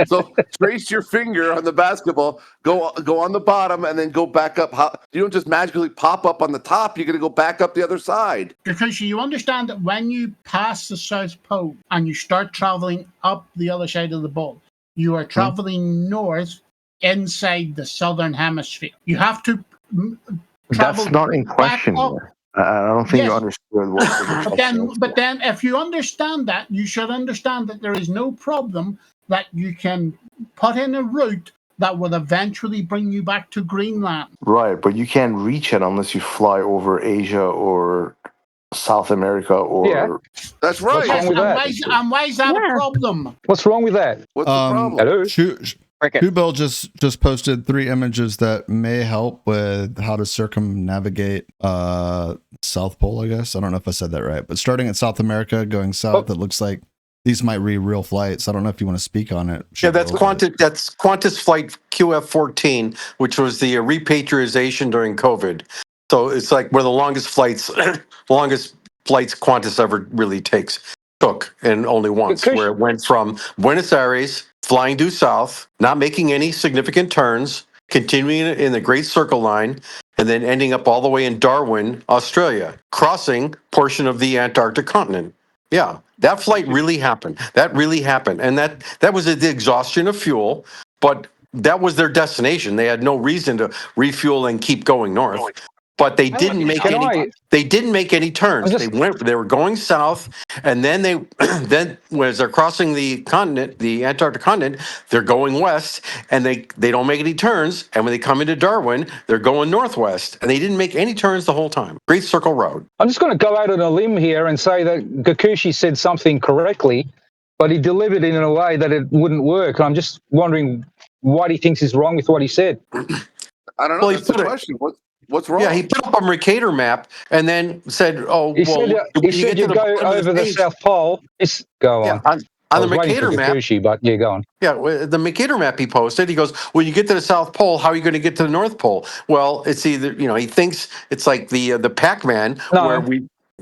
Speaker 18: So trace your finger on the basketball, go on the bottom, and then go back up. You don't just magically pop up on the top. You're going to go back up the other side.
Speaker 16: Because you understand that when you pass the South Pole and you start traveling up the other side of the ball, you are traveling north inside the southern hemisphere. You have to travel.
Speaker 1: That's not in question here. I don't think you understood what
Speaker 16: but then if you understand that, you should understand that there is no problem that you can put in a route that will eventually bring you back to Greenland.
Speaker 1: Right, but you can't reach it unless you fly over Asia or South America or...
Speaker 18: That's right.
Speaker 9: What's wrong with that?
Speaker 16: And why is that a problem?
Speaker 9: What's wrong with that?
Speaker 18: What's the problem?
Speaker 9: Hello?
Speaker 12: Shoebill just posted 3 images that may help with how to circumnavigate South Pole, I guess. I don't know if I said that right. But starting at South America, going south, it looks like these might be real flights. I don't know if you want to speak on it.
Speaker 20: Yeah, that's Qantas flight QF-14, which was the repatriation during COVID. So it's like one of the longest flights Qantas ever really took, and only once, where it went from Buenos Aires, flying due south, not making any significant turns, continuing in the Great Circle Line, and then ending up all the way in Darwin, Australia, crossing portion of the Antarctic continent. Yeah, that flight really happened. That really happened. And that was the exhaustion of fuel, but that was their destination. They had no reason to refuel and keep going north. But they didn't make any turns. They were going south, and then then as they're crossing the continent, the Antarctic continent, they're going west, and they don't make any turns. And when they come into Darwin, they're going northwest, and they didn't make any turns the whole time. Great Circle Road.
Speaker 9: I'm just going to go out on a limb here and say that Gakushi said something correctly, but he delivered it in a way that it wouldn't work. I'm just wondering what he thinks is wrong with what he said.
Speaker 18: I don't know. That's the question. What's wrong?
Speaker 20: Yeah, he put up a Mercator map and then said,
Speaker 9: He said you go over the South Pole. Go on.
Speaker 20: On the Mercator map.
Speaker 9: But yeah, go on.
Speaker 20: Yeah, the Mercator map he posted, he goes, when you get to the South Pole, how are you going to get to the North Pole? Well, it's either, he thinks it's like the Pac-Man, where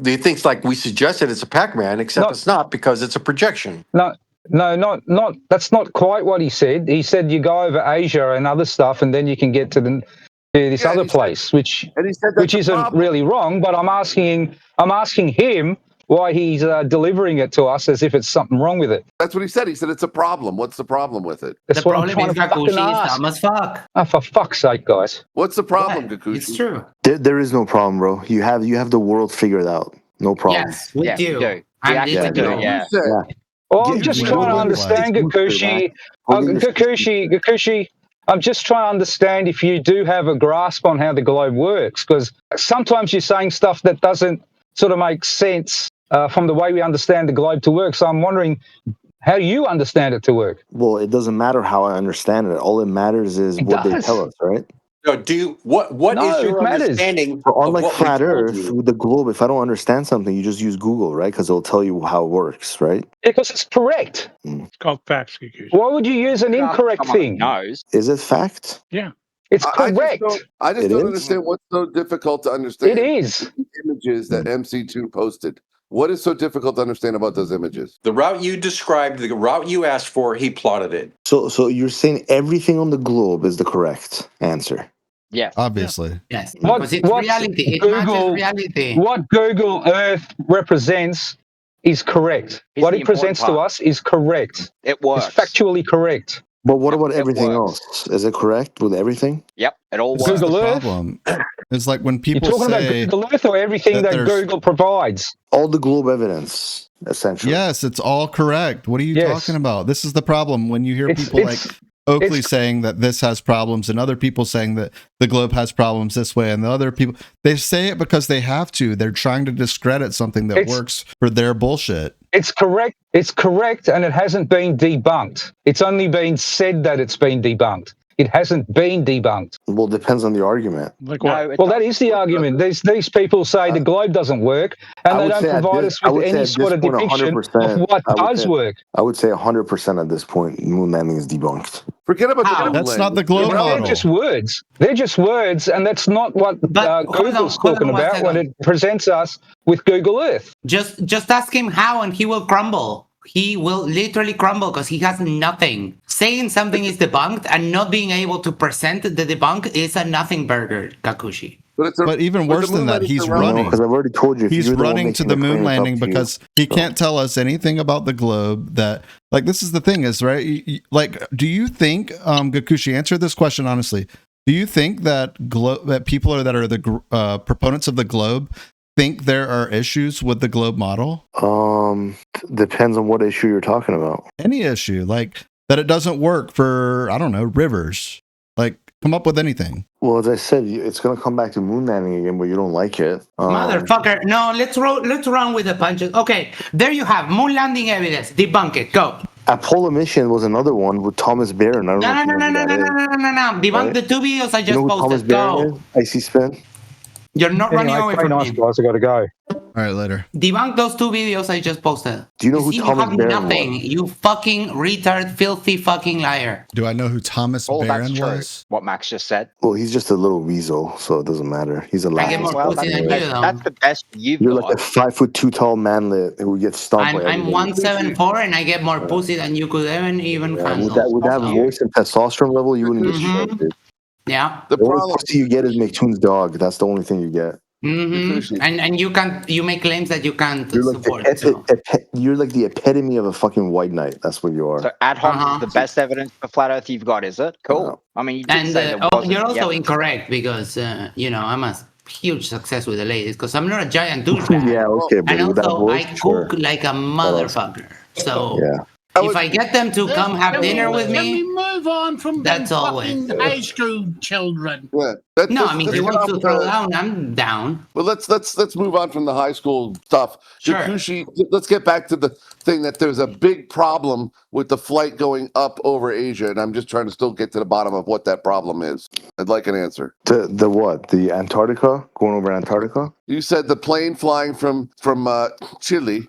Speaker 20: he thinks like we suggested it's a Pac-Man, except it's not, because it's a projection.
Speaker 9: No, not. That's not quite what he said. He said you go over Asia and other stuff, and then you can get to this other place, which isn't really wrong. But I'm asking him why he's delivering it to us as if it's something wrong with it.
Speaker 18: That's what he said. He said it's a problem. What's the problem with it?
Speaker 9: That's what I'm trying to fucking ask.
Speaker 15: Dumb as fuck.
Speaker 9: Oh, for fuck's sake, guys!
Speaker 18: What's the problem, Gakushi?
Speaker 15: It's true.
Speaker 1: There is no problem, bro. You have the world figured out. No problem.
Speaker 15: Yes, we do. Yeah.
Speaker 9: Well, I'm just trying to understand, Gakushi. Gakushi. I'm just trying to understand if you do have a grasp on how the globe works, because sometimes you're saying stuff that doesn't sort of make sense from the way we understand the globe to work. So I'm wondering how you understand it to work.
Speaker 1: Well, it doesn't matter how I understand it. All it matters is what they tell us, right?
Speaker 20: No, what is your understanding?
Speaker 1: So unlike flat Earth, with the globe, if I don't understand something, you just use Google, right? Because it'll tell you how it works, right?
Speaker 9: Because it's correct.
Speaker 14: It's called facts, Gakushi.
Speaker 9: Why would you use an incorrect thing?
Speaker 1: Is it fact?
Speaker 14: Yeah.
Speaker 9: It's correct.
Speaker 18: I just don't understand what's so difficult to understand.
Speaker 9: It is.
Speaker 18: The images that MCToon posted. What is so difficult to understand about those images?
Speaker 20: The route you described, the route you asked for, he plotted it.
Speaker 1: So you're saying everything on the globe is the correct answer?
Speaker 3: Yes.
Speaker 12: Obviously.
Speaker 15: Yes.
Speaker 9: What,
Speaker 15: Because it's
Speaker 9: what
Speaker 15: reality. It
Speaker 9: Google,
Speaker 15: matches reality.
Speaker 9: what Google Earth represents is correct.
Speaker 3: Here's
Speaker 9: What
Speaker 3: the
Speaker 9: it presents to
Speaker 3: important
Speaker 9: us is correct.
Speaker 3: It works.
Speaker 9: It's factually correct.
Speaker 1: But what about
Speaker 3: It
Speaker 1: everything
Speaker 3: works.
Speaker 1: else? Is it correct with everything?
Speaker 3: Yep, it all
Speaker 12: This
Speaker 3: works.
Speaker 12: is the
Speaker 9: Google Earth?
Speaker 12: problem. It's like when
Speaker 9: You're
Speaker 12: people
Speaker 9: talking about
Speaker 12: say
Speaker 9: Google Earth or everything
Speaker 12: that
Speaker 9: that
Speaker 12: there's-
Speaker 9: Google provides?
Speaker 1: All the globe evidence, essentially.
Speaker 12: yes, it's all correct. What are you
Speaker 9: Yes.
Speaker 12: talking about? This is the problem when you hear
Speaker 9: It's-
Speaker 12: people
Speaker 9: it's-
Speaker 12: like Oakley
Speaker 9: it's-
Speaker 12: saying that this has problems and other people saying that the globe has problems this way, and the other people, they say it because they have to. They're trying to discredit something that
Speaker 9: It's-
Speaker 12: works for their bullshit.
Speaker 9: It's correct. It's correct, and it hasn't been debunked. It's only been said that it's been debunked. It hasn't been debunked.
Speaker 1: Well, depends on the argument.
Speaker 14: Like
Speaker 3: No,
Speaker 14: what?
Speaker 3: it
Speaker 9: Well, that is the argument. These people say the globe doesn't work, and they don't provide us with any sort of depiction of what does work.
Speaker 1: I would say 100% at this point, moon landing is debunked.
Speaker 18: Forget about the moon
Speaker 12: That's
Speaker 18: landing.
Speaker 12: not the globe
Speaker 9: Well,
Speaker 12: model.
Speaker 9: they're just words. They're just words, and that's not what Google's talking about when it presents us with Google Earth.
Speaker 15: Just ask him how, and he will crumble. He will literally crumble because he has nothing. Saying something is debunked and not being able to present the debunk is a nothing burger, Gakushi.
Speaker 12: But even worse than that, he's running.
Speaker 1: Because I've already told you. If
Speaker 12: He's
Speaker 1: you're the one
Speaker 12: running to
Speaker 1: making
Speaker 12: the
Speaker 1: claim,
Speaker 12: moon
Speaker 1: it's up
Speaker 12: landing
Speaker 1: to you.
Speaker 12: because he can't tell us anything about the globe. That, like, this is the thing is, right? Like, do you think, Gakushi, answer this question honestly. Do you think that that people that are the proponents of the globe think there are issues with the globe model?
Speaker 1: Depends on what issue you're talking about.
Speaker 12: Any issue, like that it doesn't work for, I don't know, rivers. Like, come up with anything.
Speaker 1: Well, as I said, it's going to come back to moon landing again, but you don't like it.
Speaker 15: Motherfucker, no, let's run with the punches. Okay, there you have moon landing evidence. Debunk it. Go.
Speaker 1: Apollo mission was another one with Thomas Barron. I don't know.
Speaker 15: No. Debunk the two videos I just
Speaker 1: you know who Thomas
Speaker 15: posted.
Speaker 1: Barron
Speaker 15: Go.
Speaker 1: is? ICSpin.
Speaker 15: You're not running away from me.
Speaker 9: guys. I got to go.
Speaker 12: All right, later.
Speaker 15: Debunk those two videos I just posted.
Speaker 1: Do you know who
Speaker 15: see,
Speaker 1: Thomas
Speaker 15: you have
Speaker 1: Barron
Speaker 15: nothing.
Speaker 1: was?
Speaker 15: You fucking retard, filthy fucking liar.
Speaker 12: Do I know who Thomas
Speaker 3: Oh,
Speaker 12: Barron
Speaker 3: that's true.
Speaker 12: was?
Speaker 3: What Max just said.
Speaker 1: Well, he's just a little weasel, so it doesn't matter. He's a
Speaker 15: I get
Speaker 1: lad.
Speaker 15: more pussy than you, though.
Speaker 3: That's the best you've
Speaker 1: You're
Speaker 3: got.
Speaker 1: like a 5'2" tall manlet who gets stomped by
Speaker 15: I'm
Speaker 1: everybody.
Speaker 15: 174 and I get more pussy than you could even handle.
Speaker 1: With that voice and testosterone level, you wouldn't get shit, dude.
Speaker 15: Yeah.
Speaker 1: The only pussy you get is MCToon's dog. That's the only thing you get.
Speaker 15: And you make claims that you can't
Speaker 1: You're like
Speaker 15: support.
Speaker 1: you're like the epitome of a fucking white knight. That's what you are.
Speaker 3: So ad hoc is the best evidence for flat Earth you've got, is it? Cool. I mean, you did
Speaker 15: And
Speaker 3: say there wasn't
Speaker 15: you're also
Speaker 3: yet.
Speaker 15: incorrect because I'm a huge success with the ladies because I'm not a giant douchebag.
Speaker 1: Yeah, okay, but
Speaker 15: and
Speaker 1: with that
Speaker 15: also
Speaker 1: voice,
Speaker 15: I
Speaker 1: sure.
Speaker 15: cook like a motherfucker. So
Speaker 1: Yeah.
Speaker 15: if I get them to come have dinner with
Speaker 16: Can we
Speaker 15: me,
Speaker 16: move on from
Speaker 15: that's
Speaker 16: them
Speaker 15: always-
Speaker 16: fucking high school children?
Speaker 18: Yeah.
Speaker 15: no, I mean if he wants to throw down, I'm down.
Speaker 18: Well, let's move on from the high school stuff.
Speaker 15: Sure.
Speaker 18: Gakushi, let's get back to the thing that there's a big problem with the flight going up over Asia, and I'm just trying to still get to the bottom of what that problem is. I'd like an answer.
Speaker 1: The what? The Antarctica? Going over Antarctica?
Speaker 18: You said the plane flying from Chile,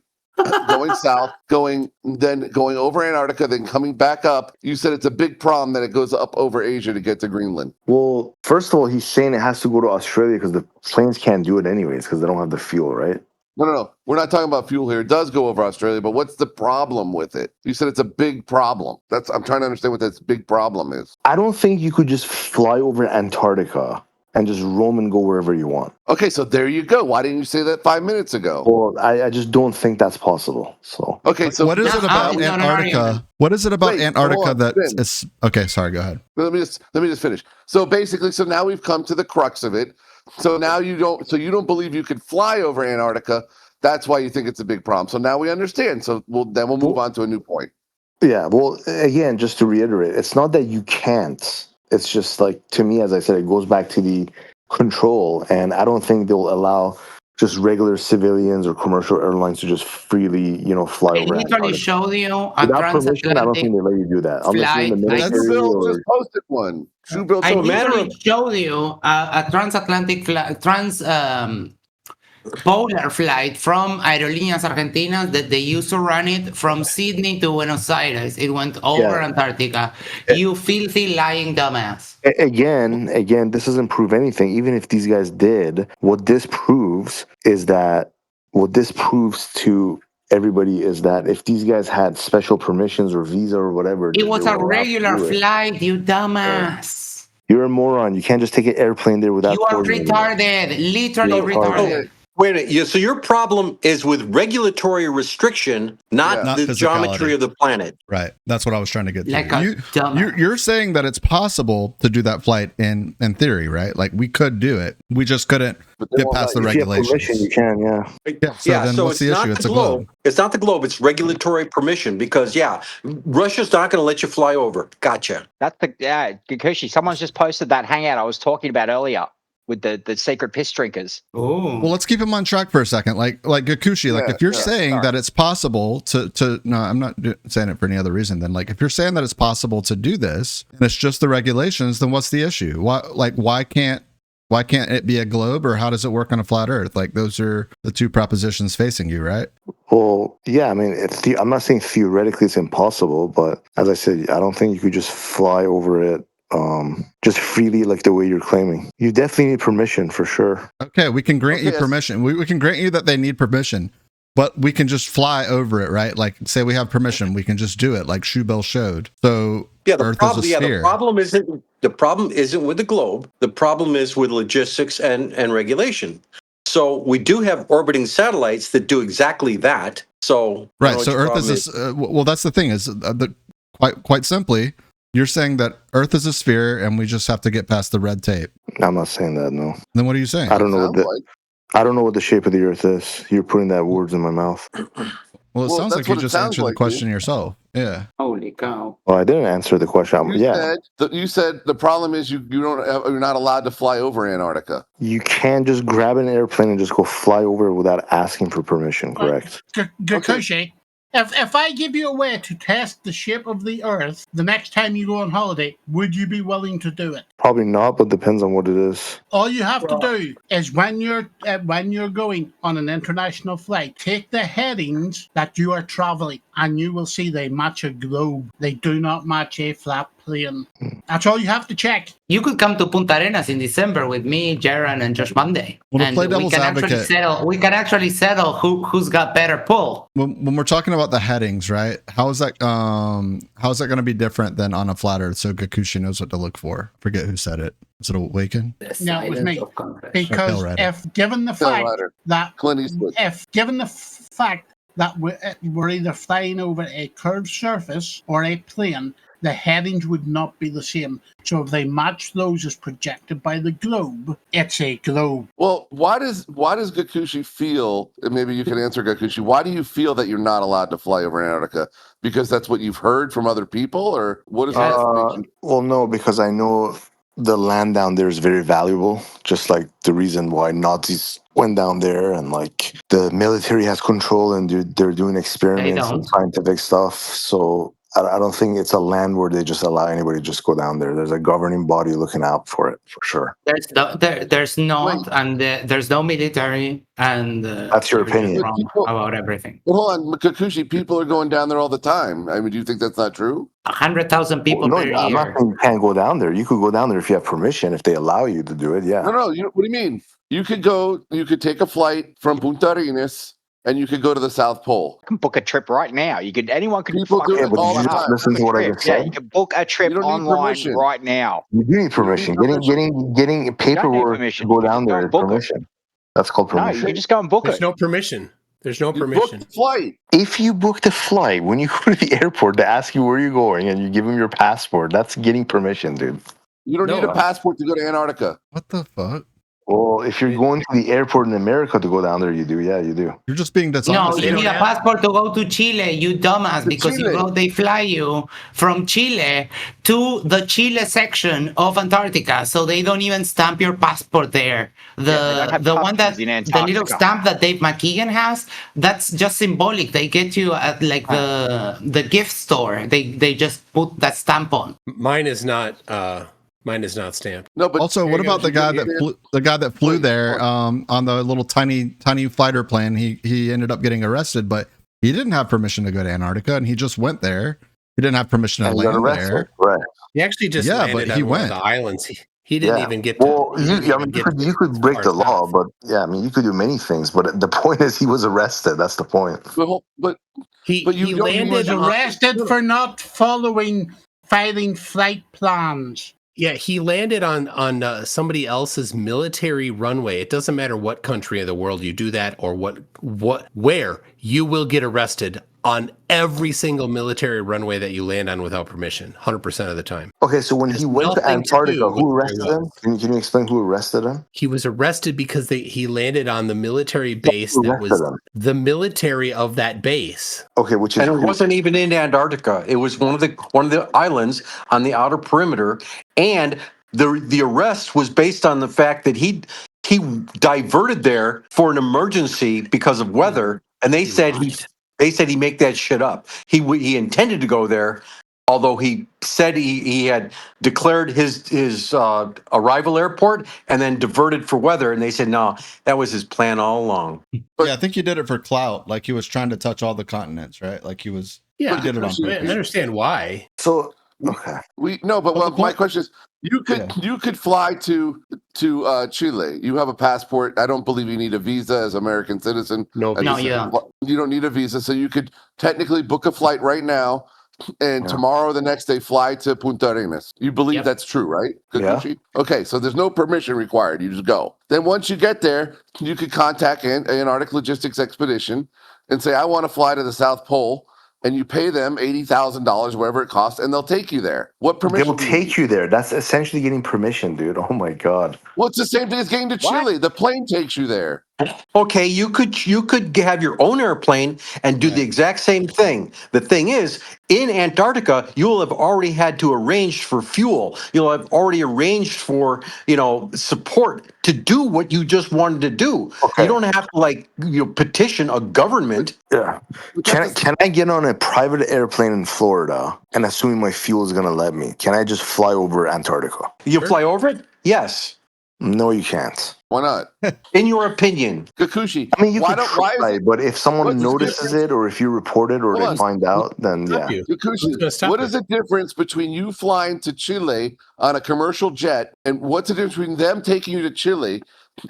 Speaker 18: going south, going over Antarctica, then coming back up. You said it's a big problem that it goes up over Asia to get to Greenland.
Speaker 1: Well, first of all, he's saying it has to go to Australia because the planes can't do it anyways because they don't have the fuel, right?
Speaker 18: No. We're not talking about fuel here. It does go over Australia, but what's the problem with it? You said it's a big problem. I'm trying to understand what that big problem is.
Speaker 1: I don't think you could just fly over Antarctica and just roam and go wherever you want.
Speaker 18: Okay, so there you go. Why didn't you say that 5 minutes ago?
Speaker 1: Well, I just don't think that's possible. So
Speaker 18: okay, so
Speaker 12: what is it about Antarctica? What is it about Antarctica that is okay? Sorry, go ahead.
Speaker 18: Let me just finish. So basically, now we've come to the crux of it. So now you don't believe you could fly over Antarctica. That's why you think it's a big problem. So now we understand. So we'll move on to a new point.
Speaker 1: Yeah. Well, again, just to reiterate, it's not that you can't. It's just like, to me, as I said, it goes back to the control, and I don't think they'll allow just regular civilians or commercial airlines to just freely, fly over.
Speaker 15: I literally showed you a
Speaker 1: without permission. I don't think
Speaker 15: transatlantic
Speaker 1: they let you do that unless you're in the military.
Speaker 18: Shoebill just posted one. Shoebill,
Speaker 15: I literally showed you a transatlantic polar flight from Aerolíneas Argentinas that they used to run it from Sydney to Buenos Aires. It went over Antarctica. You filthy lying dumbass.
Speaker 1: Again, this doesn't prove anything. Even if these guys did, what this proves is that what this proves to everybody is that if these guys had special permissions or visa or whatever,
Speaker 15: It was
Speaker 1: they
Speaker 15: a
Speaker 1: were allowed to
Speaker 15: regular
Speaker 1: do it.
Speaker 15: flight, you dumbass.
Speaker 1: You're a moron. You can't just take an airplane there without.
Speaker 15: You are
Speaker 1: coordinating.
Speaker 15: retarded. Literally
Speaker 1: You're
Speaker 15: retarded.
Speaker 20: Wait a minute. Yeah, so your problem is with regulatory restriction, not
Speaker 12: Not
Speaker 20: the
Speaker 12: physicality.
Speaker 20: geometry of the planet.
Speaker 12: Right. That's what I was trying to get to.
Speaker 15: Like a dumbass.
Speaker 12: You're saying that it's possible to do that flight in theory, right? Like we could do it. We just couldn't get past the
Speaker 1: If you have
Speaker 12: regulations.
Speaker 1: permission, you can. Yeah.
Speaker 12: Yeah. So then what's the issue? It's a globe.
Speaker 20: It's not the globe. It's regulatory permission because, Russia's not going to let you fly over. Gotcha.
Speaker 3: That's the Gakushi. Someone's just posted that hangout I was talking about earlier with the secret piss drinkers.
Speaker 15: Oh.
Speaker 12: Well, let's keep him on track for a second. Like Gakushi, like if you're saying that it's possible to no, I'm not saying it for any other reason. Then, like if you're saying that it's possible to do this and it's just the regulations, then what's the issue? Why can't it be a globe, or how does it work on a flat Earth? Like those are the two propositions facing you, right?
Speaker 1: Well, yeah. I mean, I'm not saying theoretically it's impossible, but as I said, I don't think you could just fly over it. Just freely, like the way you're claiming. You definitely need permission for sure.
Speaker 12: Okay, we can grant you permission. We can grant you that they need permission, but we can just fly over it, right? Like, say we have permission, we can just do it, like Shoebill showed. So Earth is a sphere.
Speaker 20: The problem isn't with the globe. The problem is with logistics and regulation. So we do have orbiting satellites that do exactly that. So
Speaker 12: right. So Earth is well. That's the thing is quite simply. You're saying that Earth is a sphere and we just have to get past the red tape.
Speaker 1: I'm not saying that, no.
Speaker 12: Then what are you saying?
Speaker 1: I don't know what the shape of the Earth is. You're putting that words in my mouth.
Speaker 12: Well, it sounds like you just answered the question yourself. Yeah.
Speaker 15: Holy cow.
Speaker 1: Well, I didn't answer the question.
Speaker 18: You said the problem is you're not allowed to fly over Antarctica.
Speaker 1: You can't just grab an airplane and just go fly over it without asking for permission, correct?
Speaker 16: Gakushi, if I give you a way to test the shape of the Earth the next time you go on holiday, would you be willing to do it?
Speaker 1: Probably not, but depends on what it is.
Speaker 16: All you have to do is when you're going on an international flight, take the headings that you are traveling, and you will see they match a globe. They do not match a flat plane. That's all you have to check.
Speaker 15: You could come to Punta Arenas in December with me, Jaron, and Josh Monday.
Speaker 12: Well,
Speaker 15: and
Speaker 12: play devil's advocate.
Speaker 15: We can actually settle who's got better pull.
Speaker 12: When we're talking about the headings, right? How is that going to be different than on a flat Earth? So Gakushi knows what to look for. Forget who said it. Is it Awaken?
Speaker 16: No, it was me. Because if given the fact that we're either flying over a curved surface or a plane, the headings would not be the same. So if they match those as projected by the globe, it's a globe.
Speaker 18: Well, why does Gakushi feel, and maybe you can answer Gakushi, why do you feel that you're not allowed to fly over Antarctica? Because that's what you've heard from other people, or what is that?
Speaker 1: Well, no, because I know the land down there is very valuable, just like the reason why Nazis went down there, and like the military has control and they're doing experiments and scientific stuff. So I don't think it's a land where they just allow anybody to just go down there. There's a governing body looking out for it, for sure.
Speaker 15: There's no military, and
Speaker 1: that's your opinion
Speaker 15: about everything.
Speaker 18: Well, hold on, Gakushi, people are going down there all the time. I mean, do you think that's not true?
Speaker 15: 100,000 people per year.
Speaker 1: I'm not saying you can't go down there. You could go down there if you have permission, if they allow you to do it. Yeah.
Speaker 18: No. What do you mean? You could take a flight from Punta Arenas and you could go to the South Pole.
Speaker 3: You can book a trip right now.
Speaker 18: People do it all the time.
Speaker 1: Listen to what I just said.
Speaker 3: Yeah, you can book a trip online right now.
Speaker 1: You do need permission. Getting paperwork to go down there is permission. That's called permission.
Speaker 3: No, you can just go and book
Speaker 7: There's
Speaker 3: it.
Speaker 7: no permission. There's no permission.
Speaker 18: Book the flight.
Speaker 1: If you book the flight, when you go to the airport, they ask you where you're going and you give them your passport. That's getting permission, dude.
Speaker 18: You don't need a passport to go to Antarctica.
Speaker 12: What the fuck?
Speaker 1: Well, if you're going to the airport in America to go down there, you do. Yeah, you do.
Speaker 12: You're just being dishonest.
Speaker 15: No, you need a passport to go to Chile, you dumbass, because they fly you from Chile to the Chile section of Antarctica, so they don't even stamp your passport there. The one that the little stamp that Dave McKeegan has, that's just symbolic. They get you at like the gift store. They just put that stamp on.
Speaker 7: Mine is not stamped.
Speaker 18: No, but
Speaker 12: also, what about the guy that flew there on the little tiny fighter plane? He ended up getting arrested, but he didn't have permission to go to Antarctica, and he just went there. He didn't have permission to land there.
Speaker 1: Right.
Speaker 7: He actually just landed on one of the islands. He didn't even get to.
Speaker 1: Well, you could break the law, but yeah, I mean, you could do many things. But the point is, he was arrested. That's the point.
Speaker 18: But
Speaker 7: he
Speaker 16: was arrested for not following filing flight plans.
Speaker 7: Yeah, he landed on somebody else's military runway. It doesn't matter what country of the world you do that or where you will get arrested on every single military runway that you land on without permission, 100% of the time.
Speaker 1: Okay, so when he went to Antarctica, who arrested him? Can you explain who arrested him?
Speaker 7: He was arrested because he landed on the military base that was the military of that base.
Speaker 1: Okay, which is
Speaker 20: and it wasn't even in Antarctica. It was one of the islands on the outer perimeter, and the arrest was based on the fact that he diverted there for an emergency because of weather, and they said he make that shit up. He intended to go there, although he said he had declared his arrival airport and then diverted for weather, and they said no, that was his plan all along.
Speaker 12: Yeah, I think he did it for clout. Like he was trying to touch all the continents, right? Like he was.
Speaker 7: Yeah,
Speaker 12: he did it on
Speaker 7: I
Speaker 12: purpose.
Speaker 7: understand why.
Speaker 1: So okay,
Speaker 18: my question is, you could fly to Chile. You have a passport. I don't believe you need a visa as American citizen.
Speaker 15: No, you don't.
Speaker 18: You don't need a visa, so you could technically book a flight right now, and tomorrow or the next day fly to Punta Arenas. You believe that's true, right? Gakushi? Yeah. Okay, so there's no permission required. You just go. Then once you get there, you could contact Antarctic Logistics Expedition and say, I want to fly to the South Pole. And you pay them $80,000, whatever it costs, and they'll take you there. What permission?
Speaker 1: They'll take you there. That's essentially getting permission, dude. Oh my god.
Speaker 18: Well, it's the same thing as getting to Chile. The plane takes you there.
Speaker 20: Okay, you could have your own airplane and do the exact same thing. The thing is, in Antarctica, you will have already had to arrange for fuel. You'll have already arranged for support to do what you just wanted to do. Okay. You don't have to petition a government.
Speaker 1: Yeah. Can I get on a private airplane in Florida and assuming my fuel is gonna let me? Can I just fly over Antarctica?
Speaker 20: You fly over it? Yes.
Speaker 1: No, you can't.
Speaker 18: Why not?
Speaker 20: In your opinion,
Speaker 18: Gakushi.
Speaker 1: I mean, you could try, but if someone notices it, or if you report it, or they find out, then yeah.
Speaker 18: Gakushi, what is the difference between you flying to Chile on a commercial jet, and what's the difference between them taking you to Chile,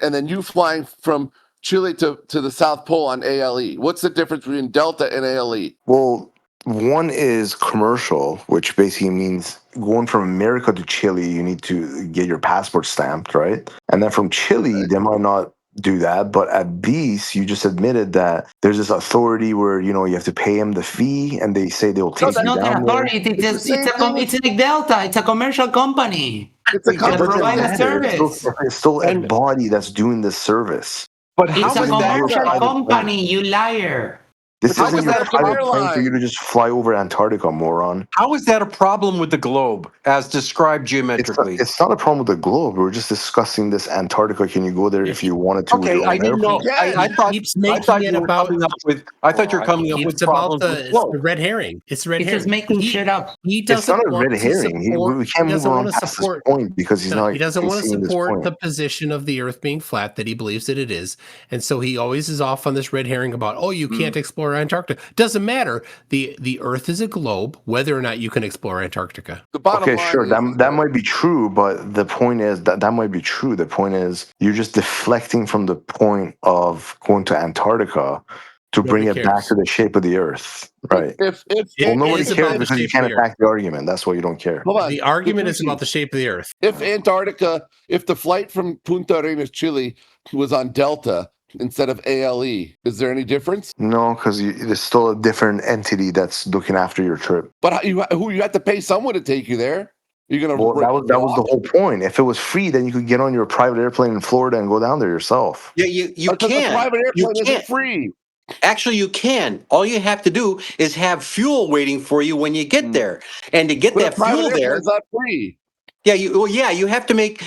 Speaker 18: and then you flying from Chile to the South Pole on ALE? What's the difference between Delta and ALE?
Speaker 1: Well, one is commercial, which basically means going from America to Chile, you need to get your passport stamped, right? And then from Chile, they might not do that. But at these, you just admitted that there's this authority where, you have to pay them the fee, and they say they'll take you down.
Speaker 15: It's not an authority. It's like Delta. It's a commercial company.
Speaker 18: It's a company.
Speaker 15: Provide a service.
Speaker 1: It's still a body that's doing this service.
Speaker 20: But
Speaker 15: it's a commercial company, you liar.
Speaker 1: This isn't your private plane for you to just fly over Antarctica, moron.
Speaker 20: How is that a problem with the globe, as described geometrically?
Speaker 1: It's not a problem with the globe. We're just discussing this Antarctica. Can you go there if you wanted to?
Speaker 20: Okay, I didn't know. I thought you were coming up with. I thought you were coming up with problems with the globe.
Speaker 7: It's the red herring. It's red herring.
Speaker 15: He's just making shit up.
Speaker 7: He doesn't
Speaker 1: it's not a red herring. We can't move on past this point because he's not.
Speaker 7: He doesn't want to support the position of the Earth being flat that he believes that it is, and so he always is off on this red herring about you can't explore Antarctica. Doesn't matter. The Earth is a globe, whether or not you can explore Antarctica.
Speaker 1: Okay, sure. That might be true, but the point is that might be true. The point is you're just deflecting from the point of going to Antarctica to bring it back to the shape of the Earth. Right. Nobody cares because you can't attack the argument. That's why you don't care.
Speaker 7: The argument is about the shape of the Earth.
Speaker 18: If the flight from Punta Arenas, Chile was on Delta instead of ALE, is there any difference?
Speaker 1: No, because there's still a different entity that's looking after your trip.
Speaker 18: But you have to pay someone to take you there. You're gonna.
Speaker 1: Well, that was the whole point. If it was free, then you could get on your private airplane in Florida and go down there yourself.
Speaker 20: Yeah, you can.
Speaker 18: The private airplane isn't free.
Speaker 20: Actually, you can. All you have to do is have fuel waiting for you when you get there, and to get that fuel there,
Speaker 18: it's not free.
Speaker 20: Yeah, you have to make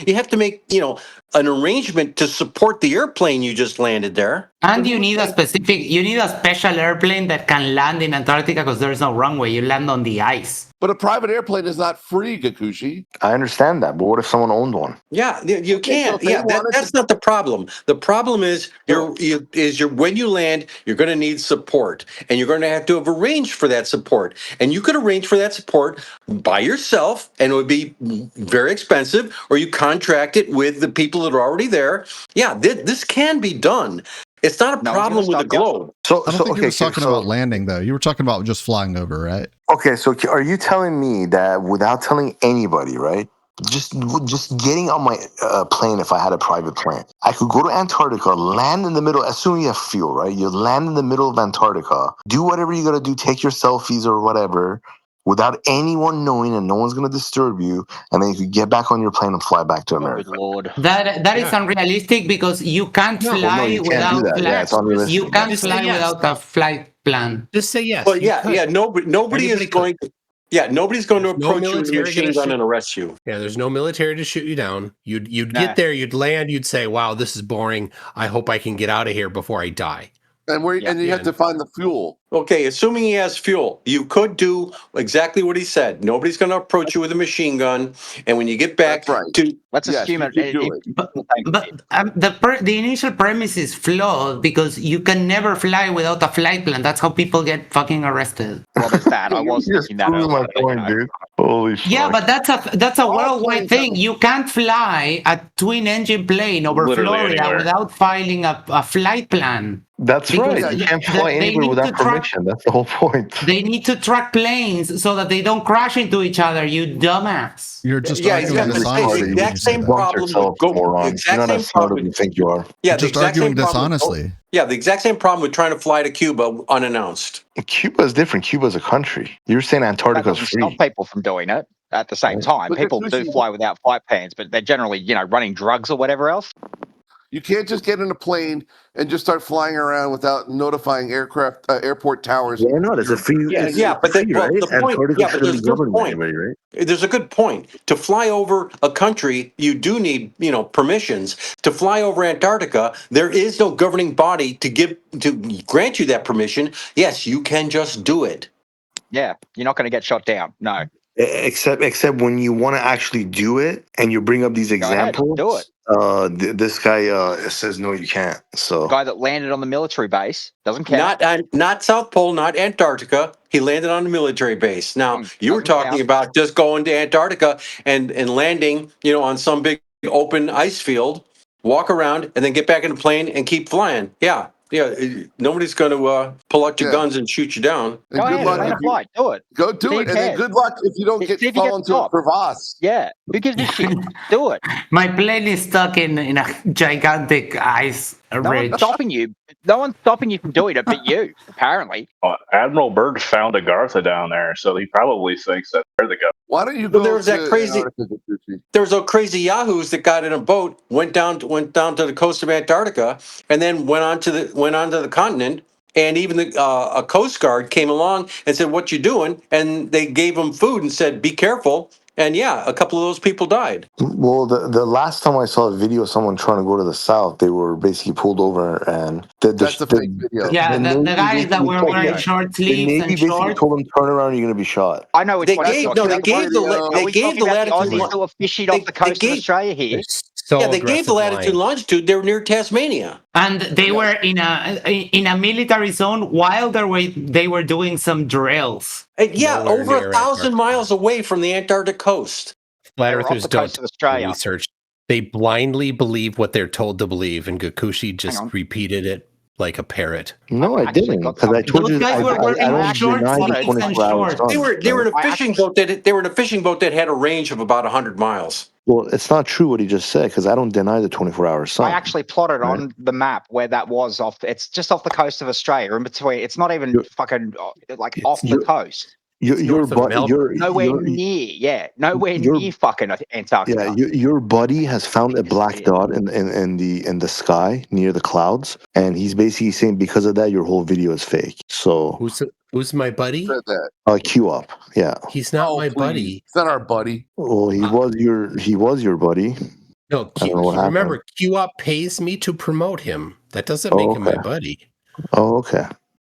Speaker 20: an arrangement to support the airplane you just landed there.
Speaker 15: And you need a special airplane that can land in Antarctica because there's no runway. You land on the ice.
Speaker 18: But a private airplane is not free, Gakushi.
Speaker 1: I understand that, but what if someone owned one?
Speaker 20: Yeah, you can't.
Speaker 18: so they
Speaker 20: Yeah, that's not the problem. The problem is when you land, you're going to need support, and you're going to have arranged for that support. And you could arrange for that support by yourself, and it would be very expensive, or you contract it with the people that are already there. Yeah, this can be done. It's not a problem with the globe.
Speaker 12: I don't think you were talking about landing, though. You were talking about just flying over, right?
Speaker 1: Okay, so are you telling me that without telling anybody, right? Just getting on my plane, if I had a private plane, I could go to Antarctica, land in the middle, assuming you have fuel, right? You land in the middle of Antarctica, do whatever you got to do, take your selfies or whatever, without anyone knowing, and no one's going to disturb you, and then you could get back on your plane and fly back to America.
Speaker 3: Lord.
Speaker 15: That is unrealistic because you can't fly
Speaker 1: you can't
Speaker 15: without
Speaker 1: do that. Yeah, it's unrealistic.
Speaker 15: you can't
Speaker 7: Just
Speaker 15: fly
Speaker 7: say yes.
Speaker 15: without a flight plan.
Speaker 7: Just say yes.
Speaker 20: Well,
Speaker 7: you
Speaker 20: yeah,
Speaker 7: could.
Speaker 20: yeah. Nobody is going. Yeah, nobody's going to approach you with a machine gun and arrest you.
Speaker 7: Yeah, there's no military to shoot you down. You'd
Speaker 3: Nah.
Speaker 7: get there, you'd land, you'd say, "Wow, this is boring. I hope I can get out of here before I die."
Speaker 18: And you have to find the fuel.
Speaker 20: Okay, assuming he has fuel, you could do exactly what he said. Nobody's going to approach you with a machine gun, and when you get back to
Speaker 3: let's assume it.
Speaker 15: But the initial premise is flawed because you can never fly without a flight plan. That's how people get fucking arrested.
Speaker 3: Well, there's that. I was thinking that earlier.
Speaker 1: My point, dude. Holy shit.
Speaker 15: Yeah, but that's a worldwide thing. You can't fly a twin engine plane over
Speaker 13: Literally
Speaker 15: Florida
Speaker 13: anywhere.
Speaker 15: without filing a flight plan.
Speaker 1: That's
Speaker 15: Because
Speaker 1: right. You can't
Speaker 15: they
Speaker 1: fly
Speaker 15: need
Speaker 1: anywhere
Speaker 15: to
Speaker 1: without
Speaker 15: track-
Speaker 1: permission. That's the whole point.
Speaker 15: They need to track planes so that they don't crash into each other, you dumbass.
Speaker 12: You're just
Speaker 20: Yeah,
Speaker 12: arguing
Speaker 20: exactly.
Speaker 12: dishonestly.
Speaker 20: The
Speaker 12: when
Speaker 20: exact
Speaker 12: you say
Speaker 20: same
Speaker 12: that.
Speaker 20: problem with
Speaker 1: Morons.
Speaker 20: exact
Speaker 1: You're not
Speaker 20: same
Speaker 1: as smart
Speaker 20: problem
Speaker 1: as you think you are.
Speaker 20: Yeah,
Speaker 12: You're just arguing dishonestly.
Speaker 20: The exact same problem with trying to fly to Cuba unannounced.
Speaker 1: Cuba is different. Cuba is a country. You're saying
Speaker 3: That
Speaker 1: Antarctica is
Speaker 3: doesn't
Speaker 1: free.
Speaker 3: stop people from doing it at the same time.
Speaker 18: But
Speaker 3: People do
Speaker 18: Gakushi-
Speaker 3: fly without flight plans, but they're generally, running drugs or whatever else.
Speaker 18: You can't just get in a plane and just start flying around without notifying airport towers.
Speaker 1: Why not? It's a free. It's
Speaker 20: but
Speaker 1: free, right?
Speaker 20: the point.
Speaker 1: Antarctica
Speaker 20: Yeah, but
Speaker 1: shouldn't
Speaker 20: there's
Speaker 1: be
Speaker 20: a good
Speaker 1: governed by
Speaker 20: point.
Speaker 1: anybody, right?
Speaker 20: There's a good point. To fly over a country, you do need, permissions. To fly over Antarctica, there is no governing body to grant you that permission. Yes, you can just do it.
Speaker 3: Yeah, you're not going to get shot down. No.
Speaker 1: Except when you want to actually do it and you bring up these
Speaker 3: Go ahead,
Speaker 1: examples,
Speaker 3: do it.
Speaker 1: This guy says no, you can't. So
Speaker 3: Guy that landed on the military base doesn't care.
Speaker 20: Not South Pole, not Antarctica. He landed on a military base. Now, you were
Speaker 3: doesn't
Speaker 20: talking
Speaker 3: count.
Speaker 20: about just going to Antarctica and landing, on some big open ice field, walk around, and then get back in the plane and keep flying. Yeah. Nobody's going to pull out your guns and shoot you down.
Speaker 18: And
Speaker 3: Go
Speaker 18: good
Speaker 3: ahead,
Speaker 18: luck
Speaker 3: land
Speaker 18: if
Speaker 3: a flight. Do it.
Speaker 18: Go do
Speaker 3: See
Speaker 18: it,
Speaker 3: who
Speaker 18: and then
Speaker 3: cares.
Speaker 18: good luck if you don't
Speaker 3: See if you
Speaker 18: fall
Speaker 3: get
Speaker 18: into a
Speaker 3: stopped.
Speaker 18: crevasse.
Speaker 3: Yeah. Who gives a shit? Do it.
Speaker 15: My plane is stuck in a gigantic ice
Speaker 3: No
Speaker 15: ridge.
Speaker 3: one's stopping you. No one's stopping you from doing it, but you, apparently.
Speaker 13: Admiral Byrd found Agartha down there, so he probably thinks that they're the government.
Speaker 18: Why don't you
Speaker 20: Well,
Speaker 18: go
Speaker 20: there was that
Speaker 18: to
Speaker 20: crazy-
Speaker 18: Antarctica, Gakushi?
Speaker 20: There was those crazy yahoos that got in a boat, went down to the coast of Antarctica, and then went onto the continent. And even a Coast Guard came along and said, "What you doing?" And they gave them food and said, "Be careful." And yeah, a couple of those people died.
Speaker 1: well, the last time I saw a video of someone trying to go to the south, they were basically pulled over, and
Speaker 18: That's a fake video.
Speaker 15: Yeah, the
Speaker 1: Navy
Speaker 15: guys that were
Speaker 1: basically
Speaker 15: wearing
Speaker 1: told-
Speaker 15: short
Speaker 1: the
Speaker 15: sleeves
Speaker 1: Navy
Speaker 15: and
Speaker 1: basically
Speaker 15: shorts.
Speaker 1: told them, "Turn around, you're going to be shot."
Speaker 3: I know which
Speaker 20: They
Speaker 3: one
Speaker 20: gave
Speaker 3: you're
Speaker 20: no,
Speaker 3: talking
Speaker 20: they
Speaker 3: about.
Speaker 20: gave the
Speaker 3: Are
Speaker 20: they
Speaker 3: we
Speaker 20: gave
Speaker 3: talking
Speaker 20: the
Speaker 3: about the
Speaker 20: latitude.
Speaker 3: Aussies who were fishing off the coast of Australia here?
Speaker 7: So
Speaker 20: Yeah, they gave the
Speaker 7: aggressive
Speaker 20: latitude and
Speaker 7: lying.
Speaker 20: longitude. They were near Tasmania.
Speaker 15: And they were in a military zone while they were doing some drills.
Speaker 20: Yeah,
Speaker 7: Nowhere
Speaker 20: over
Speaker 7: near
Speaker 20: 1,000 miles away from the Antarctic coast.
Speaker 7: Flat
Speaker 3: They were off
Speaker 7: earthers
Speaker 3: the
Speaker 7: don't
Speaker 3: coast of
Speaker 7: do
Speaker 3: Australia.
Speaker 7: research. They blindly believe what they're told to believe, and Gakushi just repeated it like a parrot.
Speaker 1: No, I
Speaker 3: actually
Speaker 1: didn't,
Speaker 3: got
Speaker 1: because I
Speaker 3: something.
Speaker 1: told
Speaker 15: Those
Speaker 1: you
Speaker 15: guys
Speaker 1: I
Speaker 15: were wearing
Speaker 1: don't
Speaker 15: short
Speaker 1: deny the
Speaker 15: sleeves and
Speaker 1: 24-hour
Speaker 15: shorts.
Speaker 1: sun.
Speaker 20: They were in a fishing boat that had a range of about 100 miles.
Speaker 1: Well, it's not true what he just said, because I don't deny the 24-hour sun.
Speaker 3: I actually plotted
Speaker 1: Right.
Speaker 3: on the map where that was off. It's just off the coast of Australia, in between. It's not even fucking like off the coast.
Speaker 1: Your
Speaker 7: north of Melbourne.
Speaker 3: Nowhere near. Yeah, nowhere near fucking Antarctica.
Speaker 1: Yeah, your buddy has found a black dot in the sky near the clouds, and he's basically saying because of that your whole video is fake. So
Speaker 7: Who's my buddy?
Speaker 18: Said that.
Speaker 1: Q up, yeah.
Speaker 7: He's not my
Speaker 18: Please.
Speaker 7: buddy.
Speaker 18: He's not our buddy.
Speaker 1: Well, he was your buddy.
Speaker 7: No,
Speaker 1: I don't know what
Speaker 7: remember, Q-Up pays me to promote him. That doesn't make him my buddy.
Speaker 1: Oh, okay.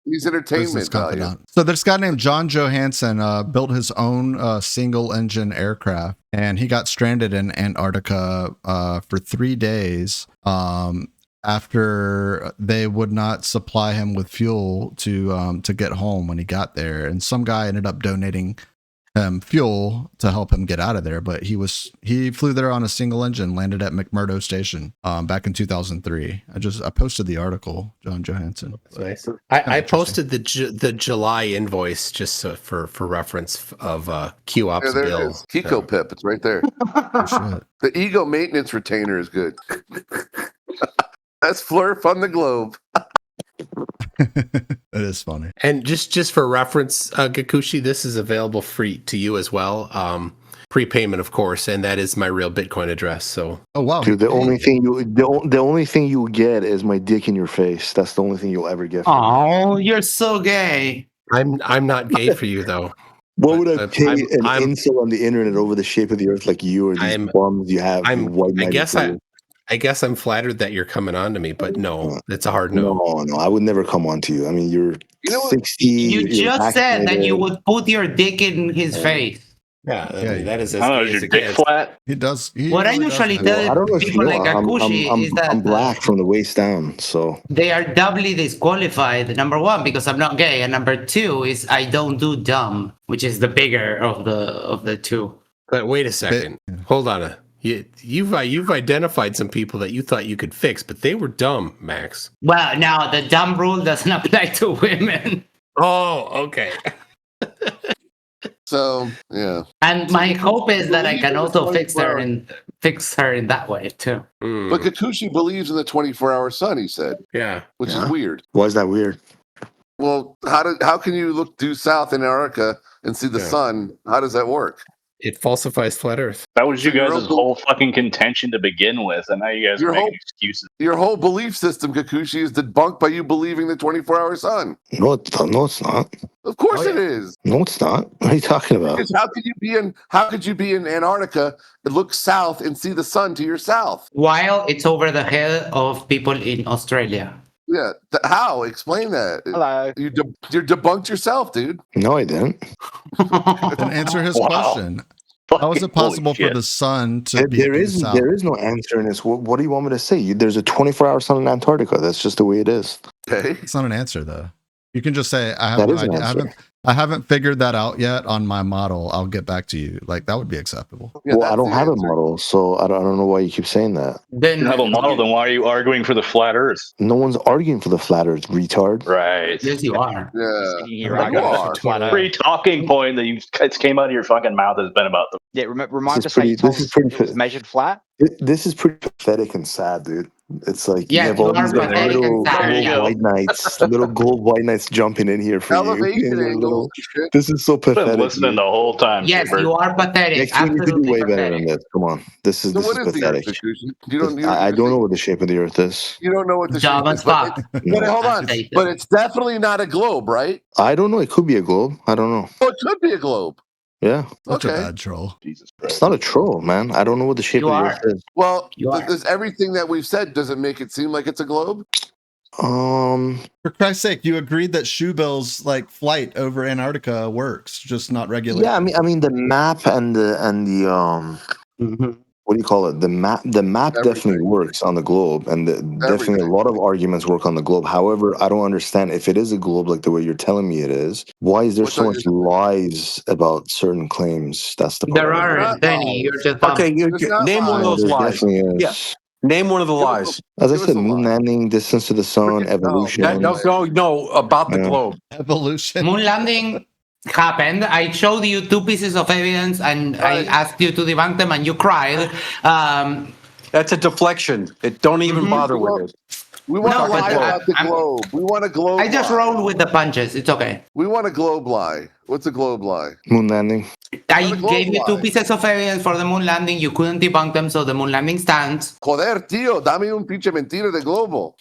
Speaker 18: He's entertainment value.
Speaker 12: So this guy named John Johansson built his own single-engine aircraft, and he got stranded in Antarctica for 3 days after they would not supply him with fuel to get home when he got there. And some guy ended up donating fuel to help him get out of there, but he flew there on a single engine, landed at McMurdo Station back in 2003. I posted the article, John Johansson.
Speaker 7: Nice. I posted the July invoice just for reference of Q Ops
Speaker 18: there
Speaker 7: bill.
Speaker 18: it is. Keeko Pip, it's right there. The ego maintenance retainer is good. That's Flurf on the globe.
Speaker 12: It is funny.
Speaker 7: And just for reference, Gakushi, this is available free to you as well. Prepayment, of course, and that is my real Bitcoin address. So,
Speaker 12: oh wow,
Speaker 1: dude, the only thing you get is my dick in your face. That's the only thing you'll ever get.
Speaker 15: Oh, you're so gay.
Speaker 7: I'm not gay for you though.
Speaker 1: What would I pay an insult on the internet over the shape of the earth like you or these bums you have?
Speaker 7: I guess I'm flattered that you're coming on to me, but no, it's a hard no.
Speaker 1: No, I would never come on to you. I mean, you're 60.
Speaker 15: You just said that you would put your dick in his face.
Speaker 7: Yeah, that is.
Speaker 13: I don't know. Is your dick flat?
Speaker 12: He does.
Speaker 15: What I usually tell people like Gakushi is that
Speaker 1: I'm black from the waist down, so
Speaker 15: they are doubly disqualified. Number one, because I'm not gay, and number two is I don't do dumb, which is the bigger of the two.
Speaker 7: But wait a second. Hold on. You've identified some people that you thought you could fix, but they were dumb, Max.
Speaker 15: Well, now the dumb rule doesn't apply to women.
Speaker 7: Oh, okay.
Speaker 18: So yeah.
Speaker 15: And my hope is that I can also fix her in that way too.
Speaker 18: But Gakushi believes in the 24-hour sun. He said,
Speaker 7: "Yeah,"
Speaker 18: which is weird.
Speaker 1: Why is that weird?
Speaker 18: Well, how can you look due south in Antarctica and see the sun? How does that work?
Speaker 7: It falsifies flat Earth.
Speaker 13: That was you guys' whole fucking contention to begin with, and now you guys are making excuses.
Speaker 18: Your whole belief system, Gakushi, is debunked by you believing the 24-hour sun.
Speaker 1: No, it's not.
Speaker 18: Of course it is.
Speaker 1: No, it's not. What are you talking about?
Speaker 18: Because how could you be in Antarctica and look south and see the sun to your south?
Speaker 15: While it's over the head of people in Australia.
Speaker 18: Yeah, how? Explain that.
Speaker 3: Hello.
Speaker 18: You debunked yourself, dude.
Speaker 1: No, I didn't.
Speaker 12: Then answer his question. How is it possible for the sun to be
Speaker 1: there is no answer in this. What do you want me to say? There's a 24-hour sun in Antarctica. That's just the way it is.
Speaker 18: Okay.
Speaker 12: It's not an answer though. You can just say I haven't figured that out yet on my model. I'll get back to you. Like that would be acceptable.
Speaker 1: Well, I don't have a model, so I don't know why you keep saying that.
Speaker 13: Then you have a model, then why are you arguing for the flat Earth?
Speaker 1: No one's arguing for the flat Earth, retard.
Speaker 13: Right.
Speaker 15: Yes, you are.
Speaker 18: Yeah.
Speaker 13: You are. Free talking point that came out of your fucking mouth has been about the.
Speaker 3: Yeah, remind us how you told us it was measured flat.
Speaker 1: This is pretty pathetic and sad, dude. It's like
Speaker 15: you
Speaker 1: have all these little white gold white knights jumping in here for you. This is so pathetic.
Speaker 13: Been listening the whole time.
Speaker 15: Yes, you are pathetic.
Speaker 1: Next week you could do way better than this. Come on, this is pathetic. I don't know what the shape of the Earth is.
Speaker 18: You don't know what the shape is. But hold on. But it's definitely not a globe, right?
Speaker 1: I don't know. It could be a globe. I don't know.
Speaker 18: Oh, it could be a globe.
Speaker 1: Yeah.
Speaker 12: Such a bad troll.
Speaker 18: Jesus
Speaker 1: Christ. It's not a troll, man. I don't know what the shape of the Earth is.
Speaker 18: Well, does everything that we've said, does it make it seem like it's a globe?
Speaker 12: For Christ's sake, you agreed that Shoebill's like flight over Antarctica works, just not regular.
Speaker 1: Yeah, I mean the map and the what do you call it? The map definitely works on the globe, and definitely a lot of arguments work on the globe. However, I don't understand if it is a globe like the way you're telling me it is. Why is there so much lies about certain claims? That's the
Speaker 15: there aren't any. You're just
Speaker 20: okay. Name one of those lies. Yeah. Name one of the lies.
Speaker 1: As I said, moon landing, distance to the sun, evolution.
Speaker 20: No, about the globe.
Speaker 12: Evolution.
Speaker 15: Moon landing happened. I showed you 2 pieces of evidence and I asked you to debunk them and you cried.
Speaker 20: That's a deflection. Don't even bother with it.
Speaker 18: We want to lie about the globe. We want a globe
Speaker 15: I just rolled with the punches. It's okay.
Speaker 18: We want a globe lie. What's a globe lie?
Speaker 1: Moon landing.
Speaker 15: I gave you 2 pieces of evidence for the moon landing. You couldn't debunk them, so the moon landing stands.
Speaker 18: Joder, tío, dame un pinche mentira de globo.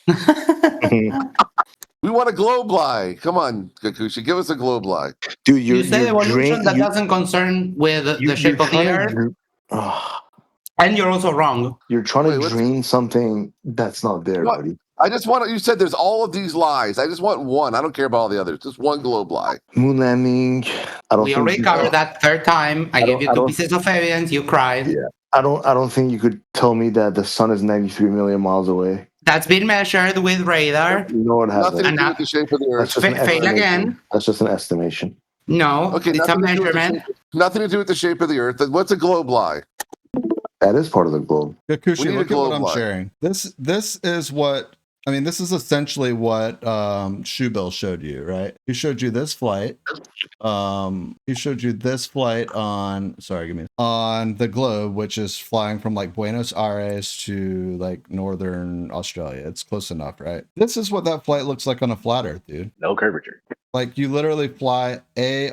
Speaker 18: We want a globe lie. Come on, Gakushi, give us a globe lie.
Speaker 1: Dude,
Speaker 15: you said evolution that doesn't concern with the shape of the Earth. And you're also wrong.
Speaker 1: You're trying to drain something that's not there, buddy.
Speaker 18: I just want. You said there's all of these lies. I just want one. I don't care about all the others. Just one globe lie.
Speaker 1: Moon landing. I don't.
Speaker 15: We
Speaker 1: think
Speaker 15: already covered that third time. I gave you two pieces of evidence. You cried.
Speaker 1: Yeah. I don't think you could tell me that the sun is 93 million miles away.
Speaker 15: That's been measured with radar.
Speaker 1: No, it hasn't.
Speaker 18: Nothing to do with the shape of the Earth.
Speaker 15: Fail again.
Speaker 1: That's just an estimation.
Speaker 15: No,
Speaker 18: Okay,
Speaker 15: it's a measurement.
Speaker 18: Nothing to do with the shape of the Earth. What's a globe lie?
Speaker 1: That is part of the globe.
Speaker 12: Gakushi, look at what I'm sharing. This is what I mean. This is essentially what Shoebill showed you, right? He showed you this flight. He showed you this flight on the globe, which is flying from like Buenos Aires to like northern Australia. It's close enough, right? This is what that flight looks like on a flat Earth, dude.
Speaker 13: No curvature.
Speaker 12: Like you literally fly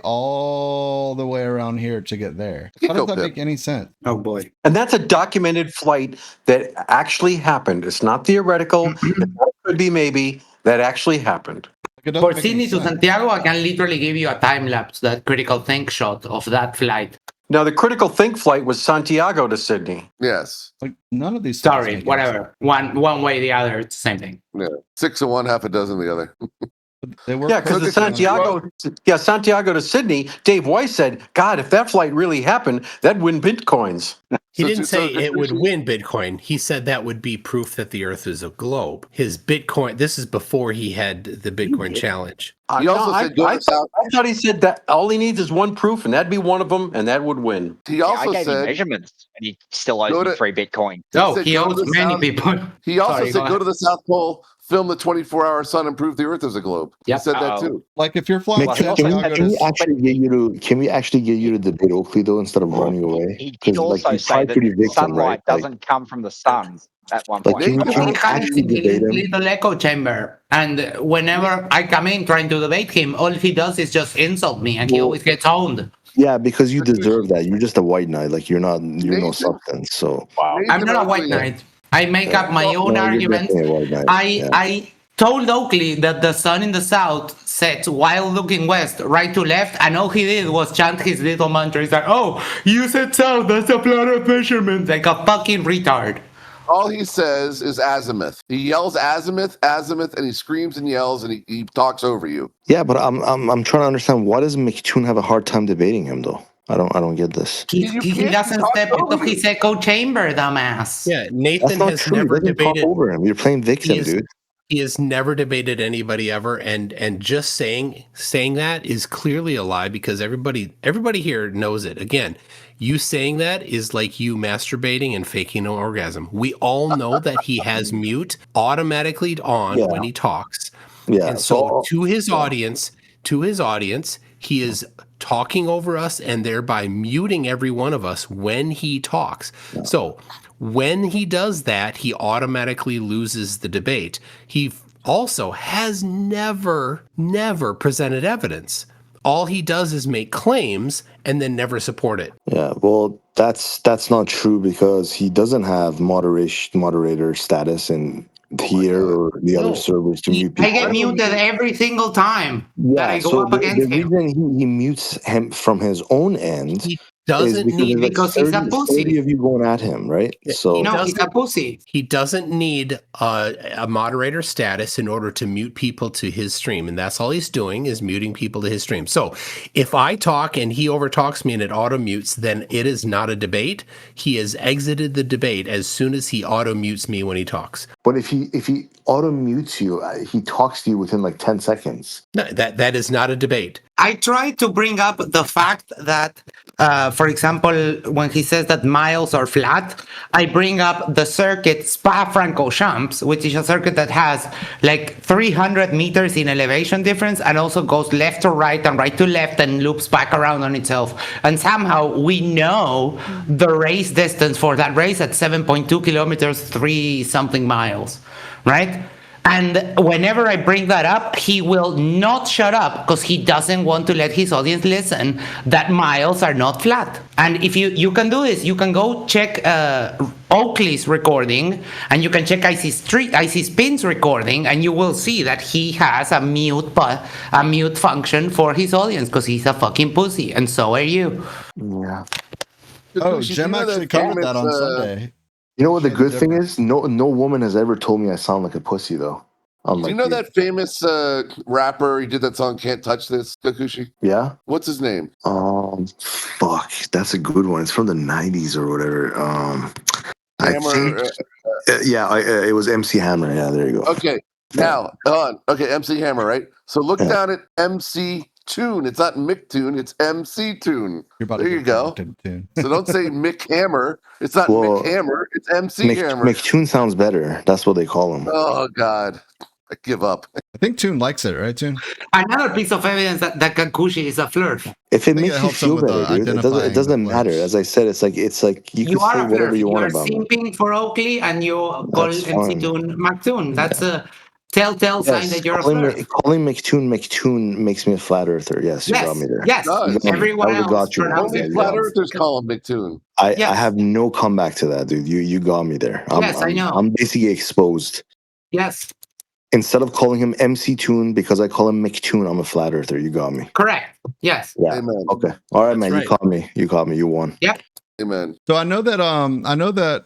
Speaker 12: all the way around here to get there. How does that make any sense?
Speaker 20: Oh boy. And that's a documented flight that actually happened. It's not theoretical. It could be maybe. That actually happened.
Speaker 15: For Sydney to Santiago, I can literally give you a time lapse, that critical think shot of that flight.
Speaker 20: Now the critical think flight was Santiago to Sydney.
Speaker 18: Yes.
Speaker 12: Like none of these.
Speaker 15: Sorry, whatever. One way, the other, it's the same thing.
Speaker 18: Yeah. 6 of one, half a dozen of the other.
Speaker 20: Yeah, because the Santiago to Sydney, Dave Weiss said, God, if that flight really happened, that'd win Bitcoins.
Speaker 7: He didn't say it would win Bitcoin. He said that would be proof that the Earth is a globe. His Bitcoin, this is before he had the Bitcoin challenge.
Speaker 18: He also said go
Speaker 20: I thought he said that all he needs is one proof, and that'd be one of them, and that would win.
Speaker 18: He also
Speaker 3: I gave him
Speaker 18: said
Speaker 3: measurements, and he still owes me 3 Bitcoin.
Speaker 15: He owes many people.
Speaker 18: He also said go to the South Pole, film the 24-hour sun, and prove the Earth is a globe. He said that too.
Speaker 12: Like if you're flying,
Speaker 1: Can we actually get you to debate Oakley though instead of running away?
Speaker 3: He did also say that sunlight doesn't come from the sun at one point.
Speaker 15: He hides in his little echo chamber, and whenever I come in trying to debate him, all he does is just insult me, and he always gets owned.
Speaker 1: Yeah, because you deserve that. You're just a white knight. Like you're no substance. So
Speaker 15: I'm not a white knight. I make up my own arguments. I told Oakley that the sun in the south sets while looking west, right to left, and all he did was chant his little mantra. He's like, "Oh, you said south. That's a plan of measurement." Like a fucking retard.
Speaker 18: All he says is azimuth. He yells azimuth, azimuth, and he screams and yells and he talks over you.
Speaker 1: Yeah, but I'm trying to understand, why does MCToon have a hard time debating him though? I don't get this.
Speaker 15: He doesn't step out of his echo chamber, dumbass.
Speaker 7: Yeah, Nathan has never debated
Speaker 1: over him. You're playing victim, dude.
Speaker 7: He has never debated anybody ever, and just saying that is clearly a lie because everybody here knows it. Again, you saying that is like you masturbating and faking an orgasm. We all know that he has mute automatically on when he talks. Yeah. And so to his audience, he is talking over us and thereby muting every one of us when he talks. Yeah. So when he does that, he automatically loses the debate. He also has never presented evidence. All he does is make claims and then never support it.
Speaker 1: Yeah, well, that's not true because he doesn't have moderator status in here or the other servers to mute people.
Speaker 15: I get muted every single time that I go up against him.
Speaker 1: The reason he mutes him from his own end
Speaker 7: doesn't need
Speaker 15: because he's a pussy.
Speaker 1: 30 of you going at him, right? So
Speaker 15: he's a pussy.
Speaker 7: He doesn't need a moderator status in order to mute people to his stream, and that's all he's doing is muting people to his stream. So if I talk and he overtalks me and it auto mutes, then it is not a debate. He has exited the debate as soon as he auto mutes me when he talks.
Speaker 1: But if he auto mutes you, he talks to you within like 10 seconds.
Speaker 7: No, that is not a debate.
Speaker 15: I try to bring up the fact that, for example, when he says that miles are flat, I bring up the circuit Spa-Francorchamps, which is a circuit that has like 300 meters in elevation difference and also goes left to right and right to left and loops back around on itself. And somehow we know the race distance for that race at 7.2 kilometers, 3-something miles, right? And whenever I bring that up, he will not shut up because he doesn't want to let his audience listen that miles are not flat. And if you can do this, you can go check Oakley's recording and you can check ICSpin's recording and you will see that he has a mute function for his audience because he's a fucking pussy and so are you.
Speaker 1: Yeah.
Speaker 12: Oh, Jim actually covered that on Sunday.
Speaker 1: You know what the good thing is? No woman has ever told me I sound like a pussy though.
Speaker 18: Do you know that famous rapper? He did that song "Can't Touch This." Gakushi.
Speaker 1: Yeah.
Speaker 18: What's his name?
Speaker 1: Fuck, that's a good one. It's from the '90s or whatever. I think. It was MC Hammer. Yeah, there you go.
Speaker 18: Okay, now on. Okay, MC Hammer, right? So look down at MCToon. It's not MCToon. It's MCToon. There you go. So don't say Mick Hammer. It's not Mick Hammer. It's MC Hammer.
Speaker 1: McToon sounds better. That's what they call him.
Speaker 18: Oh God, I give up.
Speaker 12: I think Toon likes it, right, Toon?
Speaker 15: Another piece of evidence that Gakushi is a flirt.
Speaker 1: If it makes you feel better, dude, it doesn't matter. As I said, it's like you can say whatever you want about me.
Speaker 15: You are simping for Oakley and you call MCToon McToon. That's a telltale sign that you're a flirt.
Speaker 1: Calling McToon makes me a flat earther. Yes, you got me there.
Speaker 15: Yes, everyone else
Speaker 1: got you.
Speaker 18: Only flat earthers call him McToon.
Speaker 1: I have no comeback to that, dude. You got me there.
Speaker 15: I know.
Speaker 1: I'm basically exposed.
Speaker 15: Yes.
Speaker 1: Instead of calling him MCToon because I call him McToon, I'm a flat earther. You got me.
Speaker 15: Correct. Yes.
Speaker 1: Yeah. Amen. Okay. All right, man. Right. You caught me. You won.
Speaker 15: Yep.
Speaker 18: Amen.
Speaker 12: So I know that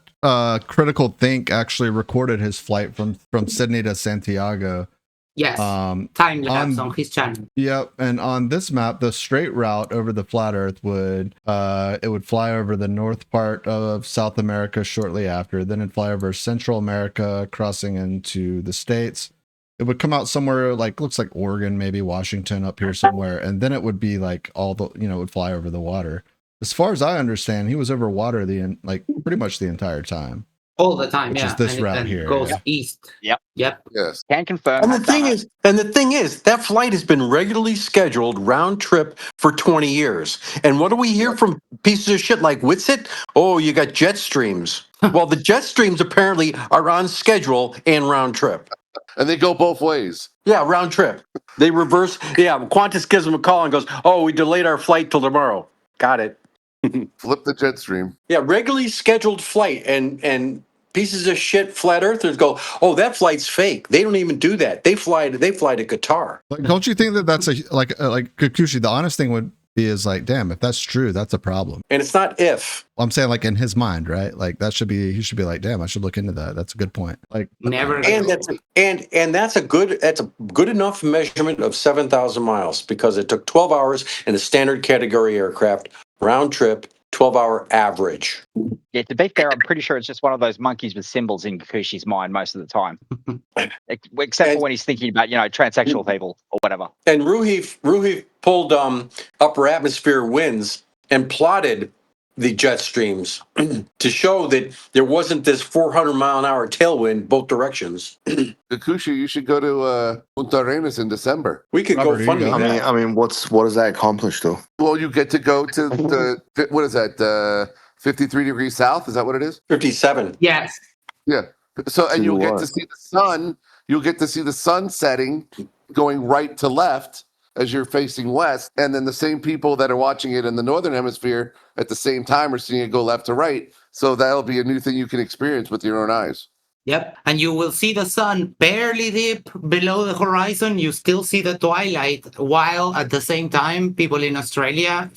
Speaker 12: Critical Think actually recorded his flight from Sydney to Santiago.
Speaker 15: Yes. Time lapse on his channel.
Speaker 12: Yep. And on this map, the straight route over the flat Earth would fly over the north part of South America shortly after. Then it'd fly over Central America, crossing into the States. It would come out somewhere looks like Oregon, maybe Washington up here somewhere, and then it would be like it would fly over the water. As far as I understand, he was over water pretty much the entire time.
Speaker 15: All the time,
Speaker 12: which is this route here.
Speaker 15: Goes east.
Speaker 3: Yep.
Speaker 18: Yes.
Speaker 3: Can confirm.
Speaker 20: And the thing is, that flight has been regularly scheduled round trip for 20 years. And what do we hear from pieces of shit like Witsit? Oh, you got jet streams. Well, the jet streams apparently are on schedule and round trip.
Speaker 18: And they go both ways.
Speaker 20: Yeah, round trip. They reverse. Yeah, Qantas gives them a call and goes, "Oh, we delayed our flight till tomorrow." Got it.
Speaker 18: Flip the jet stream.
Speaker 20: Yeah, regularly scheduled flight, and pieces of shit flat earthers go, "Oh, that flight's fake. They don't even do that. They fly to Qatar."
Speaker 12: Don't you think that's like Gakushi? The honest thing would be is damn, if that's true, that's a problem.
Speaker 20: And it's not if.
Speaker 12: I'm saying in his mind, right? He should be like, damn, I should look into that. That's a good point.
Speaker 15: Never.
Speaker 20: And that's a good enough measurement of 7,000 miles because it took 12 hours in a standard category aircraft round trip, 12-hour average.
Speaker 3: Yeah, to be fair, I'm pretty sure it's just one of those monkeys with symbols in Gakushi's mind most of the time. Except for when he's thinking about, transsexual people or whatever.
Speaker 20: And Ruhi pulled upper atmosphere winds and plotted the jet streams to show that there wasn't this 400-mile-an-hour tailwind both directions.
Speaker 18: Gakushi, you should go to Punta Arenas in December.
Speaker 20: We could go fund me.
Speaker 1: I mean, what does that accomplish though?
Speaker 18: Well, you get to go to the what is that? 53 degrees south. Is that what it is?
Speaker 20: 57.
Speaker 15: Yes.
Speaker 18: Yeah. So and you'll get to see the sun. You'll get to see the sun setting, going right to left as you're facing west, and then the same people that are watching it in the northern hemisphere at the same time are seeing it go left to right. So that'll be a new thing you can experience with your own eyes.
Speaker 15: Yep. And you will see the sun barely dip below the horizon. You still see the twilight, while at the same time, for people in Australia,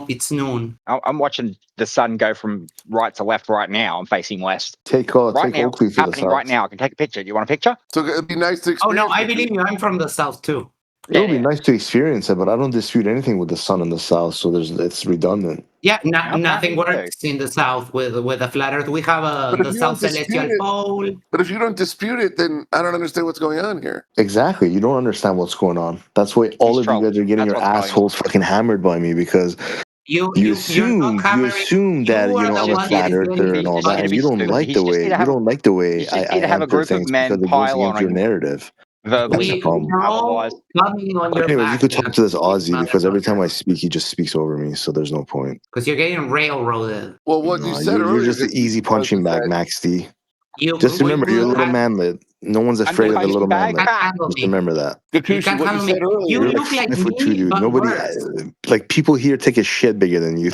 Speaker 15: it's noon.
Speaker 3: I'm watching the sun go from right to left right now. I'm facing west.
Speaker 1: Take Oakley for the south.
Speaker 3: Right now. I can take a picture. Do you want a picture?
Speaker 18: So it'd be nice to experience.
Speaker 15: Oh, no, I believe you. I'm from the south, too.
Speaker 1: It would be nice to experience it, but I don't dispute anything with the sun in the south, so it's redundant.
Speaker 15: Yeah, nothing works in the south with a flat earth. We have the south celestial pole.
Speaker 18: But if you don't dispute it, then I don't understand what's going on here.
Speaker 1: Exactly. You don't understand what's going on. That's why all of you guys are getting your assholes fucking hammered by me because you assume that I'm a flat earther and all that, and you don't like the way I
Speaker 3: have a group of men pile on
Speaker 1: your narrative.
Speaker 3: Anyways,
Speaker 1: you could talk to this Aussie because every time I speak, he just speaks over me, so there's no point.
Speaker 15: Because you're getting railroaded.
Speaker 18: Well, what you said earlier,
Speaker 1: you're just an easy punching bag, Max D. Just remember, you're a little manlet. No one's afraid of a little manlet. Just remember that.
Speaker 18: Gakushi, what you said earlier.
Speaker 15: You look like me,
Speaker 1: dude. Nobody, people here take a shit bigger than you.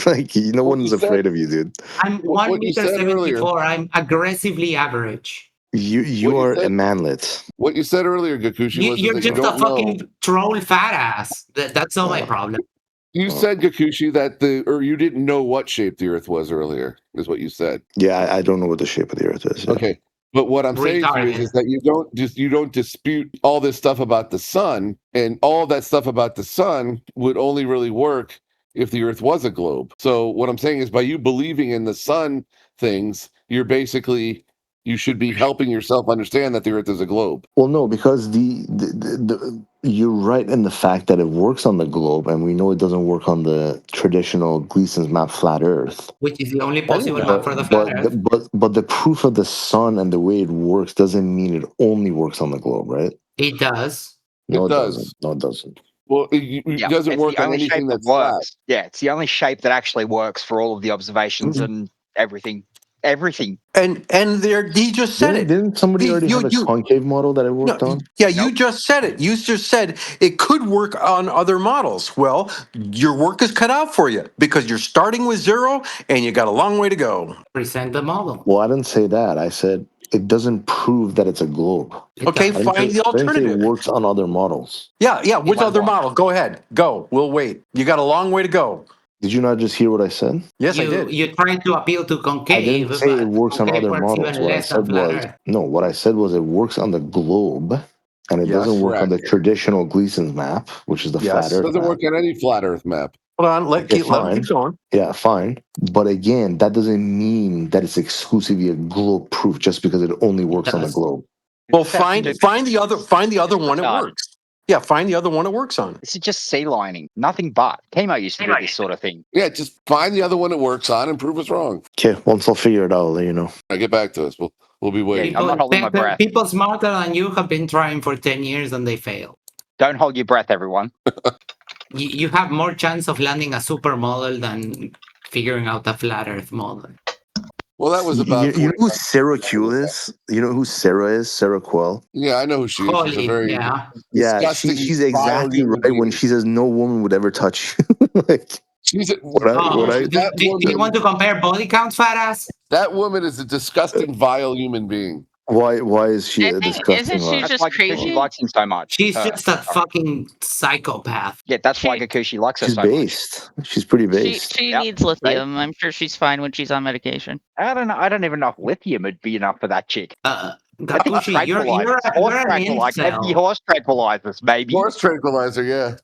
Speaker 1: No one's afraid of you, dude.
Speaker 15: I'm 1.74 m. I'm aggressively average.
Speaker 1: You are a manlet.
Speaker 18: What you said earlier, Gakushi, was
Speaker 15: you're just a fucking troll fat ass. That's not my problem.
Speaker 18: You said, Gakushi, that you didn't know what shape the Earth was earlier, is what you said.
Speaker 1: Yeah, I don't know what the shape of the Earth is. Yeah.
Speaker 18: Okay. But what I'm saying to you is that you don't dispute all this stuff about the sun, and all that stuff about the sun would only really work if the Earth was a globe. So what I'm saying is, by you believing in the sun things, you should be helping yourself understand that the Earth is a globe.
Speaker 1: Well, no, because you're right in the fact that it works on the globe, and we know it doesn't work on the traditional Gleason's map flat Earth.
Speaker 15: Which is the only possible map for the flat Earth.
Speaker 1: But the proof of the sun and the way it works doesn't mean it only works on the globe, right?
Speaker 15: It does.
Speaker 1: No,
Speaker 18: it does.
Speaker 1: Doesn't. No, it doesn't.
Speaker 18: Well, it doesn't work on anything that's flat.
Speaker 3: Yeah, it's the only shape that actually works for all of the observations and everything. Everything.
Speaker 20: And he just said it.
Speaker 1: Didn't somebody already have a concave model that it worked on?
Speaker 20: Yeah, you just said it. You just said it could work on other models. Well, your work is cut out for you because you're starting with 0 and you got a long way to go.
Speaker 15: Present the model.
Speaker 1: Well, I didn't say that. I said it doesn't prove that it's a globe.
Speaker 20: Okay, find the alternative.
Speaker 1: It works on other models.
Speaker 20: Yeah. Which other model? Go ahead. Go. We'll wait. You got a long way to go.
Speaker 1: Did you not just hear what I said?
Speaker 20: Yes, I did.
Speaker 15: You tried to appeal to concave.
Speaker 1: I didn't say it works on other models. What I said was it works on the globe, and it doesn't work on the traditional Gleason's map, which is the flat Earth.
Speaker 18: It doesn't work on any flat Earth map.
Speaker 20: Hold on, let keep going.
Speaker 1: Yeah, fine. But again, that doesn't mean that it's exclusively a globe proof just because it only works on the globe.
Speaker 20: Well, find the other one it works. Yeah, find the other one it works on.
Speaker 3: This is just sea lining. Nothing but. Chemo used to do this sort of thing.
Speaker 18: Yeah, just find the other one it works on and prove us wrong.
Speaker 1: Okay, once I'll figure it out, I'll let you know.
Speaker 18: Get back to us. We'll be waiting.
Speaker 3: I'm not holding my breath.
Speaker 15: People smarter than you have been trying for 10 years and they fail.
Speaker 3: Don't hold your breath, everyone.
Speaker 15: You have more chance of landing a supermodel than figuring out a flat Earth model.
Speaker 18: Well, that was about.
Speaker 1: You know who Sarah Q is? You know who Sarah is? Sarah Quell.
Speaker 18: Yeah, I know who she is. She's a very
Speaker 1: she's exactly right when she says no woman would ever touch you. Like
Speaker 18: she's
Speaker 15: do you want to compare body counts, fat ass?
Speaker 18: That woman is a disgusting, vile human being.
Speaker 1: Why is she a disgusting?
Speaker 2: Isn't she just crazy?
Speaker 3: She likes him so much.
Speaker 15: She's just a fucking psychopath.
Speaker 3: Yeah, that's why Gakushi likes her so
Speaker 1: much. She's pretty based.
Speaker 2: She needs lithium. I'm sure she's fine when she's on medication.
Speaker 3: I don't know. I don't even know if lithium would be enough for that chick.
Speaker 15: Gakushi, you're an incel.
Speaker 3: Horse tranquilizers, maybe.
Speaker 18: Horse tranquilizer, yeah.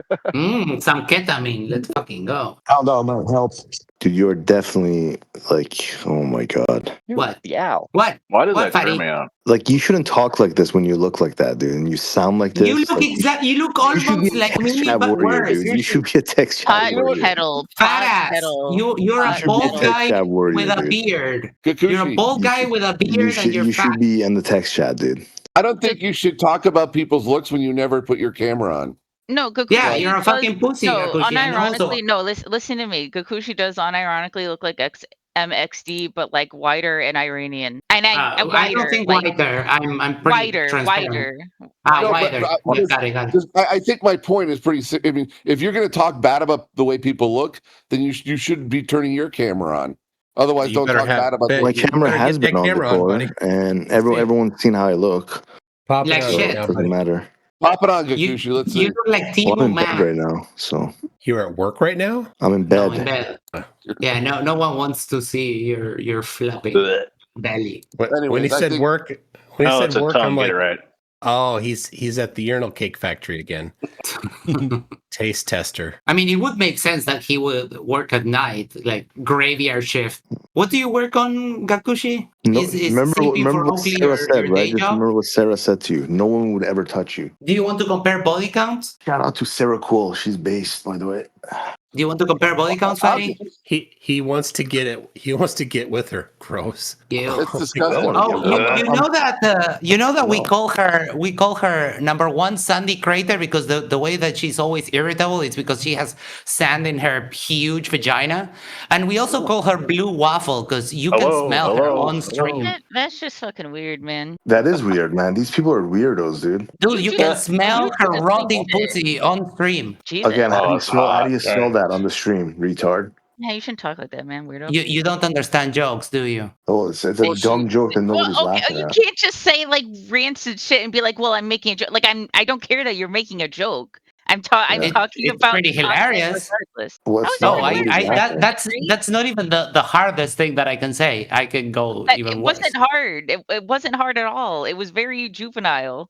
Speaker 15: Some ketamine. Let's fucking go.
Speaker 1: How no, man, help. Dude, you're definitely like, oh my god.
Speaker 15: What?
Speaker 3: Yeah.
Speaker 15: What?
Speaker 13: Why does
Speaker 15: that
Speaker 13: turn me on?
Speaker 1: Like, you shouldn't talk like this when you look like that, dude, and you sound like this.
Speaker 15: You look
Speaker 1: like,
Speaker 15: you look almost like me, but worse.
Speaker 1: Dude. You should be a text chat warrior.
Speaker 15: Fat ass. You're a bald guy with a beard. You're a bald guy with a beard and you're fat.
Speaker 1: You should be in the text chat, dude.
Speaker 18: I don't think you should talk about people's looks when you never put your camera on.
Speaker 2: No, Gakushi.
Speaker 15: Yeah, you're a fucking pussy.
Speaker 2: No,
Speaker 15: Gakushi,
Speaker 2: unironically, no. Listen to me. Gakushi does unironically look like MXD, but like whiter and Iranian. And
Speaker 15: I don't think whiter. I'm pretty
Speaker 2: whiter.
Speaker 15: Whiter. Got it.
Speaker 18: I think my point is pretty. I mean, if you're going to talk bad about the way people look, then you should be turning your camera on. Otherwise, don't talk bad about.
Speaker 1: My camera has been on before, and everyone's seen how I look.
Speaker 15: Pop like shit.
Speaker 1: It doesn't matter.
Speaker 18: Pop it on, Gakushi. Let's see.
Speaker 15: You look like Timo
Speaker 1: I'm in
Speaker 15: Man
Speaker 1: bed right now, so.
Speaker 7: You're at work right now?
Speaker 1: I'm in bed.
Speaker 15: No, in bed. Yeah, no one wants to see your flapping belly.
Speaker 7: When he said work,
Speaker 13: it's a tongue,
Speaker 7: I'm like,
Speaker 13: get it right.
Speaker 7: Oh, he's at the urinal cake factory again. Taste tester.
Speaker 15: I mean, it would make sense that he would work at night, like graveyard shift. What do you work on, Gakushi?
Speaker 1: No, remember what Sarah said, right? Just remember what Sarah said to you. No one would ever touch you.
Speaker 15: Do you want to compare body counts?
Speaker 1: Shout out to Sarah Quell. She's based, by the way.
Speaker 15: Do you want to compare body counts, Fatty?
Speaker 7: He wants to get it. He wants to get with her. Gross.
Speaker 18: It's disgusting.
Speaker 15: You know that we call her number one Sandy Crater because the way that she's always irritable is because she has sand in her huge vagina, and we also call her Blue Waffle because you can smell her on stream.
Speaker 2: That's just fucking weird, man.
Speaker 1: That is weird, man. These people are weirdos, dude.
Speaker 15: Dude, you can smell her rotting pussy on stream.
Speaker 2: Jesus.
Speaker 1: Again, how do you smell that on the stream, retard?
Speaker 2: Yeah, you shouldn't talk like that, man, weirdo.
Speaker 15: You don't understand jokes, do you?
Speaker 1: Oh, it's a dumb joke that nobody's laughing
Speaker 2: you
Speaker 1: at.
Speaker 2: can't just say like rancid shit and be like, "Well, I'm making a joke." Like I don't care that you're making a joke. I'm talking
Speaker 15: It's
Speaker 2: about
Speaker 15: pretty
Speaker 2: the content
Speaker 15: hilarious.
Speaker 2: regardless.
Speaker 1: What's
Speaker 15: No,
Speaker 1: not really laughing?
Speaker 15: that's not even the hardest thing that I can say. I can go even
Speaker 2: It
Speaker 15: worse.
Speaker 2: wasn't hard. It wasn't hard at all. It was very juvenile.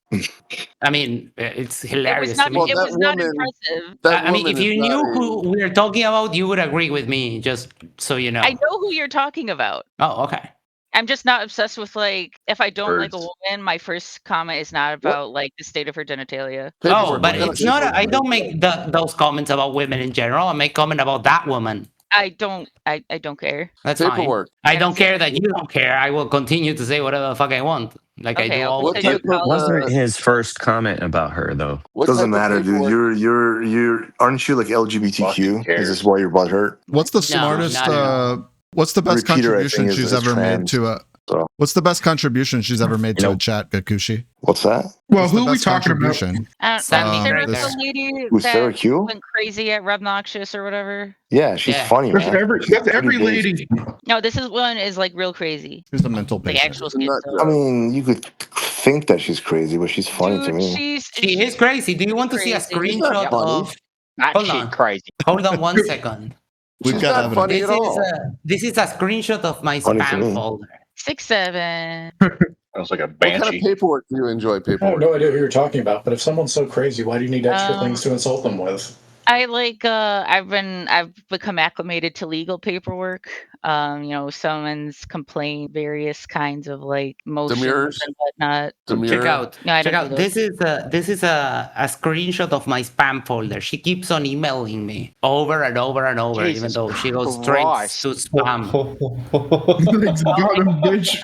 Speaker 15: I mean, it's
Speaker 2: It was
Speaker 15: hilarious
Speaker 2: not.
Speaker 15: to me.
Speaker 2: It was not impressive.
Speaker 15: I mean, if you knew who we are talking about, you would agree with me. Just so you know.
Speaker 2: I know who you're talking about.
Speaker 15: Oh, okay.
Speaker 2: I'm just not obsessed with like if I don't like a
Speaker 13: Birds.
Speaker 2: woman, my first comment is not about like the state of her genitalia.
Speaker 15: Oh, but it's not. I don't make those comments about women in general. I make comment about that woman.
Speaker 2: I don't care.
Speaker 15: That's
Speaker 18: Paperwork.
Speaker 15: fine. I don't care that you don't care. I will continue to say whatever the fuck I want, like I do all the time.
Speaker 11: It wasn't his first comment about her though.
Speaker 1: Doesn't matter, dude. You're aren't you like LGBTQ? Is this why you're butthurt?
Speaker 12: What's the smartest? What's the best
Speaker 1: Repeater, I
Speaker 12: contribution
Speaker 1: think,
Speaker 12: she's
Speaker 1: is
Speaker 12: ever made
Speaker 1: trans,
Speaker 12: to a? What's the best contribution she's ever made to a chat, Gakushi?
Speaker 1: What's that?
Speaker 16: Well,
Speaker 12: What's
Speaker 16: who
Speaker 12: the
Speaker 16: are we
Speaker 12: best
Speaker 16: talking about?
Speaker 12: contribution?
Speaker 2: Sarah
Speaker 12: this-
Speaker 2: the lady
Speaker 1: Who's Sarah
Speaker 2: that
Speaker 1: Q?
Speaker 2: went crazy at Rebnoxious or whatever.
Speaker 1: Yeah, she's funny,
Speaker 16: That's
Speaker 1: man.
Speaker 16: every lady.
Speaker 2: No, this is one is like real crazy.
Speaker 12: She's a mental
Speaker 2: Like
Speaker 12: patient.
Speaker 2: actual schizo.
Speaker 1: I mean, you could think that she's crazy, but she's funny to me.
Speaker 15: She is crazy. Do you want to see a screenshot of?
Speaker 3: That
Speaker 15: Hold
Speaker 3: shit
Speaker 15: on.
Speaker 3: crazy.
Speaker 15: Hold on 1 second.
Speaker 12: We've
Speaker 18: She's
Speaker 12: got
Speaker 18: not
Speaker 12: evidence.
Speaker 18: funny
Speaker 15: This is a screenshot of my
Speaker 1: Funny to
Speaker 15: spam
Speaker 1: me.
Speaker 15: folder.
Speaker 2: 6'7".
Speaker 13: Sounds like a
Speaker 18: What kind of
Speaker 13: banshee.
Speaker 18: paperwork do you enjoy?
Speaker 21: I have
Speaker 18: Paperwork.
Speaker 21: no idea who you're talking about, but if someone's so crazy, why do you need extra things to insult them with?
Speaker 2: I like I've become acclimated to legal paperwork. Someone's complaint, various kinds of like motions
Speaker 18: Demurs?
Speaker 2: and whatnot.
Speaker 15: Check out.
Speaker 2: No, I
Speaker 15: check
Speaker 2: don't do
Speaker 15: out. This is a screenshot of my spam folder. She keeps on emailing me over and over and over, even
Speaker 3: Jesus
Speaker 15: though she goes straight
Speaker 3: Christ.
Speaker 15: to spam.
Speaker 16: Got him, bitch.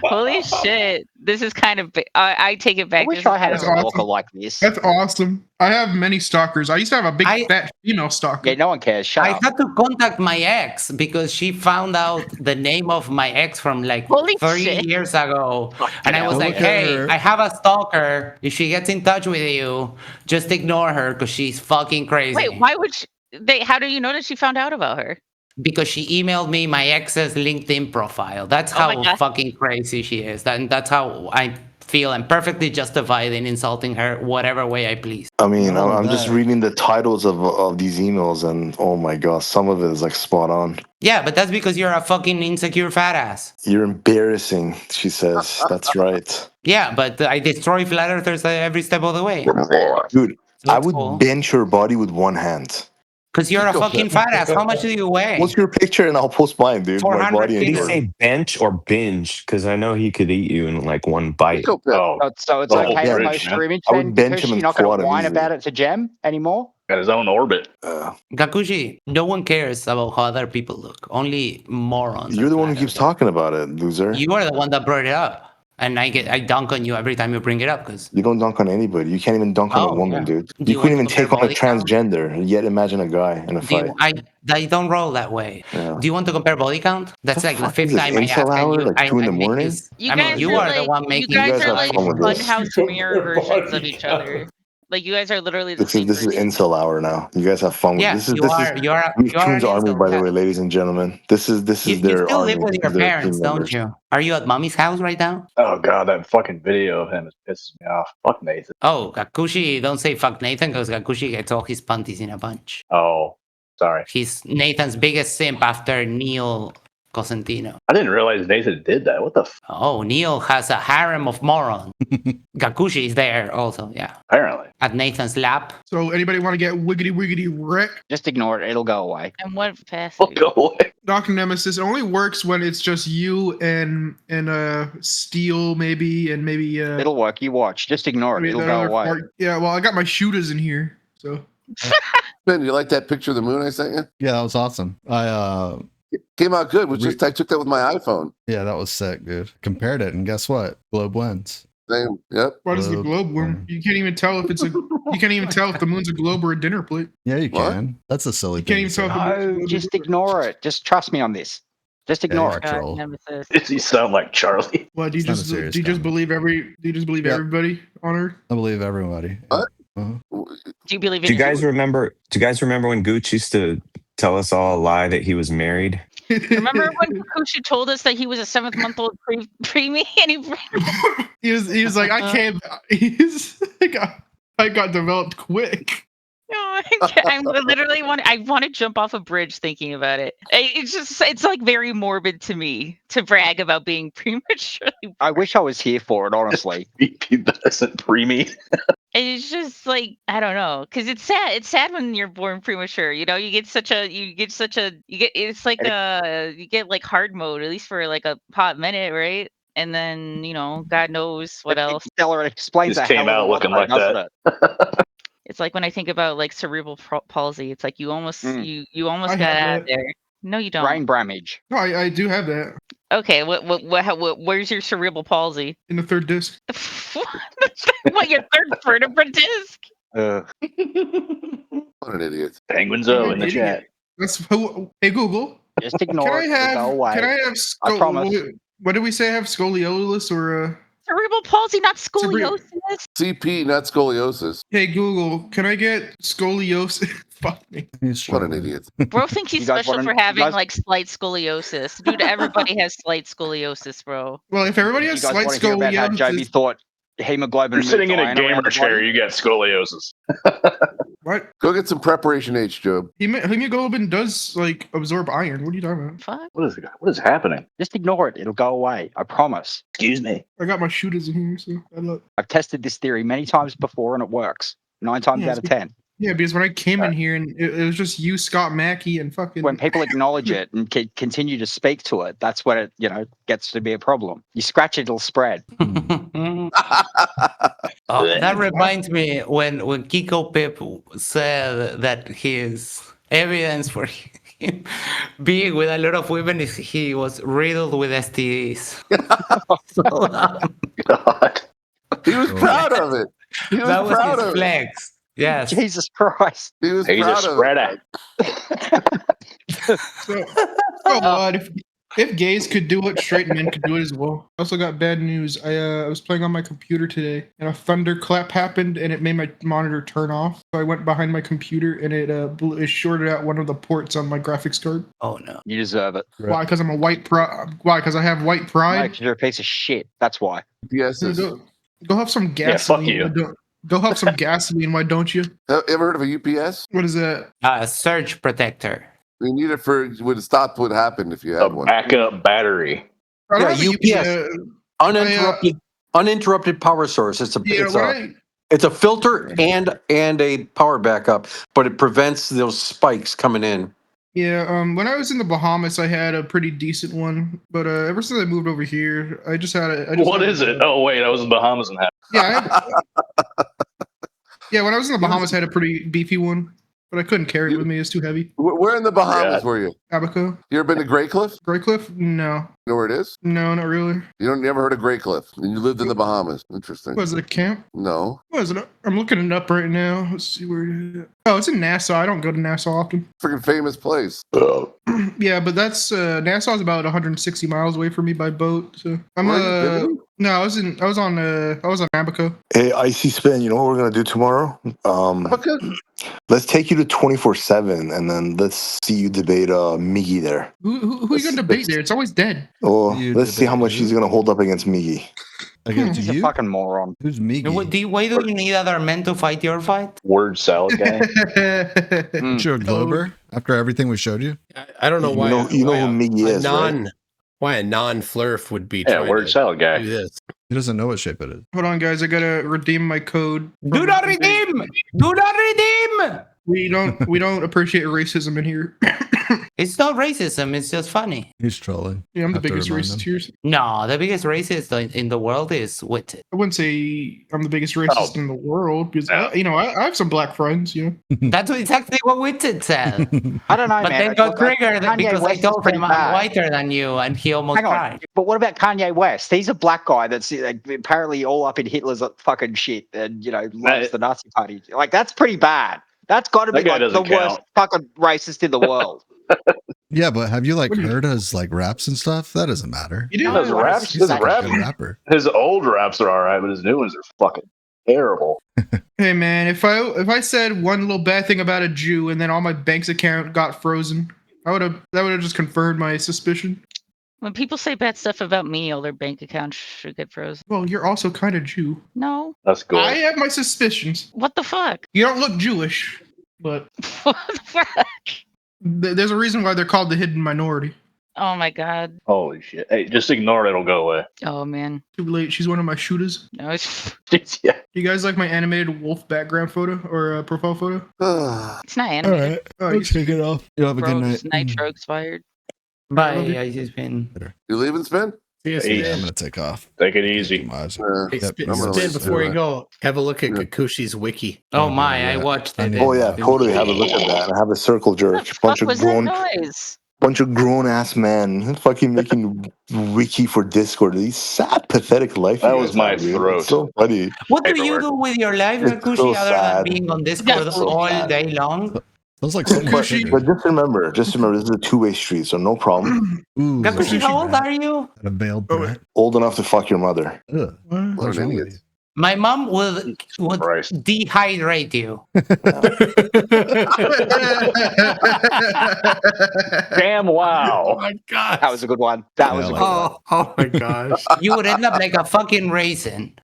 Speaker 2: Holy shit! This is kind of. I take it back.
Speaker 3: I wish
Speaker 2: This is
Speaker 3: I had a
Speaker 2: kind of-
Speaker 3: stalker like this.
Speaker 16: That's awesome. I have many stalkers. I used to have a big fat female stalker.
Speaker 3: Yeah, no one cares. Shut
Speaker 15: I
Speaker 3: up.
Speaker 15: had to contact my ex because she found out the name of my ex from like
Speaker 2: Holy
Speaker 15: 3
Speaker 2: shit.
Speaker 15: years ago. And I was
Speaker 12: hell.
Speaker 15: like,
Speaker 12: Look at
Speaker 15: hey,
Speaker 12: her.
Speaker 15: I have a stalker. If she gets in touch with you, just ignore her because she's fucking crazy.
Speaker 2: Wait, why would how do you know that she found out about her?
Speaker 15: Because she emailed me my ex's LinkedIn profile. That's
Speaker 2: Oh my
Speaker 15: how
Speaker 2: God.
Speaker 15: fucking crazy she is. That's how I feel I'm perfectly justified in insulting her whatever way I please.
Speaker 1: I mean,
Speaker 12: Not only
Speaker 1: I'm just
Speaker 12: that.
Speaker 1: reading the titles of these emails, and oh my gosh, some of it is like spot on.
Speaker 15: Yeah, but that's because you're a fucking insecure fat ass.
Speaker 1: You're embarrassing, she says. That's right.
Speaker 15: Yeah, but I destroy flat earthers every step of the way.
Speaker 1: Dude, I
Speaker 15: That's
Speaker 1: would
Speaker 15: cool.
Speaker 1: bench your body with one hand.
Speaker 15: Because you're a fucking fat ass. How much do you weigh?
Speaker 1: What's your picture and I'll post mine, dude. My
Speaker 15: 400
Speaker 1: body and
Speaker 11: Did he
Speaker 15: kilos.
Speaker 1: yours.
Speaker 11: say bench or binge? Because I know he could eat you in like one bite.
Speaker 13: Oh,
Speaker 3: So it's
Speaker 13: the whole
Speaker 3: okay to
Speaker 13: bridge,
Speaker 3: post
Speaker 13: man.
Speaker 3: scrimmage
Speaker 1: I
Speaker 3: then
Speaker 1: would bench
Speaker 3: because
Speaker 1: him
Speaker 3: you're
Speaker 1: and
Speaker 3: not going
Speaker 1: squat
Speaker 3: to
Speaker 1: him
Speaker 3: whine
Speaker 1: easily.
Speaker 3: about it to Jem anymore?
Speaker 13: Got his own orbit.
Speaker 15: Gakushi, no one cares about how other people look. Only morons.
Speaker 1: You're
Speaker 15: are
Speaker 1: the one who
Speaker 15: flat
Speaker 1: keeps
Speaker 15: earthers.
Speaker 1: talking about it, loser.
Speaker 15: You are the one that brought it up. And I dunk on you every time you bring it up because
Speaker 1: You don't dunk on anybody. You can't even dunk on a
Speaker 15: Oh,
Speaker 1: woman,
Speaker 15: yeah.
Speaker 1: dude.
Speaker 15: Do
Speaker 1: You
Speaker 15: you
Speaker 1: couldn't
Speaker 15: want
Speaker 1: even
Speaker 15: to
Speaker 1: take on a
Speaker 15: compare body count?
Speaker 1: transgender, and yet imagine a guy in a fight.
Speaker 15: I don't roll that way.
Speaker 1: Yeah.
Speaker 15: Do you want to compare body count? That's like the
Speaker 1: fuck is
Speaker 15: fifth
Speaker 1: this,
Speaker 15: time I
Speaker 1: incel
Speaker 15: ask and
Speaker 1: hour,
Speaker 15: you
Speaker 1: like 2 in the
Speaker 15: I make
Speaker 1: morning?
Speaker 15: this.
Speaker 2: You
Speaker 15: I mean,
Speaker 2: guys
Speaker 15: you
Speaker 2: are
Speaker 15: are the
Speaker 2: like
Speaker 15: one
Speaker 2: you
Speaker 15: making
Speaker 2: guys
Speaker 15: this
Speaker 2: are
Speaker 1: have
Speaker 2: like
Speaker 1: fun with this.
Speaker 2: funhouse mirror versions of each other. Like you guys are literally the
Speaker 1: This
Speaker 2: same
Speaker 1: is
Speaker 2: person.
Speaker 1: incel hour now. You guys have fun with
Speaker 15: Yeah,
Speaker 1: this. Is
Speaker 15: you
Speaker 1: this
Speaker 15: are
Speaker 1: is
Speaker 15: you are
Speaker 1: Grief
Speaker 15: you are an
Speaker 1: Toon's army,
Speaker 15: incel,
Speaker 1: by the
Speaker 15: yeah.
Speaker 1: way, ladies and gentlemen. This is
Speaker 15: You
Speaker 1: their
Speaker 15: still
Speaker 1: army.
Speaker 15: live with
Speaker 1: This
Speaker 15: your
Speaker 1: is their
Speaker 15: parents,
Speaker 1: team
Speaker 15: don't
Speaker 1: members.
Speaker 15: you? Are you at mommy's house right now?
Speaker 13: Oh god, that fucking video of him is pissing me off. Fuck Nathan.
Speaker 15: Oh, Gakushi, don't say fuck Nathan because Gakushi gets all his panties in a bunch.
Speaker 13: Oh, sorry.
Speaker 15: He's Nathan's biggest simp after Neil Cosentino.
Speaker 13: I didn't realize Nathan did that. What the
Speaker 15: Oh, Neil has a harem of morons. Gakushi is there also, yeah.
Speaker 13: Apparently.
Speaker 15: At Nathan's lap.
Speaker 16: So anybody want to get wiggity wrecked?
Speaker 3: Just ignore it. It'll go away.
Speaker 2: And what capacity?
Speaker 13: Go away.
Speaker 16: Dr. Nemesis, it only works when it's just you and Steel maybe and maybe
Speaker 3: It'll work. You watch. Just ignore it. It'll
Speaker 16: that
Speaker 3: go
Speaker 16: other
Speaker 3: away.
Speaker 16: part. Yeah, well I got my shooters in here, so
Speaker 18: Ben, you like that picture of the moon I sent you?
Speaker 12: Yeah, that was awesome.
Speaker 18: Came out good. I took that with my iPhone.
Speaker 12: Yeah, that was sick, dude. Compared it, and guess what? Globe wins.
Speaker 18: Same. Yep.
Speaker 16: why does the globe worm? You can't even tell if it's a you can't even tell if the moon's a globe or a dinner plate.
Speaker 12: Yeah, you
Speaker 18: What?
Speaker 12: can. That's a silly
Speaker 16: You can't
Speaker 12: thing.
Speaker 16: even
Speaker 12: to
Speaker 16: tell
Speaker 12: say.
Speaker 16: if the moon's
Speaker 3: No, just ignore it. Just trust me on this. Just ignore
Speaker 12: Yeah,
Speaker 3: it.
Speaker 12: you're a troll.
Speaker 2: Nemesis.
Speaker 13: You sound like Charlie.
Speaker 16: What do you
Speaker 12: It's not a
Speaker 16: just
Speaker 12: serious
Speaker 16: do you just
Speaker 12: comment.
Speaker 16: believe
Speaker 12: Yeah.
Speaker 16: everybody on Earth?
Speaker 12: I believe everybody.
Speaker 18: What?
Speaker 12: Uh-huh.
Speaker 2: Do you believe in
Speaker 11: Do you guys remember when Gooch used to tell us all a lie that he was married?
Speaker 2: Remember when Gakushi told us that he was a 7-month-old preemie and
Speaker 16: He was like, I can't. He's like, I got developed quick.
Speaker 2: I'm literally I want to jump off a bridge thinking about it. It's like very morbid to me to brag about being prematurely.
Speaker 3: I wish I was here for it, honestly.
Speaker 13: Doesn't preemie.
Speaker 2: It's just like I don't know, because it's sad. It's sad when you're born premature. You know, you get it's like you get like hard mode at least for like a hot minute, right? And then God knows what else.
Speaker 3: Stellar explains
Speaker 13: Just
Speaker 3: that
Speaker 13: came out looking like that.
Speaker 2: It's like when I think about like cerebral palsy. It's like you almost you almost
Speaker 6: I
Speaker 2: got
Speaker 6: have
Speaker 2: out
Speaker 6: that.
Speaker 2: there. No, you don't.
Speaker 3: Brain damage.
Speaker 6: No, I do have that
Speaker 2: Okay, where's your cerebral palsy?
Speaker 6: in the third disc.
Speaker 2: What, your third vertebra disc?
Speaker 18: What an idiot.
Speaker 13: Penguins
Speaker 6: I'm
Speaker 13: in the
Speaker 6: an
Speaker 13: chat.
Speaker 6: idiot. That's who. Hey Google.
Speaker 3: Just ignore
Speaker 6: Can I
Speaker 3: it. It'll
Speaker 6: have?
Speaker 3: go away.
Speaker 6: Can I have?
Speaker 3: I promise.
Speaker 6: What did we say? I have scoliosis or?
Speaker 2: Cerebral palsy, not scoliosis.
Speaker 18: CP, not scoliosis.
Speaker 6: Hey Google, can I get scoliosis? Fuck me.
Speaker 18: What an idiot.
Speaker 2: Bro thinks he's special for having like slight scoliosis. Dude, everybody has slight scoliosis, bro.
Speaker 6: Well, if everybody has
Speaker 3: You guys
Speaker 6: slight
Speaker 3: want to hear about how Joby
Speaker 6: scoliosis,
Speaker 3: thought hemoglobin
Speaker 13: You're sitting
Speaker 3: moved
Speaker 13: in a
Speaker 3: iron around
Speaker 13: gamer
Speaker 3: the
Speaker 13: chair,
Speaker 3: body?
Speaker 13: you get scoliosis.
Speaker 6: what?
Speaker 18: Go get some preparation H, Job.
Speaker 6: Hemoglobin does like absorb iron. What are you talking about?
Speaker 2: Fuck.
Speaker 13: What is happening?
Speaker 3: Just ignore it. It'll go away. I promise.
Speaker 13: Excuse me.
Speaker 6: I got my shooters in here, so I look.
Speaker 3: I've tested this theory many times before and it works. 9 times out of 10.
Speaker 6: Yeah, because when I came in here and it was just you, Scott Mackey, and fucking.
Speaker 3: When people acknowledge it and continue to speak to it, that's when it, gets to be a problem. You scratch it, it'll spread.
Speaker 15: That reminds me when Keeko Pip said that his evidence for him being with a lot of women is he was riddled with STDs.
Speaker 13: God.
Speaker 18: He was proud of it. He was
Speaker 15: That was
Speaker 18: proud
Speaker 15: his
Speaker 18: of
Speaker 15: flex. Yes.
Speaker 3: Jesus Christ.
Speaker 18: it. He was
Speaker 13: He's a
Speaker 18: proud of
Speaker 13: spreader.
Speaker 6: So, what if gays could do it, straight men could do it as well. I also got bad news. I was playing on my computer today, and a thunderclap happened, and it made my monitor turn off. So I went behind my computer, and it shorted out one of the ports on my graphics card.
Speaker 15: Oh no.
Speaker 3: You deserve it.
Speaker 6: Why? Because I'm a white Why? Because I have white pride.
Speaker 3: No, 'cause you're a piece of shit. That's why.
Speaker 18: Yes.
Speaker 6: Go have some gasoline.
Speaker 13: Yeah, fuck you.
Speaker 6: Go have some gasoline. Why don't you?
Speaker 18: Ever heard of a UPS?
Speaker 6: What is that?
Speaker 15: Surge protector.
Speaker 18: We need it would stop what happened if you
Speaker 13: A
Speaker 18: had one.
Speaker 13: backup battery.
Speaker 6: I don't
Speaker 20: Yeah,
Speaker 6: have a
Speaker 20: UPS. Uninterrupted power source. It's a filter and a power backup, but it prevents those spikes coming in.
Speaker 6: Yeah, when I was in the Bahamas, I had a pretty decent one, but ever since I moved over here, I just had it.
Speaker 13: What is it? Oh wait, I was in the Bahamas and had.
Speaker 6: Yeah, when I was in the Bahamas, I had a pretty beefy one, but I couldn't carry it with me. It's too heavy.
Speaker 18: Where in the Bahamas were you?
Speaker 6: Abaco.
Speaker 18: You ever been to Grey Cliff?
Speaker 6: Grey Cliff? No.
Speaker 18: You know where it is?
Speaker 6: No, not really.
Speaker 18: You never heard of Grey Cliff, and you lived in the Bahamas. Interesting.
Speaker 6: Was it a camp?
Speaker 18: No.
Speaker 6: Was it? I'm looking it up right now. Let's see where it is. Oh, it's in Nassau. I don't go to Nassau often.
Speaker 18: Freaking famous place.
Speaker 6: Yeah, but that's Nassau's about 160 miles away from me by boat. So I'm no, I was on Abaco.
Speaker 1: Hey, ICSpin, you know what we're gonna do tomorrow? Let's take you to 24/7, and then let's see you debate Miggy there.
Speaker 6: Who are you gonna debate there? It's always dead.
Speaker 1: Oh, let's see how much he's gonna hold up against Miggy.
Speaker 3: He's a fucking moron.
Speaker 12: Who's Miggy?
Speaker 15: Why do you need other men to fight your fight?
Speaker 13: Word salad guy.
Speaker 12: Aren't you a Glober after everything we showed you?
Speaker 7: I don't know why.
Speaker 1: You know who Miggy is, right?
Speaker 7: Why a non-flurf would be
Speaker 13: Yeah, word salad guy.
Speaker 7: do this.
Speaker 12: He doesn't know what shape it is.
Speaker 6: Hold on, guys. I gotta redeem my code.
Speaker 15: Do not redeem! Do not redeem!
Speaker 6: We don't appreciate racism in here.
Speaker 15: It's not racism, it's just funny.
Speaker 12: He's trolling.
Speaker 6: Yeah, I'm the
Speaker 12: Have to
Speaker 6: biggest
Speaker 12: remind
Speaker 6: racist
Speaker 12: him.
Speaker 6: here.
Speaker 15: No, the biggest racist in the world is Witsit.
Speaker 6: I wouldn't say I'm the biggest racist in the world because I have some black friends. You know,
Speaker 15: That's exactly what Witsit said.
Speaker 3: I don't know,
Speaker 15: But
Speaker 3: man.
Speaker 15: then got
Speaker 3: Like,
Speaker 15: triggered
Speaker 3: Kanye
Speaker 15: because I
Speaker 3: West is
Speaker 15: told
Speaker 3: pretty
Speaker 15: him I'm
Speaker 3: bad.
Speaker 15: whiter than you, and he almost
Speaker 3: Hang on,
Speaker 15: cried.
Speaker 3: but what about Kanye West? He's a black guy that's like, apparently all up in Hitler's fucking shit and, loves the Nazi party. Like, that's pretty bad. That's got to be
Speaker 13: That guy
Speaker 3: like the
Speaker 13: doesn't
Speaker 3: worst
Speaker 13: count.
Speaker 3: fucking racist in the world.
Speaker 12: Yeah, but have you heard his raps and stuff? That doesn't matter.
Speaker 6: you do.
Speaker 13: His raps,
Speaker 12: He's
Speaker 13: his
Speaker 12: like a
Speaker 13: rap,
Speaker 12: good rapper.
Speaker 13: his old raps are alright, but his new ones are fucking terrible.
Speaker 6: Hey man, if I said one little bad thing about a Jew and then all my bank's account got frozen, that would have just confirmed my suspicion.
Speaker 2: When people say bad stuff about me, all their bank accounts should get frozen.
Speaker 6: Well, you're also kind of Jew.
Speaker 2: No.
Speaker 13: That's cool.
Speaker 6: I have my suspicions.
Speaker 2: What the fuck?
Speaker 6: You don't look Jewish. But there's a reason why they're called the hidden minority.
Speaker 2: Oh my god.
Speaker 13: Holy shit! Hey, just ignore it; it'll go away.
Speaker 2: Oh man.
Speaker 6: Too late. She's one of my shooters.
Speaker 2: No, it's
Speaker 13: yeah.
Speaker 6: You guys like my animated wolf background photo or profile photo?
Speaker 2: it's not animated.
Speaker 12: All right. I'll take it off. You have a good night.
Speaker 2: Nitro expired.
Speaker 15: Bye, ICSpin.
Speaker 18: You leaving, Spin?
Speaker 12: Yes, I'm gonna take off.
Speaker 13: Take it easy.
Speaker 7: Spin before you go. Have a look at Gakushi's wiki.
Speaker 15: Oh my, I watched it.
Speaker 1: Oh yeah, totally. Have a look at that. I have a circle jerk. Bunch of grown ass men fucking making wiki for Discord. These sad, pathetic life.
Speaker 13: That was my throat.
Speaker 1: It's so funny.
Speaker 15: What do you do with your life, Gakushi,
Speaker 1: so
Speaker 15: other
Speaker 1: sad.
Speaker 15: than being on Discord all day long?
Speaker 12: Sounds like
Speaker 1: but just remember, this is a two-way street, so no problem.
Speaker 15: Gakushi, how old are you?
Speaker 12: A veiled brat.
Speaker 1: Old enough to fuck your mother.
Speaker 12: What's wrong with you?
Speaker 15: My mom would dehydrate you.
Speaker 13: Damn! Wow.
Speaker 7: Oh my god.
Speaker 3: That was a good one. That was a good one.
Speaker 7: Oh my gosh.
Speaker 15: You would end up like a fucking raisin.